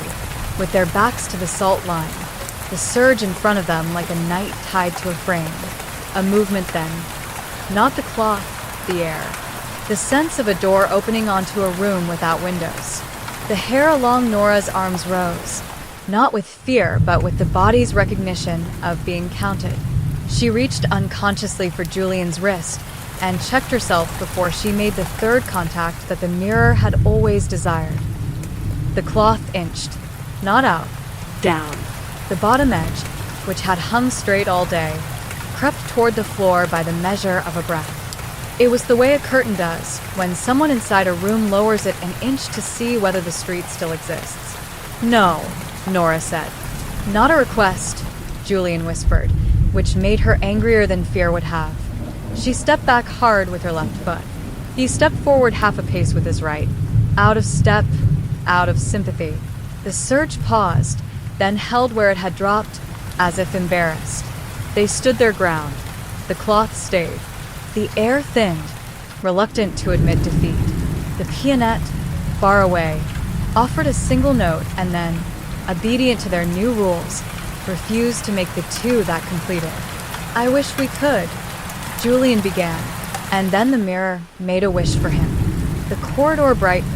with their backs to the salt line, the surge in front of them like a knight tied to a frame. A movement then. Not the cloth, the air. The sense of a door opening onto a room without windows. The hair along Nora's arms rose, not with fear, but with the body's recognition of being counted. She reached unconsciously for Julian's wrist and checked herself before she made the third contact that the mirror had always desired. The cloth inched, not out, Down. The bottom edge, which had hung straight all day, crept toward the floor by the measure of a breath. It was the way a curtain does when someone inside a room lowers it an inch to see whether the street still exists. No, Nora said. Not a request, Julian whispered, which made her angrier than fear would have. She stepped back hard with her left foot. He stepped forward half a pace with his right. Out of step, out of sympathy. The surge paused, then held where it had dropped, as if embarrassed. They stood their ground. The cloth stayed. The air thinned, reluctant to admit defeat. The pianette, far away, offered a single note and then, obedient to their new rules, refused to make the two that completed. I wish we could, Julian began, and then the mirror made a wish for him. The corridor brightened,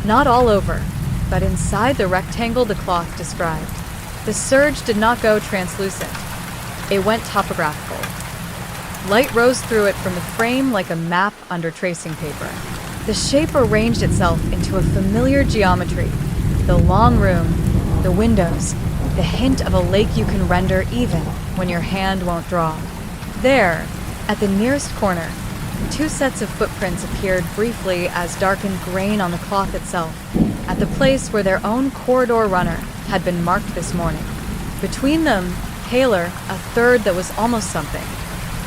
not all over, but inside the rectangle the cloth described. The surge did not go translucent. It went topographical. Light rose through it from the frame like a map under tracing paper. The shape arranged itself into a familiar geometry. The long room, the windows, the hint of a lake you can render even when your hand won't draw. There, at the nearest corner, two sets of footprints appeared briefly as darkened grain on the cloth itself, at the place where their own corridor runner had been marked this morning. Between them, paler, a third that was almost something.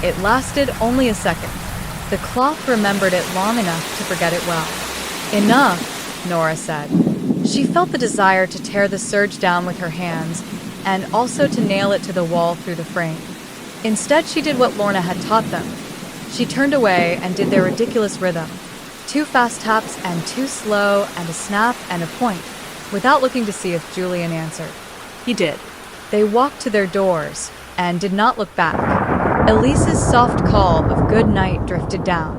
It lasted only a second. The cloth remembered it long enough to forget it well. Enough, Nora said. She felt the desire to tear the surge down with her hands, and also to nail it to the wall through the frame. Instead, she did what Lorna had taught them. She turned away and did their ridiculous rhythm. 2 fast taps and 2 slow, and a snap and a point, without looking to see if Julian answered. He did. They walked to their doors and did not look back. Elise's soft call of good night drifted down.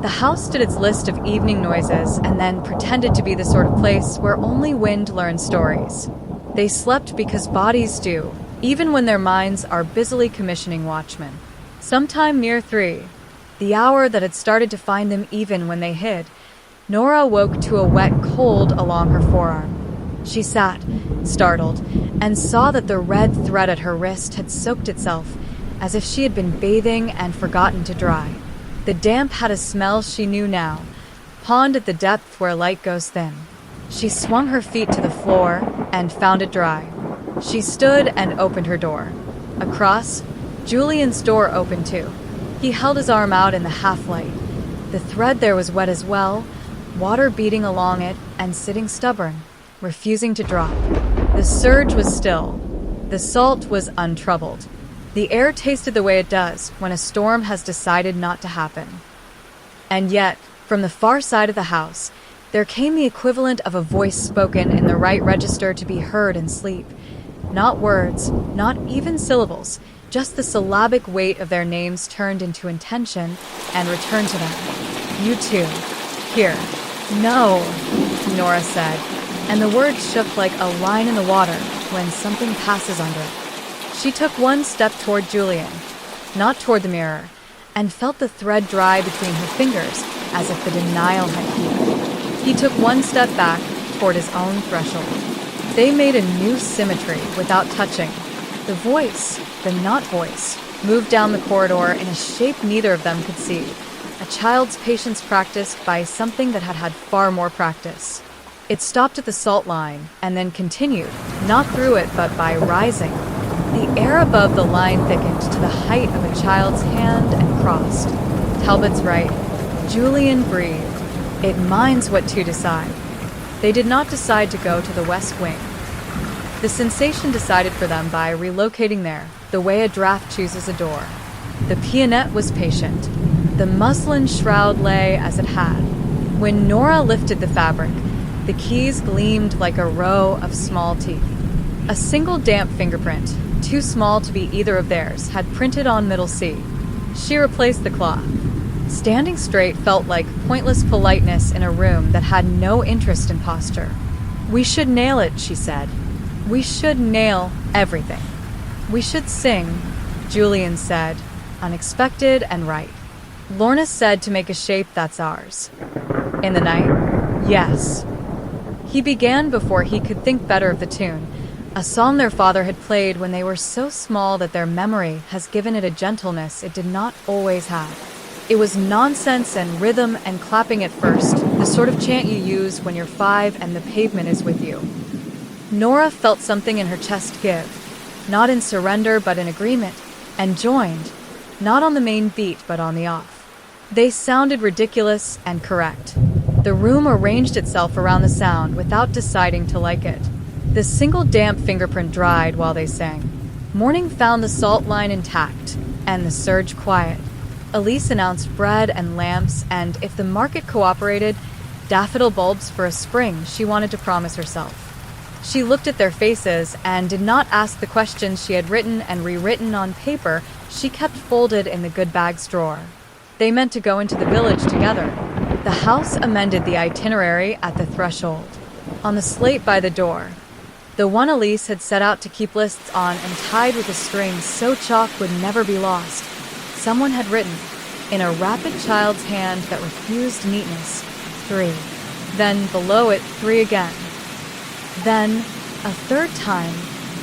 The house did its list of evening noises and then pretended to be the sort of place where only wind learns stories. They slept because bodies do, even when their minds are busily commissioning watchmen. Sometime near 3, the hour that had started to find them even when they hid, Nora woke to a wet cold along her forearm. She sat, startled, and saw that the red thread at her wrist had soaked itself, as if she had been bathing and forgotten to dry. The damp had a smell she knew now, pond at the depth where light goes thin. She swung her feet to the floor and found it dry. She stood and opened her door. Across, Julian's door opened too. He held his arm out in the half-light. The thread there was wet as well, water beating along it and sitting stubborn, refusing to drop. The surge was still. The salt was untroubled. The air tasted the way it does when a storm has decided not to happen. And yet, from the far side of the house, there came the equivalent of a voice spoken in the right register to be heard in sleep. Not words, not even syllables, just the syllabic weight of their names turned into intention and returned to them. You too. Here. No, Nora said, and the words shook like a line in the water when something passes under it. She took one step toward Julian, not toward the mirror, and felt the thread dry between her fingers as if the denial had healed. He took one step back toward his own threshold. They made a new symmetry without touching. The voice, the not voice, moved down the corridor in a shape neither of them could see, a child's patience practiced by something that had had far more practice. It stopped at the salt line and then continued, not through it but by rising. The air above the line thickened to the height of a child's hand and crossed. Talbot's right. Julian breathed. It minds what to decide. They did not decide to go to the west wing. The sensation decided for them by relocating there, the way a draft chooses a door. The pianette was patient. The muslin shroud lay as it had. When Nora lifted the fabric, the keys gleamed like a row of small teeth. A single damp fingerprint, too small to be either of theirs, had printed on middle C. She replaced the cloth. Standing straight felt like pointless politeness in a room that had no interest in posture. We should nail it, she said. We should nail everything. We should sing, Julian said, unexpected and right. Lorna said to make a shape that's ours. In the night? Yes. He began before he could think better of the tune, a song their father had played when they were so small that their memory has given it a gentleness it did not always have. It was nonsense and rhythm and clapping at first, the sort of chant you use when you're 5 and the pavement is with you. Nora felt something in her chest give, not in surrender but in agreement, and joined, not on the main beat but on the off. They sounded ridiculous and correct. The room arranged itself around the sound without deciding to like it. The single damp fingerprint dried while they sang. Morning found the salt line intact and the surge quiet. Elise announced bread and lamps, and if the market cooperated, daffodil bulbs for a spring she wanted to promise herself. She looked at their faces and did not ask the questions she had written and rewritten on paper she kept folded in the good bags drawer. They meant to go into the village together. The house amended the itinerary at the threshold. On the slate by the door, the one Elise had set out to keep lists on and tied with a string so chalk would never be lost, someone had written, in a rapid child's hand that refused neatness, 3. Then below it, 3 again. Then, a third time,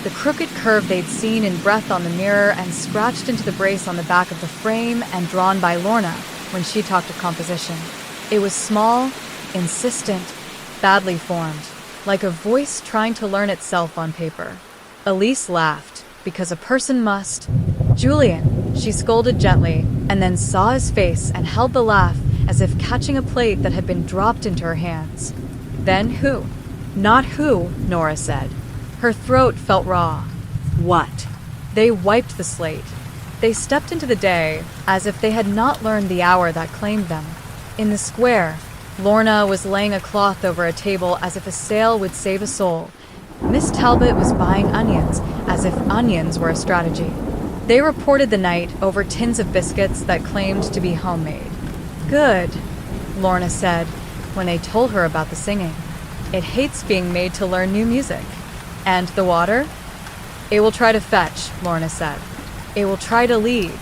the crooked curve they'd seen in breath on the mirror and scratched into the brace on the back of the frame and drawn by Lorna when she talked of composition. It was small, insistent, badly formed, like a voice trying to learn itself on paper. Elise laughed, because a person must. Julian, she scolded gently, and then saw his face and held the laugh as if catching a plate that had been dropped into her hands. Then who? Not who, Nora said. Her throat felt raw. What? They wiped the slate. They stepped into the day as if they had not learned the hour that claimed them. In the square, Lorna was laying a cloth over a table as if a sale would save a soul. Miss Talbot was buying onions as if onions were a strategy. They reported the night over tins of biscuits that claimed to be homemade. Good, Lorna said when they told her about the singing. It hates being made to learn new music. And the water? It will try to fetch, Lorna said. It will try to lead.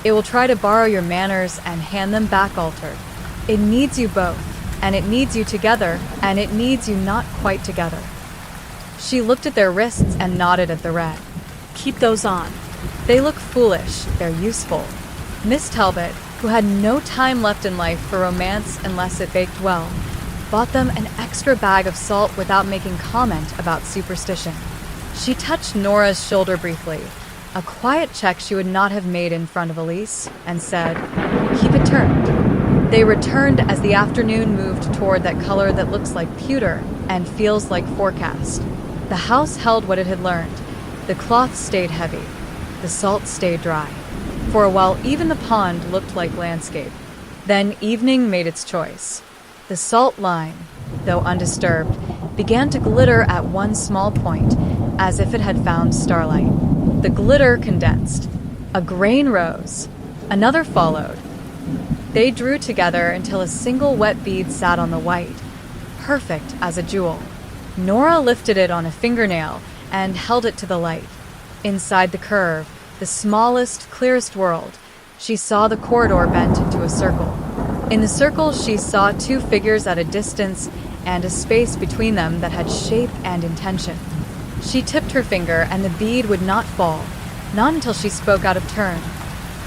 It will try to borrow your manners and hand them back altered. It needs you both, and it needs you together, and it needs you not quite together. She looked at their wrists and nodded at the red. Keep those on. They look foolish, they're useful. Miss Talbot, who had no time left in life for romance unless it baked well, bought them an extra bag of salt without making comment about superstition. She touched Nora's shoulder briefly, a quiet check she would not have made in front of Elise, and said, "Keep it turned." They returned as the afternoon moved toward that color that looks like pewter and feels like forecast. The house held what it had learned. The cloth stayed heavy. The salt stayed dry. For a while, even the pond looked like landscape. Then evening made its choice. The salt line, though undisturbed, began to glitter at one small point, as if it had found starlight. The glitter condensed. A grain rose. Another followed. They drew together until a single wet bead sat on the white, perfect as a jewel. Nora lifted it on a fingernail and held it to the light. Inside the curve, the smallest, clearest world, she saw the corridor bent into a circle. In the circle, she saw 2 figures at a distance and a space between them that had shape and intention. She tipped her finger and the bead would not fall, not until she spoke out of turn.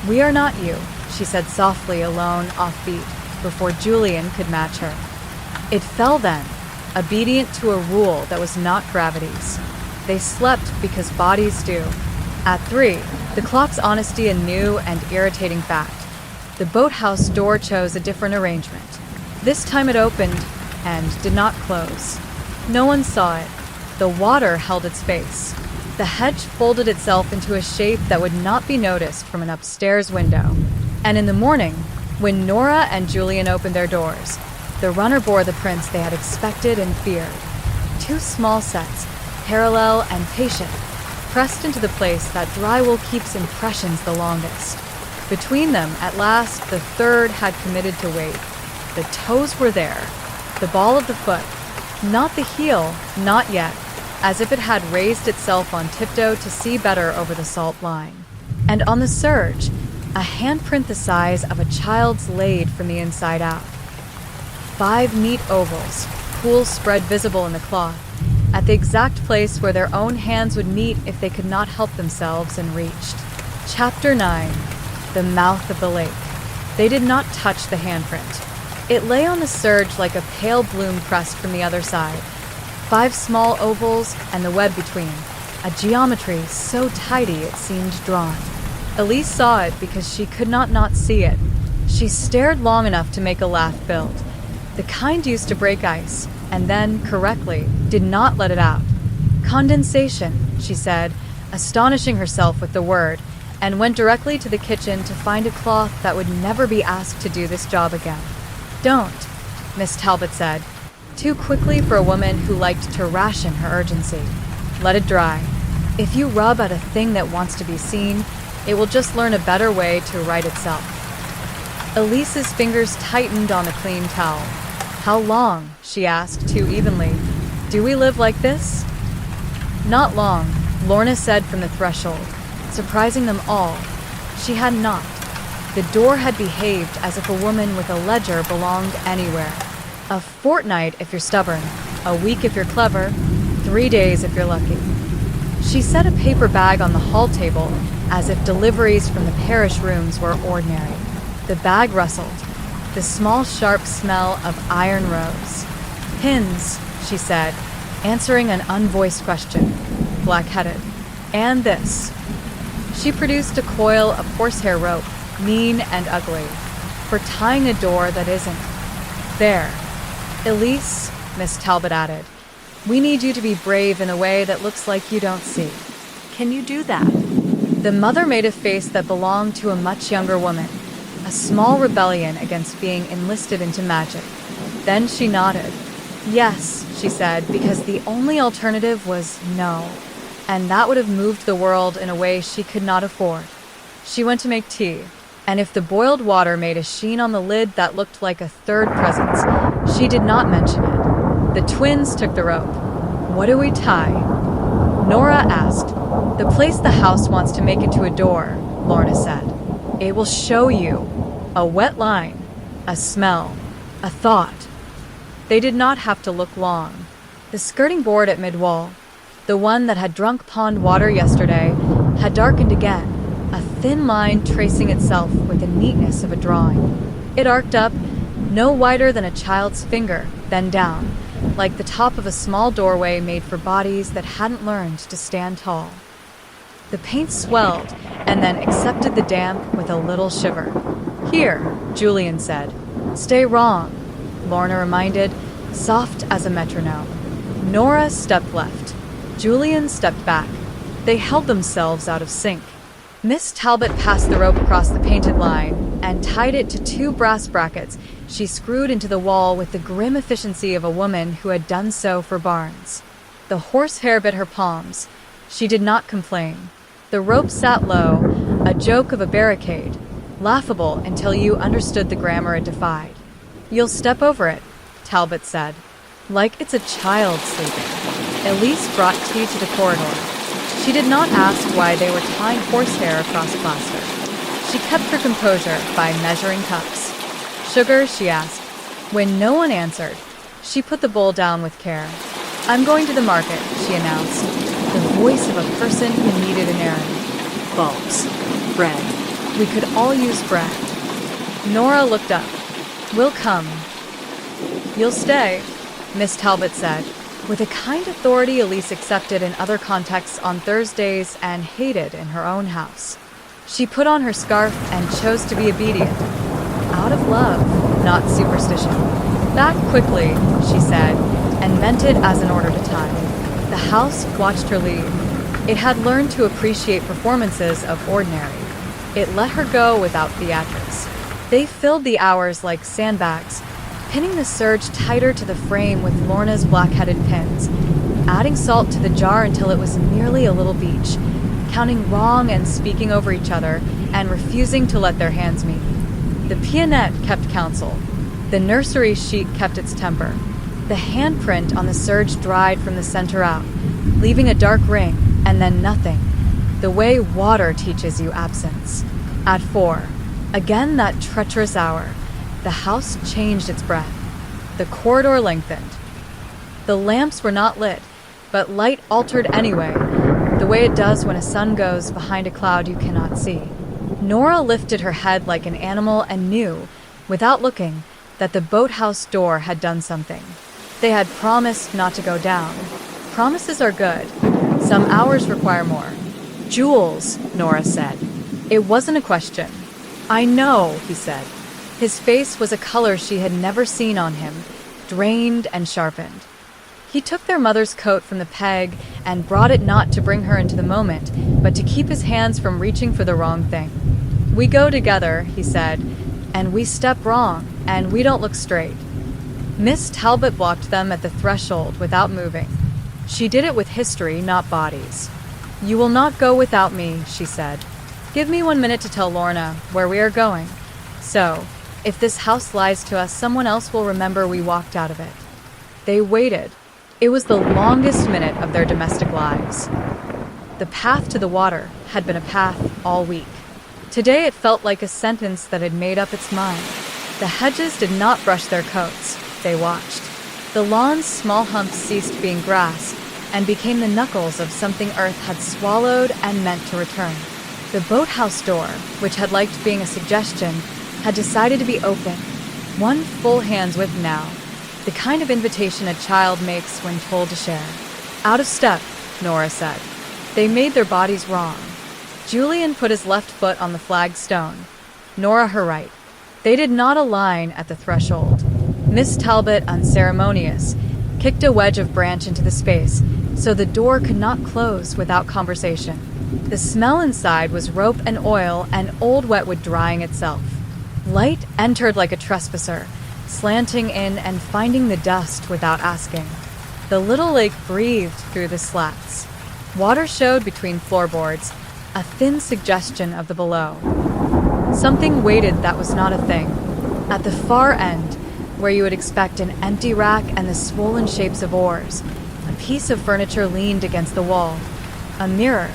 "We are not you," she said softly, alone, offbeat, before Julian could match her. It fell then, obedient to a rule that was not gravity's. They slept because bodies do. At 3, the clock's honesty a new and irritating fact. The boathouse door chose a different arrangement. This time it opened and did not close. No one saw it. The water held its face. The hedge folded itself into a shape that would not be noticed from an upstairs window. And in the morning, when Nora and Julian opened their doors, the runner bore the prints they had expected and feared. 2 small sets, parallel and patient, pressed into the place that drywall keeps impressions the longest. Between them, at last, the third had committed to wait. The toes were there, the ball of the foot, not the heel, not yet, as if it had raised itself on tiptoe to see better over the salt line. And on the surge, a handprint the size of a child's laid from the inside out. 5 neat ovals, pools spread visible in the cloth, at the exact place where their own hands would meet if they could not help themselves and reached. Chapter 9. The mouth of the lake. They did not touch the handprint. It lay on the surge like a pale bloom pressed from the other side. 5 small ovals and the web between, a geometry so tidy it seemed drawn. Elise saw it because she could not see it. She stared long enough to make a laugh build. The kind used to break ice, and then, correctly, did not let it out. Condensation, she said, astonishing herself with the word, and went directly to the kitchen to find a cloth that would never be asked to do this job again. "Don't," Miss Talbot said, too quickly for a woman who liked to ration her urgency. "Let it dry. If you rub at a thing that wants to be seen, it will just learn a better way to right itself." Elise's fingers tightened on the clean towel. "How long?" she asked too evenly. "Do we live like this?" "Not long," Lorna said from the threshold, surprising them all. She had not. The door had behaved as if a woman with a ledger belonged anywhere. A fortnight if you're stubborn, a week if you're clever, 3 days if you're lucky. She set a paper bag on the hall table as if deliveries from the parish rooms were ordinary. The bag rustled, the small sharp smell of iron rose. "Pins," she said, answering an unvoiced question, black-headed. "And this." She produced a coil of horsehair rope, mean and ugly, for tying a door that isn't. "There. Elise," Miss Talbot added, "we need you to be brave in a way that looks like you don't see." Can you do that? The mother made a face that belonged to a much younger woman, a small rebellion against being enlisted into magic. Then she nodded. "Yes," she said, because the only alternative was no, and that would have moved the world in a way she could not afford. She went to make tea, and if the boiled water made a sheen on the lid that looked like a third presence, she did not mention it. The twins took the rope. "What do we tie?" Nora asked. "The place the house wants to make into a door," Lorna said. "It will show you. A wet line, a smell, a thought." They did not have to look long. The skirting board at mid-wall, the one that had drunk pond water yesterday, had darkened again, a thin line tracing itself with the neatness of a drawing. It arced up, no wider than a child's finger, then down, like the top of a small doorway made for bodies that hadn't learned to stand tall. The paint swelled and then accepted the damp with a little shiver. "Here," Julian said. "Stay wrong," Lorna reminded, soft as a metronome. Nora stepped left. Julian stepped back. They held themselves out of sync. Miss Talbot passed the rope across the painted line and tied it to 2 brass brackets she screwed into the wall with the grim efficiency of a woman who had done so for barns. The horsehair bit her palms. She did not complain. The rope sat low, a joke of a barricade, laughable until you understood the grammar it defied. "You'll step over it," Talbot said, "like it's a child sleeping." Elise brought tea to the corridor. She did not ask why they were tying horsehair across plaster. She kept her composure by measuring cups. "Sugar?" she asked. When no one answered, she put the bowl down with care. "I'm going to the market," she announced, the voice of a person who needed an errand. Bulbs. Bread. "We could all use bread." Nora looked up. "We'll come." "You'll stay," Miss Talbot said, with a kind authority Elise accepted in other contexts on Thursdays and hated in her own house. She put on her scarf and chose to be obedient. Out of love, not superstition. "Back quickly," she said, and meant it as an order to time. The house watched her leave. It had learned to appreciate performances of ordinary. It let her go without theatrics. They filled the hours like sandbags, pinning the serge tighter to the frame with Lorna's black-headed pins, adding salt to the jar until it was merely a little beach, counting wrong and speaking over each other, and refusing to let their hands meet. The pianette kept counsel. The nursery sheet kept its temper. The handprint on the serge dried from the center out, leaving a dark ring, and then nothing. The way water teaches you absence. At 4, again that treacherous hour, the house changed its breath. The corridor lengthened. The lamps were not lit, but light altered anyway, the way it does when a sun goes behind a cloud you cannot see. Nora lifted her head like an animal and knew, without looking, that the boathouse door had done something. They had promised not to go down. Promises are good. Some hours require more. Jules, Nora said. It wasn't a question. I know, he said. His face was a color she had never seen on him, drained and sharpened. He took their mother's coat from the peg and brought it not to bring her into the moment, but to keep his hands from reaching for the wrong thing. We go together, he said, and we step wrong, and we don't look straight. Miss Talbot blocked them at the threshold without moving. She did it with history, not bodies. You will not go without me, she said. Give me 1 minute to tell Lorna where we are going. So, if this house lies to us, someone else will remember we walked out of it. They waited. It was the longest minute of their domestic lives. The path to the water had been a path all week. Today it felt like a sentence that had made up its mind. The hedges did not brush their coats. They watched. The lawn's small humps ceased being grass and became the knuckles of something Earth had swallowed and meant to return. The boathouse door, which had liked being a suggestion, had decided to be open. One full hand's width now. The kind of invitation a child makes when told to share. Out of step, Nora said. They made their bodies wrong. Julian put his left foot on the flagged stone. Nora her right. They did not align at the threshold. Miss Talbot, unceremonious, kicked a wedge of branch into the space, so the door could not close without conversation. The smell inside was rope and oil and old wetwood drying itself. Light entered like a trespasser, slanting in and finding the dust without asking. The little lake breathed through the slats. Water showed between floorboards, a thin suggestion of the below. Something waited that was not a thing. At the far end, where you would expect an empty rack and the swollen shapes of oars, a piece of furniture leaned against the wall. A mirror,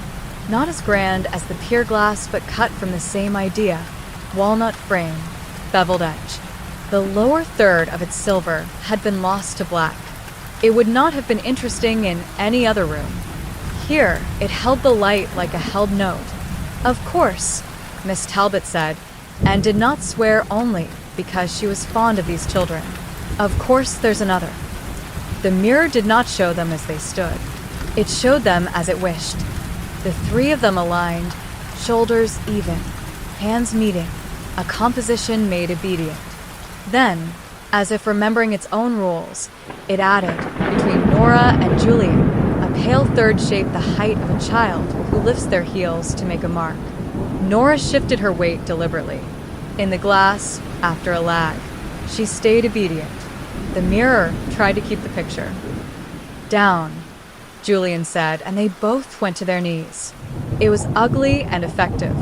not as grand as the pier glass but cut from the same idea. Walnut frame, beveled edge. The lower third of its silver had been lost to black. It would not have been interesting in any other room. Here, it held the light like a held note. Of course, Miss Talbot said, and did not swear only because she was fond of these children. Of course there's another. The mirror did not show them as they stood. It showed them as it wished. The three of them aligned, shoulders even, hands meeting, a composition made obedient. Then, as if remembering its own rules, it added, between Nora and Julian, a pale third shape the height of a child who lifts their heels to make a mark. Nora shifted her weight deliberately. In the glass, after a lag, she stayed obedient. The mirror tried to keep the picture. Down, Julian said, and they both went to their knees. It was ugly and effective.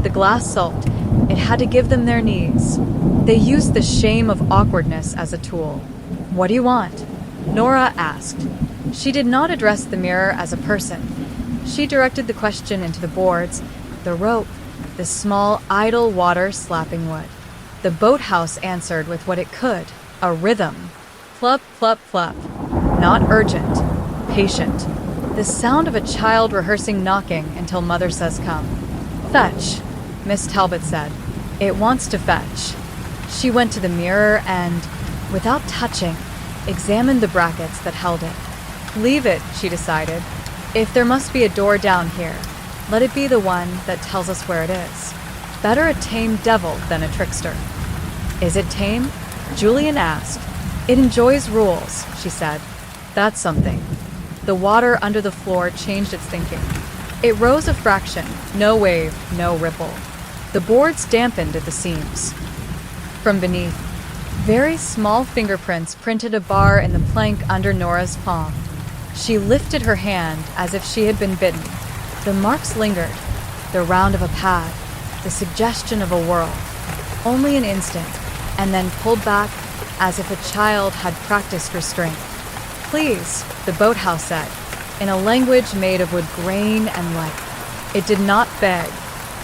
The glass sulked. It had to give them their knees. They used the shame of awkwardness as a tool. What do you want? Nora asked. She did not address the mirror as a person. She directed the question into the boards, the rope, the small, idle water slapping wood. The boathouse answered with what it could, a rhythm. Plup, plup, plup. Not urgent. Patient. The sound of a child rehearsing knocking until mother says come. Fetch, Miss Talbot said. It wants to fetch. She went to the mirror and, without touching, examined the brackets that held it. Leave it, she decided. If there must be a door down here, let it be the one that tells us where it is. Better a tame devil than a trickster. Is it tame? Julian asked. It enjoys rules, she said. That's something. The water under the floor changed its thinking. It rose a fraction, no wave, no ripple. The boards dampened at the seams. From beneath, very small fingerprints printed a bar in the plank under Nora's palm. She lifted her hand as if she had been bitten. The marks lingered, the round of a pad, the suggestion of a whirl. Only an instant, and then pulled back as if a child had practiced restraint. Please, the boathouse said, in a language made of wood grain and light. It did not beg.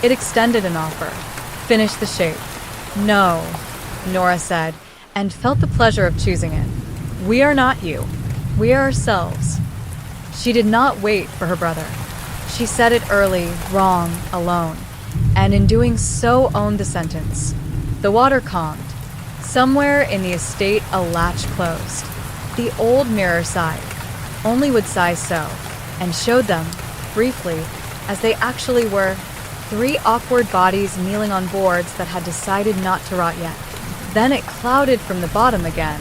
It extended an offer. Finish the shape. No, Nora said, and felt the pleasure of choosing it. We are not you. We are ourselves. She did not wait for her brother. She said it early, wrong, alone, and in doing so owned the sentence. The water calmed. Somewhere in the estate a latch closed. The old mirror sighed, only would sigh so, and showed them, briefly, as they actually were, 3 awkward bodies kneeling on boards that had decided not to rot yet. Then it clouded from the bottom again,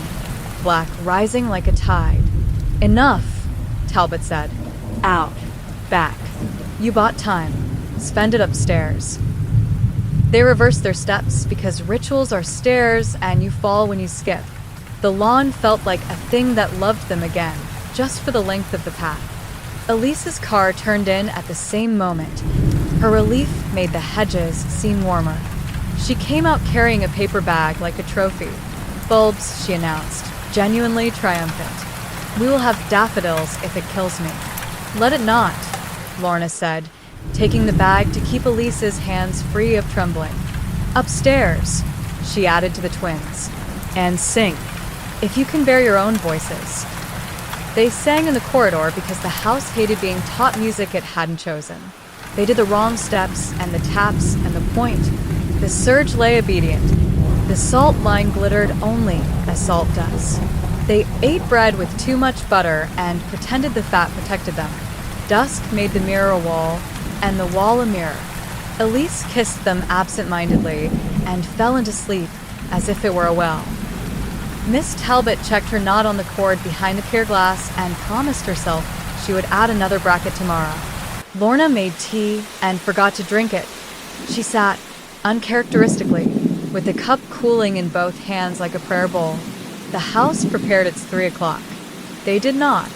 black rising like a tide. "Enough," Talbot said. "Out. Back. You bought time. Spend it upstairs." They reversed their steps because rituals are stairs and you fall when you skip. The lawn felt like a thing that loved them again, just for the length of the path. Elise's car turned in at the same moment. Her relief made the hedges seem warmer. She came out carrying a paper bag like a trophy. "Bulbs," she announced, genuinely triumphant. "We will have daffodils if it kills me." "Let it not," Lorna said, taking the bag to keep Elise's hands free of trembling. "Upstairs," she added to the twins. "And sing, if you can bear your own voices." They sang in the corridor because the house hated being taught music it hadn't chosen. They did the wrong steps and the taps and the point. The surge lay obedient. The salt line glittered only as salt does. They ate bread with too much butter and pretended the fat protected them. Dusk made the mirror a wall, and the wall a mirror. Elise kissed them absent-mindedly and fell into sleep as if it were a well. Miss Talbot checked her knot on the cord behind the pier glass and promised herself she would add another bracket tomorrow. Lorna made tea and forgot to drink it. She sat, uncharacteristically, with the cup cooling in both hands like a prayer bowl. The house prepared its 3 o'clock. They did not.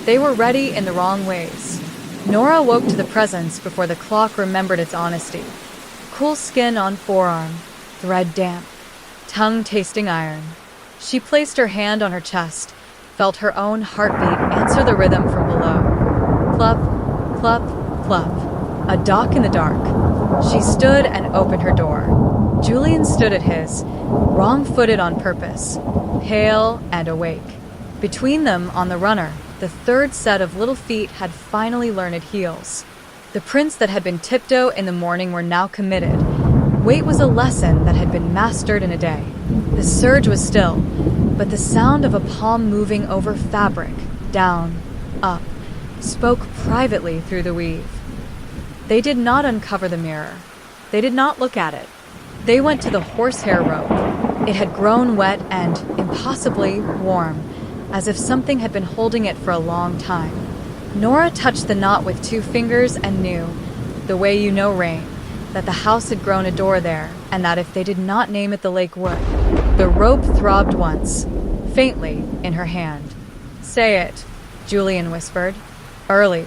They were ready in the wrong ways. Nora woke to the presence before the clock remembered its honesty. Cool skin on forearm, thread damp, tongue tasting iron. She placed her hand on her chest, felt her own heartbeat answer the rhythm from below. Clup, clup, clup. A dock in the dark. She stood and opened her door. Julian stood at his, wrong-footed on purpose, pale and awake. Between them, on the runner, the 3rd set of little feet had finally learned heels. The prints that had been tiptoe in the morning were now committed. Weight was a lesson that had been mastered in a day. The surge was still, but the sound of a palm moving over fabric, down, up, spoke privately through the weave. They did not uncover the mirror. They did not look at it. They went to the horsehair rope. It had grown wet and impossibly warm, as if something had been holding it for a long time. Nora touched the knot with 2 fingers and knew, the way you know rain, that the house had grown a door there, and that if they did not name it the lake wood. The rope throbbed once, faintly, in her hand. "Say it," Julian whispered. "Early."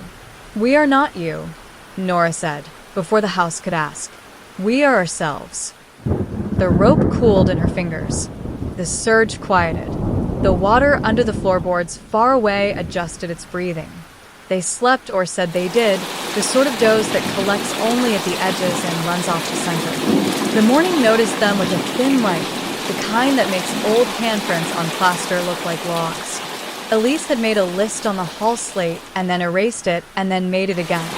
"We are not you," Nora said, before the house could ask. "We are ourselves." The rope cooled in her fingers. The surge quieted. The water under the floorboards far away adjusted its breathing. They slept, or said they did, the sort of doze that collects only at the edges and runs off the center. The morning noticed them with a thin light, the kind that makes old handprints on plaster look like logs. Elise had made a list on the hall slate and then erased it and then made it again.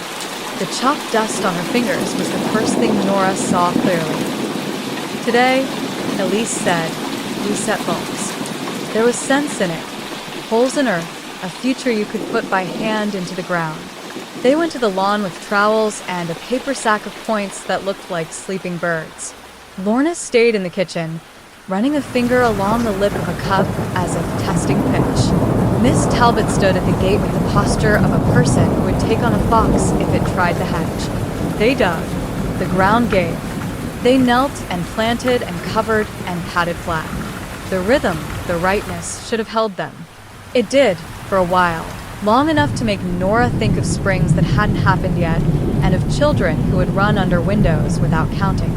The chalk dust on her fingers was the first thing Nora saw clearly. "Today," Elise said, "reset bulbs." There was sense in it. Holes in earth, a future you could put by hand into the ground. They went to the lawn with trowels and a paper sack of points that looked like sleeping birds. Lorna stayed in the kitchen, running a finger along the lip of a cup as if testing pitch. Miss Talbot stood at the gate with the posture of a person who would take on a fox if it tried the hedge. They dug. The ground gave. They knelt and planted and covered and patted flat. The rhythm, the rightness, should have held them. It did, for a while, long enough to make Nora think of springs that hadn't happened yet, and of children who would run under windows without counting.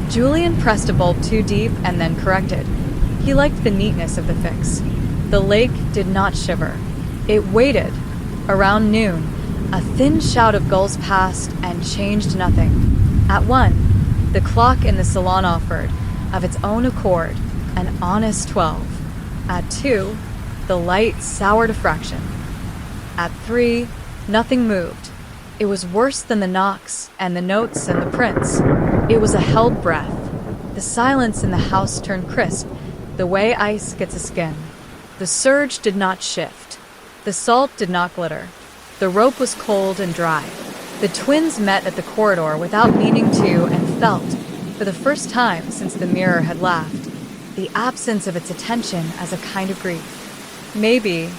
Julian pressed a bulb too deep and then corrected. He liked the neatness of the fix. The lake did not shiver. It waited. Around noon, a thin shout of gulls passed and changed nothing. At 1, the clock in the salon offered, of its own accord, an honest 12. At 2, the light soured a fraction. At 3, nothing moved. It was worse than the knocks and the notes and the prints. It was a held breath. The silence in the house turned crisp, the way ice gets a skin. The surge did not shift. The salt did not glitter. The rope was cold and dry. The twins met at the corridor without meaning to and felt, for the first time since the mirror had laughed, the absence of its attention as a kind of grief. Maybe,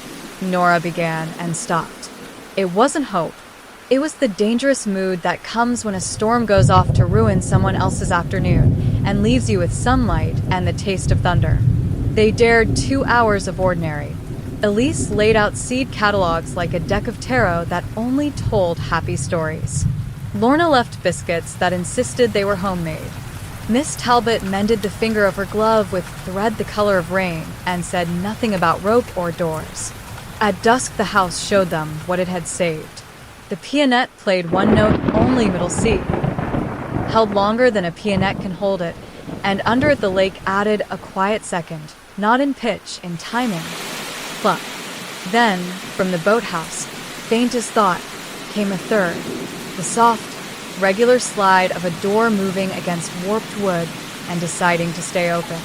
Nora began and stopped. It wasn't hope. It was the dangerous mood that comes when a storm goes off to ruin someone else's afternoon and leaves you with sunlight and the taste of thunder. They dared 2 hours of ordinary. Elise laid out seed catalogs like a deck of tarot that only told happy stories. Lorna left biscuits that insisted they were homemade. Miss Talbot mended the finger of her glove with thread the color of rain and said nothing about rope or doors. At dusk, the house showed them what it had saved. The pianette played one note only middle C, held longer than a pianette can hold it, and under it the lake added a quiet second, not in pitch, in timing. Pluck. Then, from the boathouse, faint as thought, came a third, the soft, regular slide of a door moving against warped wood and deciding to stay open.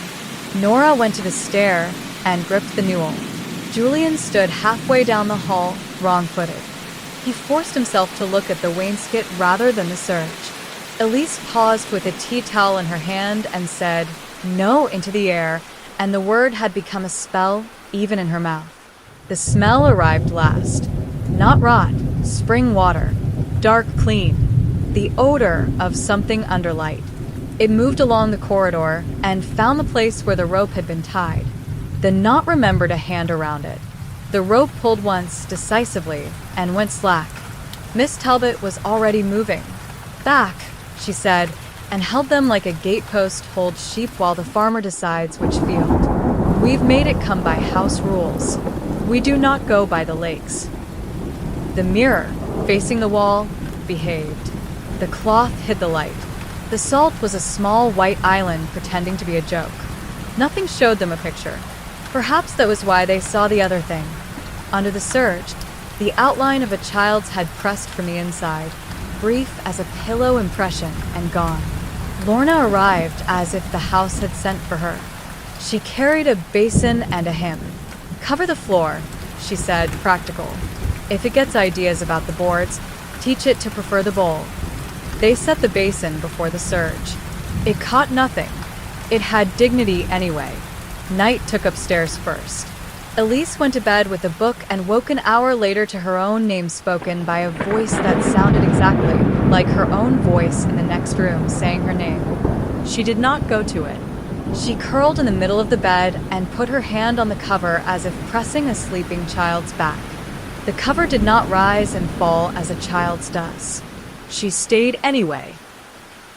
Nora went to the stair and gripped the newel. Julian stood halfway down the hall, wrong-footed. He forced himself to look at the wainscot rather than the surge. Elise paused with a tea towel in her hand and said, "No," into the air, and the word had become a spell even in her mouth. The smell arrived last. Not rot, spring water, dark clean, the odor of something under light. It moved along the corridor and found the place where the rope had been tied. The knot remembered a hand around it. The rope pulled once, decisively, and went slack. Miss Talbot was already moving. "Back," she said, and held them like a gatepost holds sheep while the farmer decides which field. "We've made it come by house rules. We do not go by the lakes." The mirror, facing the wall, behaved. The cloth hid the light. The salt was a small white island pretending to be a joke. Nothing showed them a picture. Perhaps that was why they saw the other thing. Under the surge, the outline of a child's head pressed from the inside, brief as a pillow impression, and gone. Lorna arrived as if the house had sent for her. She carried a basin and a hymn. "Cover the floor," she said, practical. "If it gets ideas about the boards, teach it to prefer the bowl." They set the basin before the surge. It caught nothing. It had dignity anyway. Night took upstairs first. Elise went to bed with a book and woke an hour later to her own name spoken by a voice that sounded exactly like her own voice in the next room saying her name. She did not go to it. She curled in the middle of the bed and put her hand on the cover as if pressing a sleeping child's back. The cover did not rise and fall as a child's does. She stayed anyway.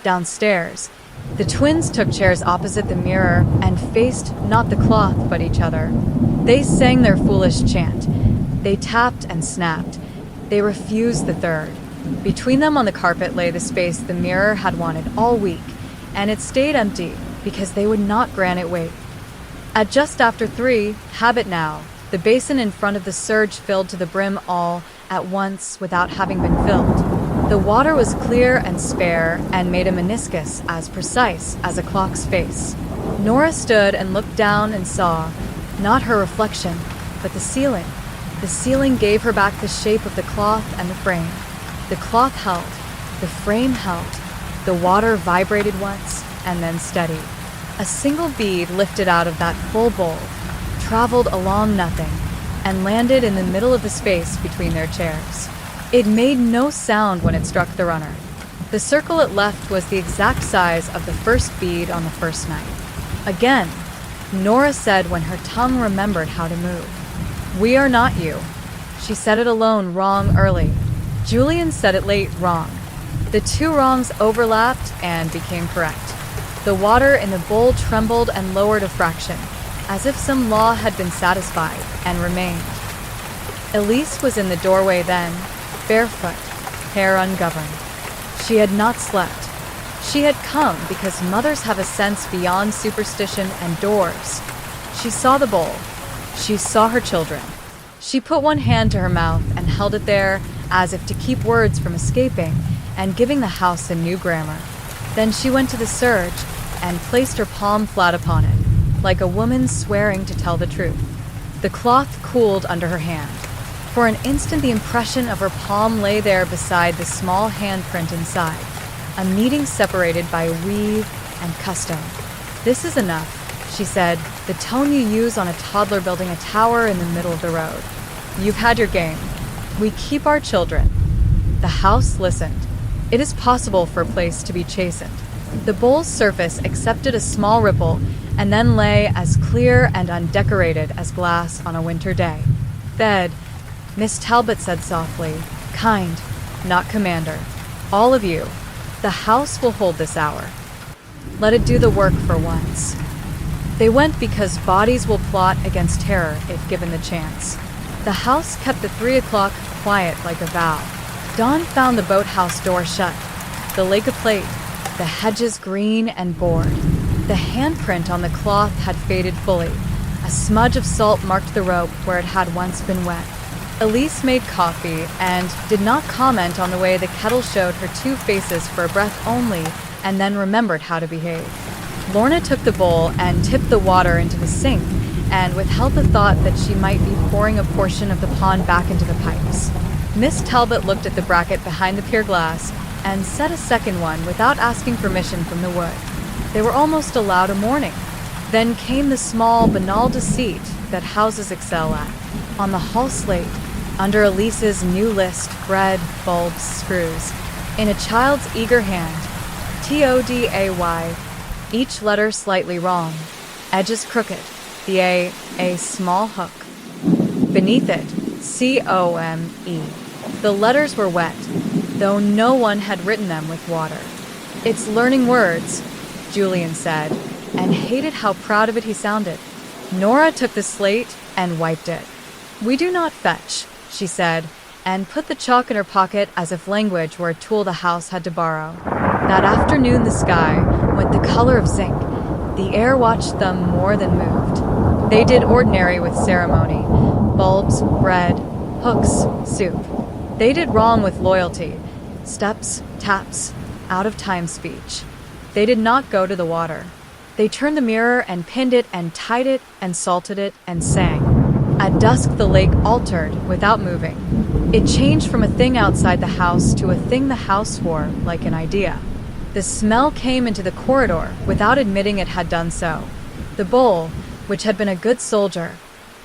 Downstairs, the twins took chairs opposite the mirror and faced not the cloth but each other. They sang their foolish chant. They tapped and snapped. They refused the third. Between them on the carpet lay the space the mirror had wanted all week, and it stayed empty because they would not grant it weight. At just after 3, habit now, the basin in front of the surge filled to the brim all at once without having been filled. The water was clear and spare and made a meniscus as precise as a clock's face. Nora stood and looked down and saw, not her reflection, but the ceiling. The ceiling gave her back the shape of the cloth and the frame. The cloth held, the frame held, the water vibrated once and then steadied. A single bead lifted out of that full bowl, traveled along nothing, and landed in the middle of the space between their chairs. It made no sound when it struck the runner. The circle it left was the exact size of the first bead on the first night. Again, Nora said when her tongue remembered how to move. "We are not you." She said it alone wrong early. Julian said it late wrong. The two wrongs overlapped and became correct. The water in the bowl trembled and lowered a fraction, as if some law had been satisfied and remained. Elise was in the doorway then, barefoot, hair ungoverned. She had not slept. She had come because mothers have a sense beyond superstition and doors. She saw the bowl. She saw her children. She put one hand to her mouth and held it there as if to keep words from escaping and giving the house a new grammar. Then she went to the surge and placed her palm flat upon it, like a woman swearing to tell the truth. The cloth cooled under her hand. For an instant, the impression of her palm lay there beside the small handprint inside, a meeting separated by weave and custom. "This is enough," she said, the tone you use on a toddler building a tower in the middle of the road. "You've had your game. We keep our children." The house listened. It is possible for a place to be chastened. The bowl's surface accepted a small ripple and then lay as clear and undecorated as glass on a winter day. "Bed," Miss Talbot said softly. "Kind, not commander. All of you. The house will hold this hour. Let it do the work for once." They went because bodies will plot against terror if given the chance. The house kept the 3 o'clock quiet like a vow. Dawn found the boathouse door shut, the lake aflame, the hedges green and bored. The handprint on the cloth had faded fully. A smudge of salt marked the rope where it had once been wet. Elise made coffee and did not comment on the way the kettle showed her 2 faces for a breath only and then remembered how to behave. Lorna took the bowl and tipped the water into the sink and withheld the thought that she might be pouring a portion of the pond back into the pipes. Miss Talbot looked at the bracket behind the pier glass and set a second one without asking permission from the wood. They were almost allowed a morning. Then came the small, banal deceit that houses excel at. On the hall slate, under Elise's new list, bread, bulbs, screws. In a child's eager hand, TODAY, each letter slightly wrong, edges crooked, the a small hook. Beneath it, COME. The letters were wet, though no one had written them with water. "It's learning words," Julian said, and hated how proud of it he sounded. Nora took the slate and wiped it. "We do not fetch," she said, and put the chalk in her pocket as if language were a tool the house had to borrow. That afternoon the sky went the color of zinc. The air watched them more than moved. They did ordinary with ceremony. Bulbs, bread, hooks, soup. They did wrong with loyalty. Steps, taps, out-of-time speech. They did not go to the water. They turned the mirror and pinned it and tied it and salted it and sang. At dusk the lake altered without moving. It changed from a thing outside the house to a thing the house wore, like an idea. The smell came into the corridor without admitting it had done so. The bowl, which had been a good soldier,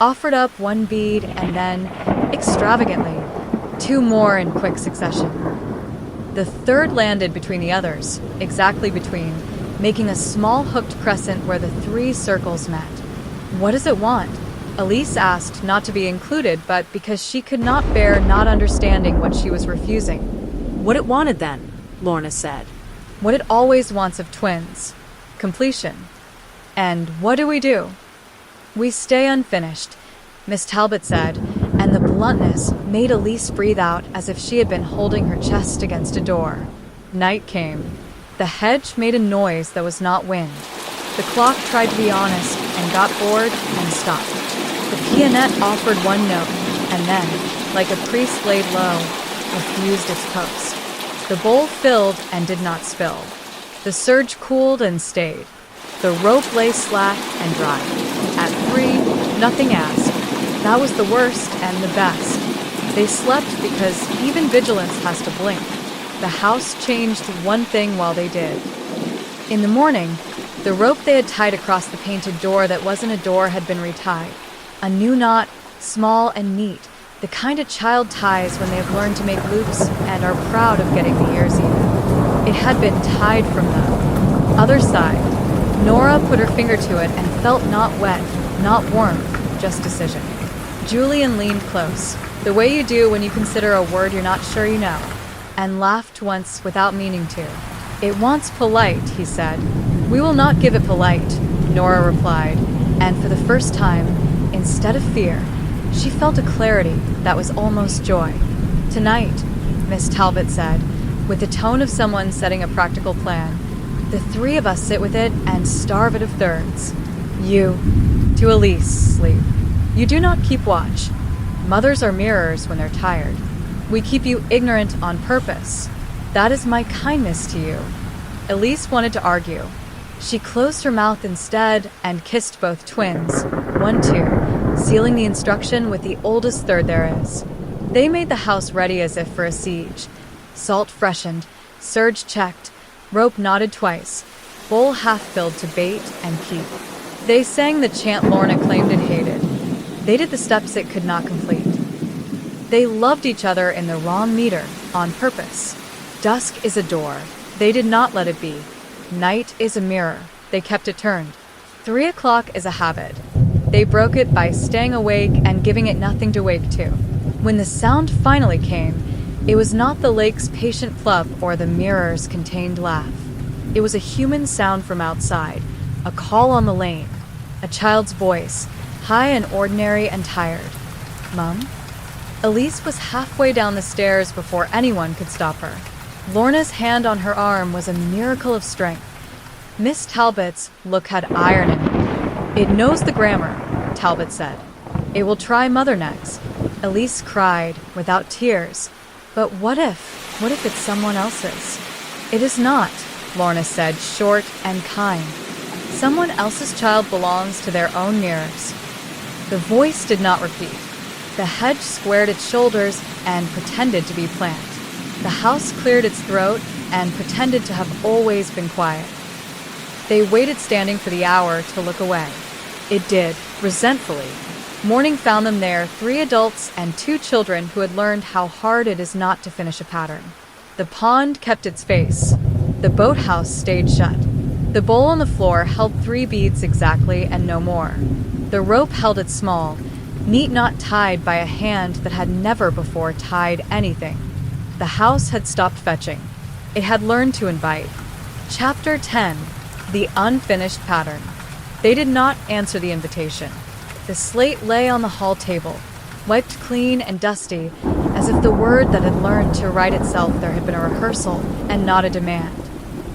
offered up 1 bead and then, extravagantly, 2 more in quick succession. The third landed between the others, exactly between, making a small hooked crescent where the 3 circles met. "What does it want?" Elise asked, not to be included, but because she could not bear not understanding what she was refusing. "What it wanted then," Lorna said. "What it always wants of twins. Completion. And what do? We stay unfinished," Miss Talbot said, and the bluntness made Elise breathe out as if she had been holding her chest against a door. Night came. The hedge made a noise that was not wind. The clock tried to be honest and got bored and stopped. The pianette offered 1 note, and then, like a priest laid low, refused its post. The bowl filled and did not spill. The surge cooled and stayed. The rope lay slack and dry. At 3, nothing asked. That was the worst and the best. They slept because even vigilance has to blink. The house changed 1 thing while they did. In the morning, the rope they had tied across the painted door that wasn't a door had been retied. A new knot, small and neat, the kind a child ties when they have learned to make loops and are proud of getting the ears even. It had been tied from the other side. Nora put her finger to it and felt not wet, not warmth, just decision. Julian leaned close, the way you do when you consider a word you're not sure you know, and laughed once without meaning to. "It wants polite," he said. "We will not give it polite," Nora replied, and for the first time, instead of fear, she felt a clarity that was almost joy. "Tonight," Miss Talbot said, with the tone of someone setting a practical plan, "the 3 of us sit with it and starve it of thirds. You," to Elise, sleep. "You do not keep watch. Mothers are mirrors when they're tired. We keep you ignorant on purpose. That is my kindness to you." Elise wanted to argue. She closed her mouth instead and kissed both twins, 1, 2, sealing the instruction with the oldest third there is. They made the house ready as if for a siege. Salt freshened, surge checked, rope knotted twice, bowl half filled to bait and keep. They sang the chant Lorna claimed and hated. They did the steps it could not complete. They loved each other in the wrong meter, on purpose. Dusk is a door. They did not let it be. Night is a mirror. They kept it turned. 3 o'clock is a habit. They broke it by staying awake and giving it nothing to wake to. When the sound finally came, it was not the lake's patient flub or the mirror's contained laugh. It was a human sound from outside, a call on the lane, a child's voice, high and ordinary and tired. Mum? Elise was halfway down the stairs before anyone could stop her. Lorna's hand on her arm was a miracle of strength. Miss Talbot's look had iron in it. It knows the grammar, Talbot said. It will try Mother next. Elise cried, without tears. But what if it's someone else's? It is not, Lorna said, short and kind. Someone else's child belongs to their own mirrors. The voice did not repeat. The hedge squared its shoulders and pretended to be plant. The house cleared its throat and pretended to have always been quiet. They waited standing for the hour to look away. It did, resentfully. Morning found them there, 3 adults and 2 children who had learned how hard it is not to finish a pattern. The pond kept its face. The boathouse stayed shut. The bowl on the floor held 3 beads exactly and no more. The rope held it small, neat knot tied by a hand that had never before tied anything. The house had stopped fetching. It had learned to invite. Chapter 10. The Unfinished Pattern. They did not answer the invitation. The slate lay on the hall table, wiped clean and dusty, as if the word that had learned to write itself there had been a rehearsal and not a demand.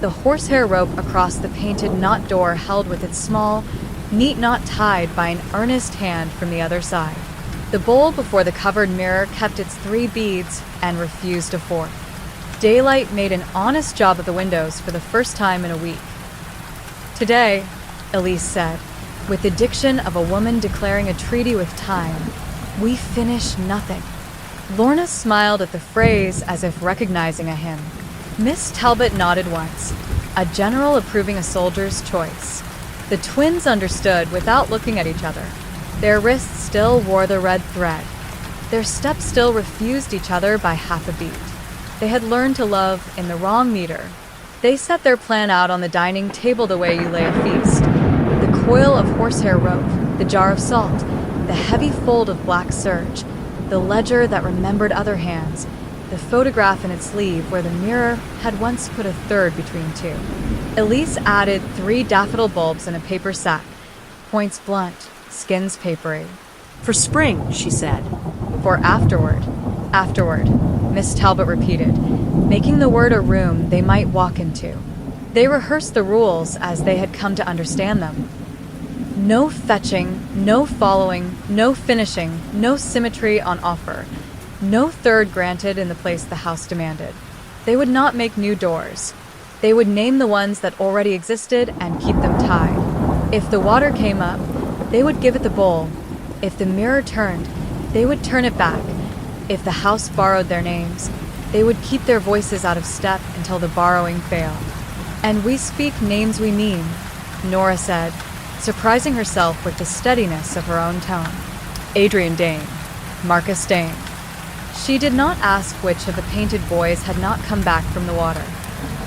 The horsehair rope across the painted knot door held with its small, neat knot tied by an earnest hand from the other side. The bowl before the covered mirror kept its 3 beads and refused a 4th. Daylight made an honest job of the windows for the first time in a week. Today, Elise said, with the diction of a woman declaring a treaty with time, we finish nothing. Lorna smiled at the phrase as if recognizing a hymn. Miss Talbot nodded once, a general approving a soldier's choice. The twins understood without looking at each other. Their wrists still wore the red thread. Their steps still refused each other by half a beat. They had learned to love in the wrong meter. They set their plan out on the dining table the way you lay a feast. The coil of horsehair rope, the jar of salt, the heavy fold of black serge, the ledger that remembered other hands, the photograph in its sleeve where the mirror had once put a third between 2. Elise added 3 daffodil bulbs in a paper sack, points blunt, skins papery. For spring, she said. For afterward, Miss Talbot repeated, making the word a room they might walk into. They rehearsed the rules as they had come to understand them. No fetching, no following, no finishing, no symmetry on offer, no third granted in the place the house demanded. They would not make new doors. They would name the ones that already existed and keep them tied. If the water came up, they would give it the bowl. If the mirror turned, they would turn it back. If the house borrowed their names, they would keep their voices out of step until the borrowing failed. And we speak names we mean, Nora said, surprising herself with the steadiness of her own tone. Adrian Deyne, Marcus Deyne. She did not ask which of the painted boys had not come back from the water.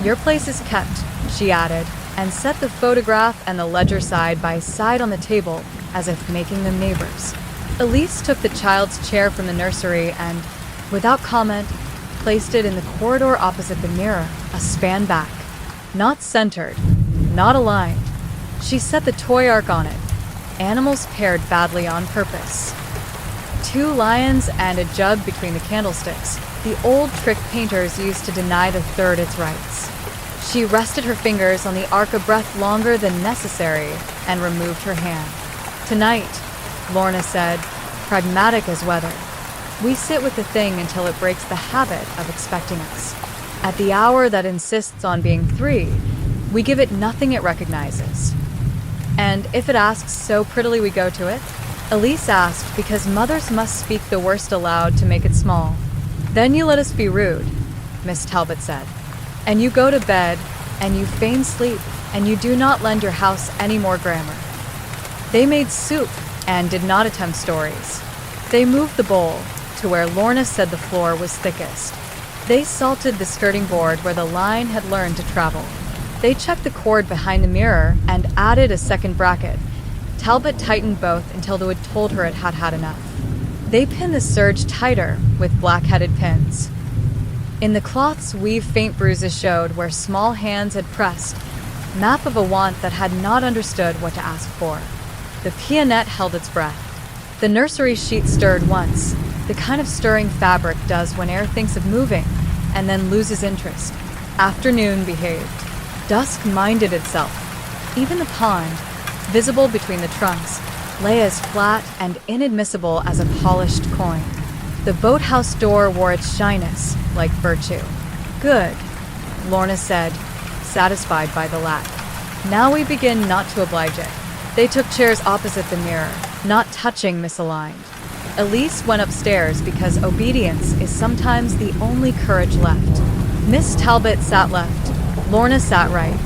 Your place is kept, she added, and set the photograph and the ledger side by side on the table, as if making them neighbors. Elise took the child's chair from the nursery and, without comment, placed it in the corridor opposite the mirror, a span back. Not centered, not aligned. She set the toy ark on it, animals paired badly on purpose. 2 lions and a jug between the candlesticks, the old trick painters used to deny the third its rights. She rested her fingers on the ark a breath longer than necessary and removed her hand. Tonight, Lorna said, pragmatic as weather, we sit with the thing until it breaks the habit of expecting us. At the hour that insists on being 3, we give it nothing it recognizes. And if it asks so prettily we go to it, Elise asked because mothers must speak the worst aloud to make it small. Then you let us be rude, Miss Talbot said. And you go to bed, and you feign sleep, and you do not lend your house any more grammar. They made soup and did not attempt stories. They moved the bowl to where Lorna said the floor was thickest. They salted the skirting board where the line had learned to travel. They checked the cord behind the mirror and added a second bracket. Talbot tightened both until they had told her it had had enough. They pinned the serge tighter with black-headed pins. In the cloth's weave, faint bruises showed where small hands had pressed, map of a want that had not understood what to ask for. The peonette held its breath. The nursery sheet stirred once, the kind of stirring fabric does when air thinks of moving and then loses interest. Afternoon behaved. Dusk minded itself. Even the pond, visible between the trunks, lay as flat and inadmissible as a polished coin. The boathouse door wore its shyness, like virtue. Good, Lorna said, satisfied by the lack. Now we begin not to oblige it. They took chairs opposite the mirror, not touching misaligned. Elise went upstairs because obedience is sometimes the only courage left. Miss Talbot sat left. Lorna sat right.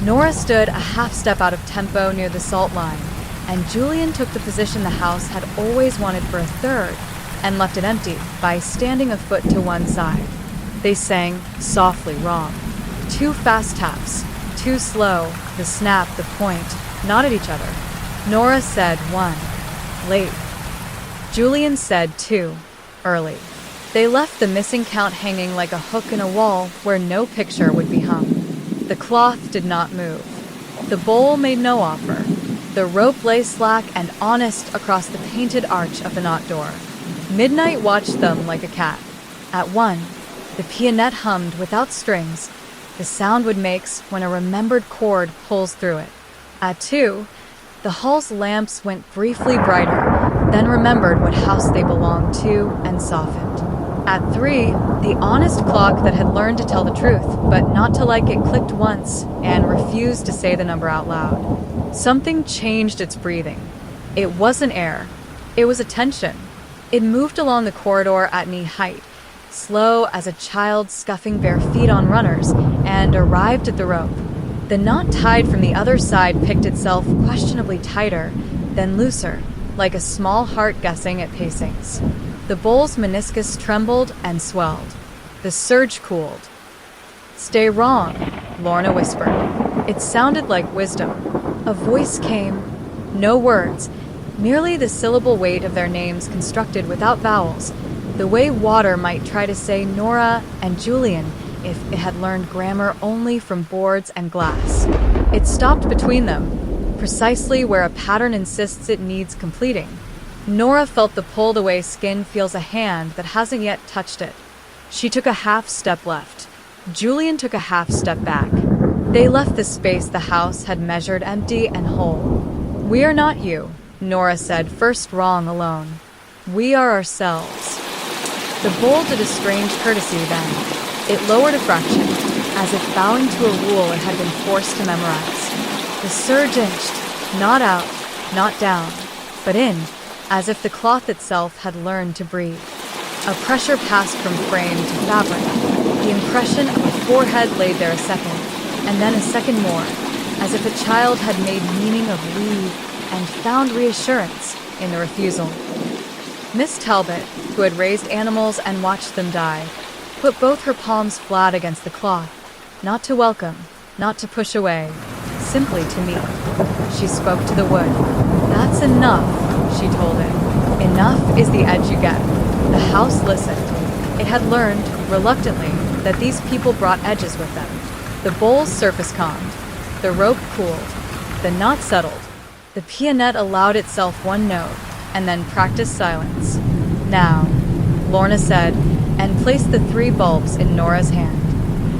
Nora stood a half step out of tempo near the salt line, and Julian took the position the house had always wanted for a third, and left it empty by standing a foot to one side. They sang softly wrong. 2 fast taps, too slow, the snap, the point, not at each other. Nora said 1, late. Julian said 2, early. They left the missing count hanging like a hook in a wall where no picture would be hung. The cloth did not move. The bowl made no offer. The rope lay slack and honest across the painted arch of the knot door. Midnight watched them like a cat. At 1, the peonette hummed without strings, the sound wood makes when a remembered chord pulls through it. At 2, the hall's lamps went briefly brighter, then remembered what house they belonged to and softened. At 3, the honest clock that had learned to tell the truth, but not to like it, clicked once and refused to say the number out loud. Something changed its breathing. It wasn't air. It was a tension. It moved along the corridor at knee height, slow as a child scuffing bare feet on runners, and arrived at the rope. The knot tied from the other side picked itself questionably tighter, then looser, like a small heart guessing at pacings. The bowl's meniscus trembled and swelled. The surge cooled. "Stay wrong," Lorna whispered. It sounded like wisdom. A voice came. No words, merely the syllable weight of their names constructed without vowels, the way water might try to say Nora and Julian if it had learned grammar only from boards and glass. It stopped between them, precisely where a pattern insists it needs completing. Nora felt the pulled-away skin feels a hand that hasn't yet touched it. She took a half step left. Julian took a half step back. They left the space the house had measured empty and whole. "We are not you," Nora said, first wrong alone. "We are ourselves." The bowl did a strange courtesy then. It lowered a fraction, as if bowing to a rule it had been forced to memorize. The surge inched, not out, not down, but in, as if the cloth itself had learned to breathe. A pressure passed from frame to fabric, the impression of a forehead laid there a second, and then a second more, as if a child had made meaning of leave and found reassurance in the refusal. Miss Talbot, who had raised animals and watched them die, put both her palms flat against the cloth, not to welcome, not to push away, simply to meet. She spoke to the wood. "That's enough," she told it. "Enough is the edge you get." The house listened. It had learned, reluctantly, that these people brought edges with them. The bowl's surface calmed. The rope cooled. The knot settled. The peonette allowed itself one note, and then practiced silence. "Now," Lorna said, and placed the 3 bulbs in Nora's hand.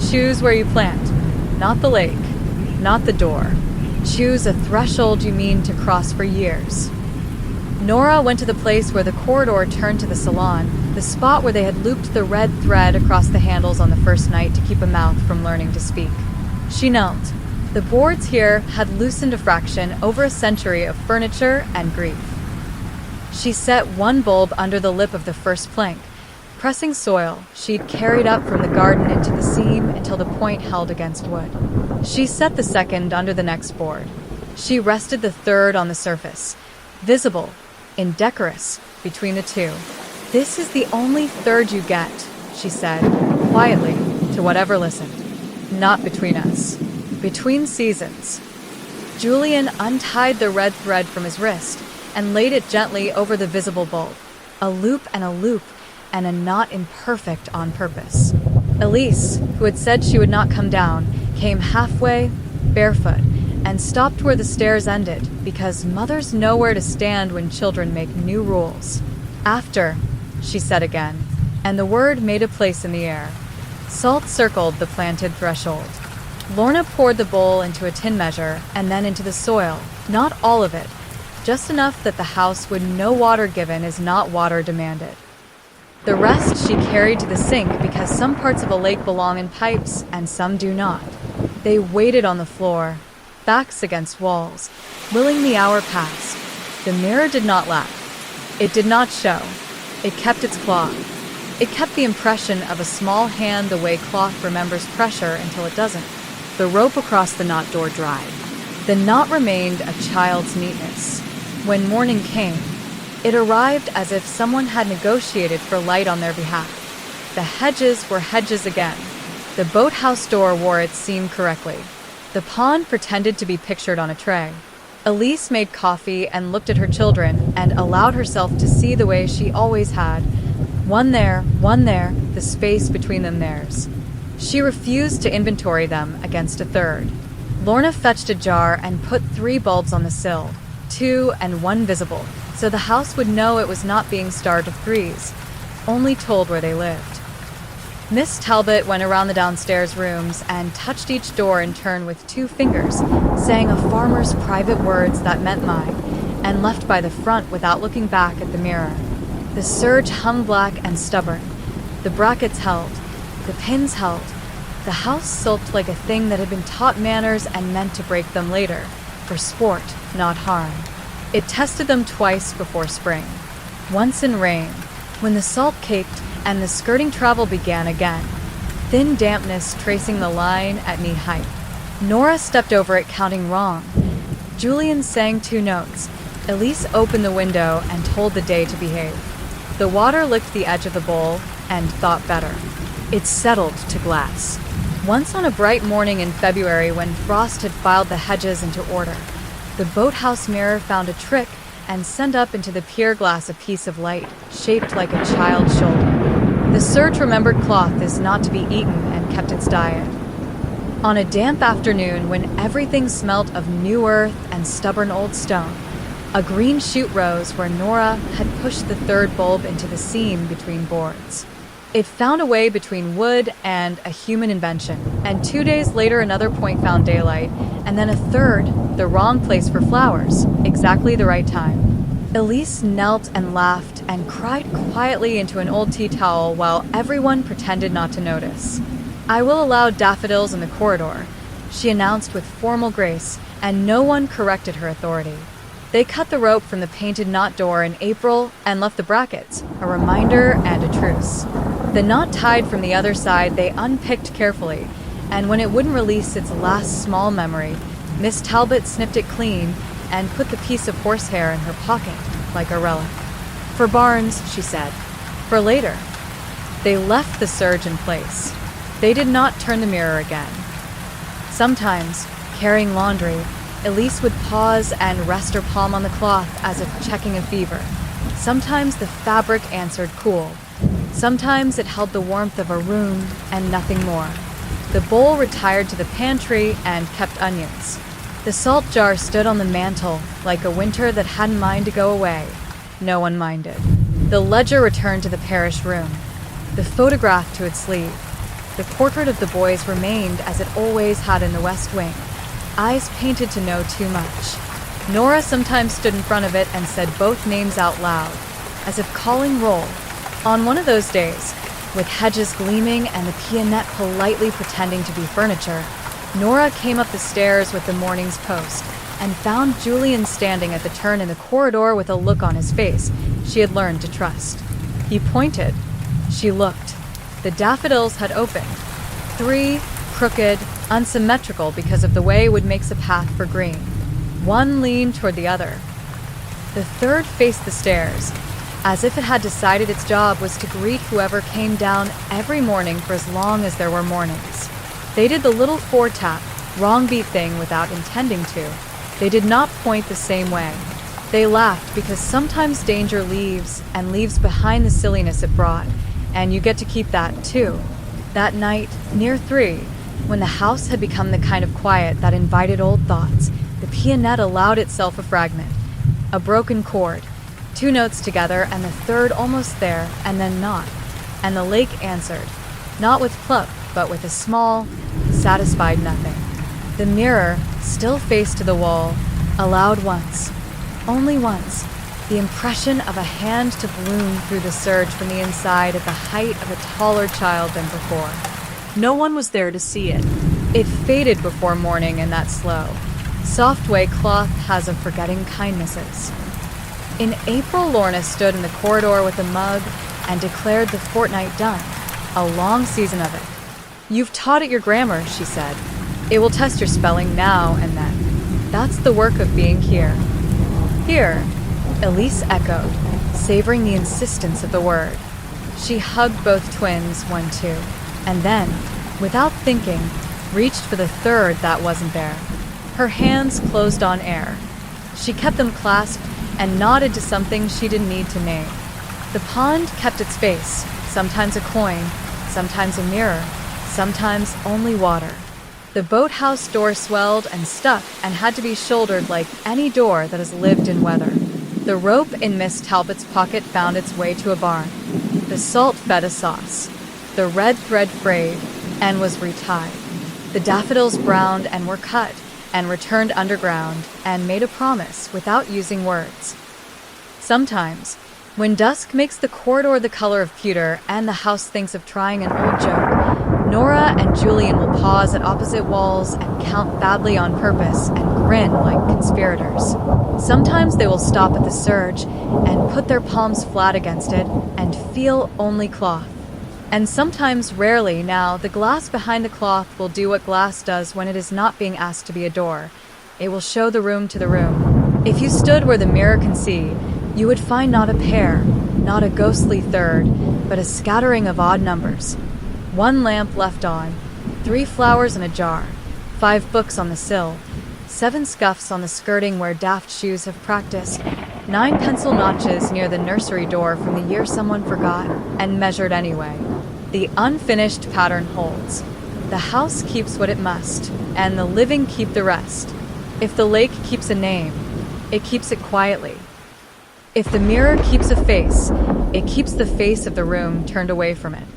"Choose where you plant. Not the lake. Not the door. Choose a threshold you mean to cross for years." Nora went to the place where the corridor turned to the salon, the spot where they had looped the red thread across the handles on the first night to keep a mouth from learning to speak. She knelt. The boards here had loosened a fraction over a century of furniture and grief. She set one bulb under the lip of the first plank. Pressing soil, she'd carried up from the garden into the seam until the point held against wood. She set the second under the next board. She rested the third on the surface, visible, indecorous, between the two. "This is the only third you get," she said, quietly, to whatever listened. "Not between us. Between seasons." Julian untied the red thread from his wrist and laid it gently over the visible bulb. A loop, and a knot imperfect on purpose. Elise, who had said she would not come down, came halfway, barefoot, and stopped where the stairs ended, because mothers know where to stand when children make new rules. "After," she said again, and the word made a place in the air. Salt circled the planted threshold. Lorna poured the bowl into a tin measure and then into the soil, not all of it, just enough that the house would no water given is not water demanded. The rest she carried to the sink because some parts of a lake belong in pipes and some do not. They waited on the floor, backs against walls, willing the hour pass. The mirror did not laugh. It did not show. It kept its claw. It kept the impression of a small hand the way cloth remembers pressure until it doesn't. The rope across the knot door dried. The knot remained a child's neatness. When morning came, it arrived as if someone had negotiated for light on their behalf. The hedges were hedges again. The boathouse door wore its seam correctly. The pond pretended to be pictured on a tray. Elise made coffee and looked at her children and allowed herself to see the way she always had. One there, the space between them theirs. She refused to inventory them against a third. Lorna fetched a jar and put 3 bulbs on the sill, 2 and 1 visible, so the house would know it was not being starved of 3s, only told where they lived. Miss Talbot went around the downstairs rooms and touched each door in turn with 2 fingers, saying a farmer's private words that meant mine, and left by the front without looking back at the mirror. The serge hung black and stubborn. The brackets held. The pins held. The house sulked like a thing that had been taught manners and meant to break them later, for sport, not harm. It tested them twice before spring. Once in rain, when the salt caked and the skirting travel began again, thin dampness tracing the line at knee height. Nora stepped over it counting wrong. Julian sang 2 notes. Elise opened the window and told the day to behave. The water licked the edge of the bowl and thought better. It settled to glass. Once on a bright morning in February when frost had filed the hedges into order, the boathouse mirror found a trick and sent up into the pier glass a piece of light, shaped like a child's shoulder. The serge-remembered cloth is not to be eaten and kept its diet. On a damp afternoon when everything smelt of new earth and stubborn old stone, a green shoot rose where Nora had pushed the 3rd bulb into the seam between boards. It found a way between wood and a human invention, and 2 days later another point found daylight, and then a third, the wrong place for flowers, exactly the right time. Elise knelt and laughed and cried quietly into an old tea towel while everyone pretended not to notice. "I will allow daffodils in the corridor," she announced with formal grace, and no one corrected her authority. They cut the rope from the painted knot door in April and left the brackets, a reminder and a truce. The knot tied from the other side they unpicked carefully, and when it wouldn't release its last small memory, Miss Talbot snipped it clean and put the piece of horsehair in her pocket like a relic. "For Barnes," she said. "For later." They left the serge in place. They did not turn the mirror again. Sometimes, carrying laundry, Elise would pause and rest her palm on the cloth as if checking a fever. Sometimes the fabric answered cool. Sometimes it held the warmth of a room and nothing more. The bowl retired to the pantry and kept onions. The salt jar stood on the mantel like a winter that hadn't mind to go away. No one minded. The ledger returned to the parish room. The photograph to its sleeve. The portrait of the boys remained as it always had in the West Wing. Eyes painted to know too much. Nora sometimes stood in front of it and said both names out loud, as if calling roll. On one of those days, with hedges gleaming and the pianette politely pretending to be furniture, Nora came up the stairs with the morning's post, and found Julian standing at the turn in the corridor with a look on his face she had learned to trust. He pointed. She looked. The daffodils had opened. 3, crooked, unsymmetrical because of the way wood makes a path for green. One leaned toward the other. The third faced the stairs, as if it had decided its job was to greet whoever came down every morning for as long as there were mornings. They did the little 4-tap, wrong beat thing without intending to. They did not point the same way. They laughed because sometimes danger leaves and leaves behind the silliness it brought, and you get to keep that too. That night, near 3, when the house had become the kind of quiet that invited old thoughts, the pianette allowed itself a fragment. A broken chord, 2 notes together and the third almost there and then not. And the lake answered, not with pluck, but with a small, satisfied nothing. The mirror, still faced to the wall, allowed once, only once, the impression of a hand to bloom through the surge from the inside at the height of a taller child than before. No one was there to see it. It faded before morning in that slow, soft way cloth has of forgetting kindnesses. In April, Lorna stood in the corridor with a mug and declared the fortnight done, a long season of it. You've taught it your grammar, she said. It will test your spelling now and then. That's the work of being here. Here, Elise echoed, savoring the insistence of the word. She hugged both twins, 1, 2, and then, without thinking, reached for the third that wasn't there. Her hands closed on air. She kept them clasped and nodded to something she didn't need to name. The pond kept its face, sometimes a coin, sometimes a mirror, sometimes only water. The boathouse door swelled and stuck and had to be shouldered like any door that has lived in weather. The rope in Miss Talbot's pocket found its way to a barn. The salt fed a sauce. The red thread frayed and was retied. The daffodils browned and were cut and returned underground and made a promise without using words. Sometimes, when dusk makes the corridor the color of pewter and the house thinks of trying an old joke, Nora and Julian will pause at opposite walls and count badly on purpose and grin like conspirators. Sometimes they will stop at the surge and put their palms flat against it and feel only cloth. And sometimes, rarely now, the glass behind the cloth will do what glass does when it is not being asked to be a door. It will show the room to the room. If you stood where the mirror can see, you would find not a pair, not a ghostly third, but a scattering of odd numbers. 1 lamp left on, 3 flowers in a jar, 5 books on the sill, 7 scuffs on the skirting where daft shoes have practiced, 9 pencil notches near the nursery door from the year someone forgot and measured anyway. The unfinished pattern holds. The house keeps what it must, and the living keep the rest. If the lake keeps a name, it keeps it quietly. If the mirror keeps a face, it keeps the face of the room turned away from it.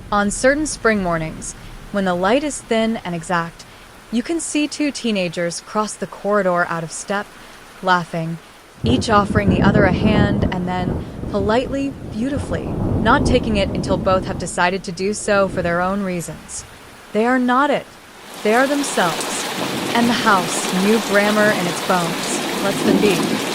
On certain spring mornings, when the light is thin and exact, you can see 2 teenagers cross the corridor out of step, laughing, each offering the other a hand and then, politely, beautifully, not taking it until both have decided to do so for their own reasons. They are not it. They are themselves. And the house, new grammar in its bones, lets them be.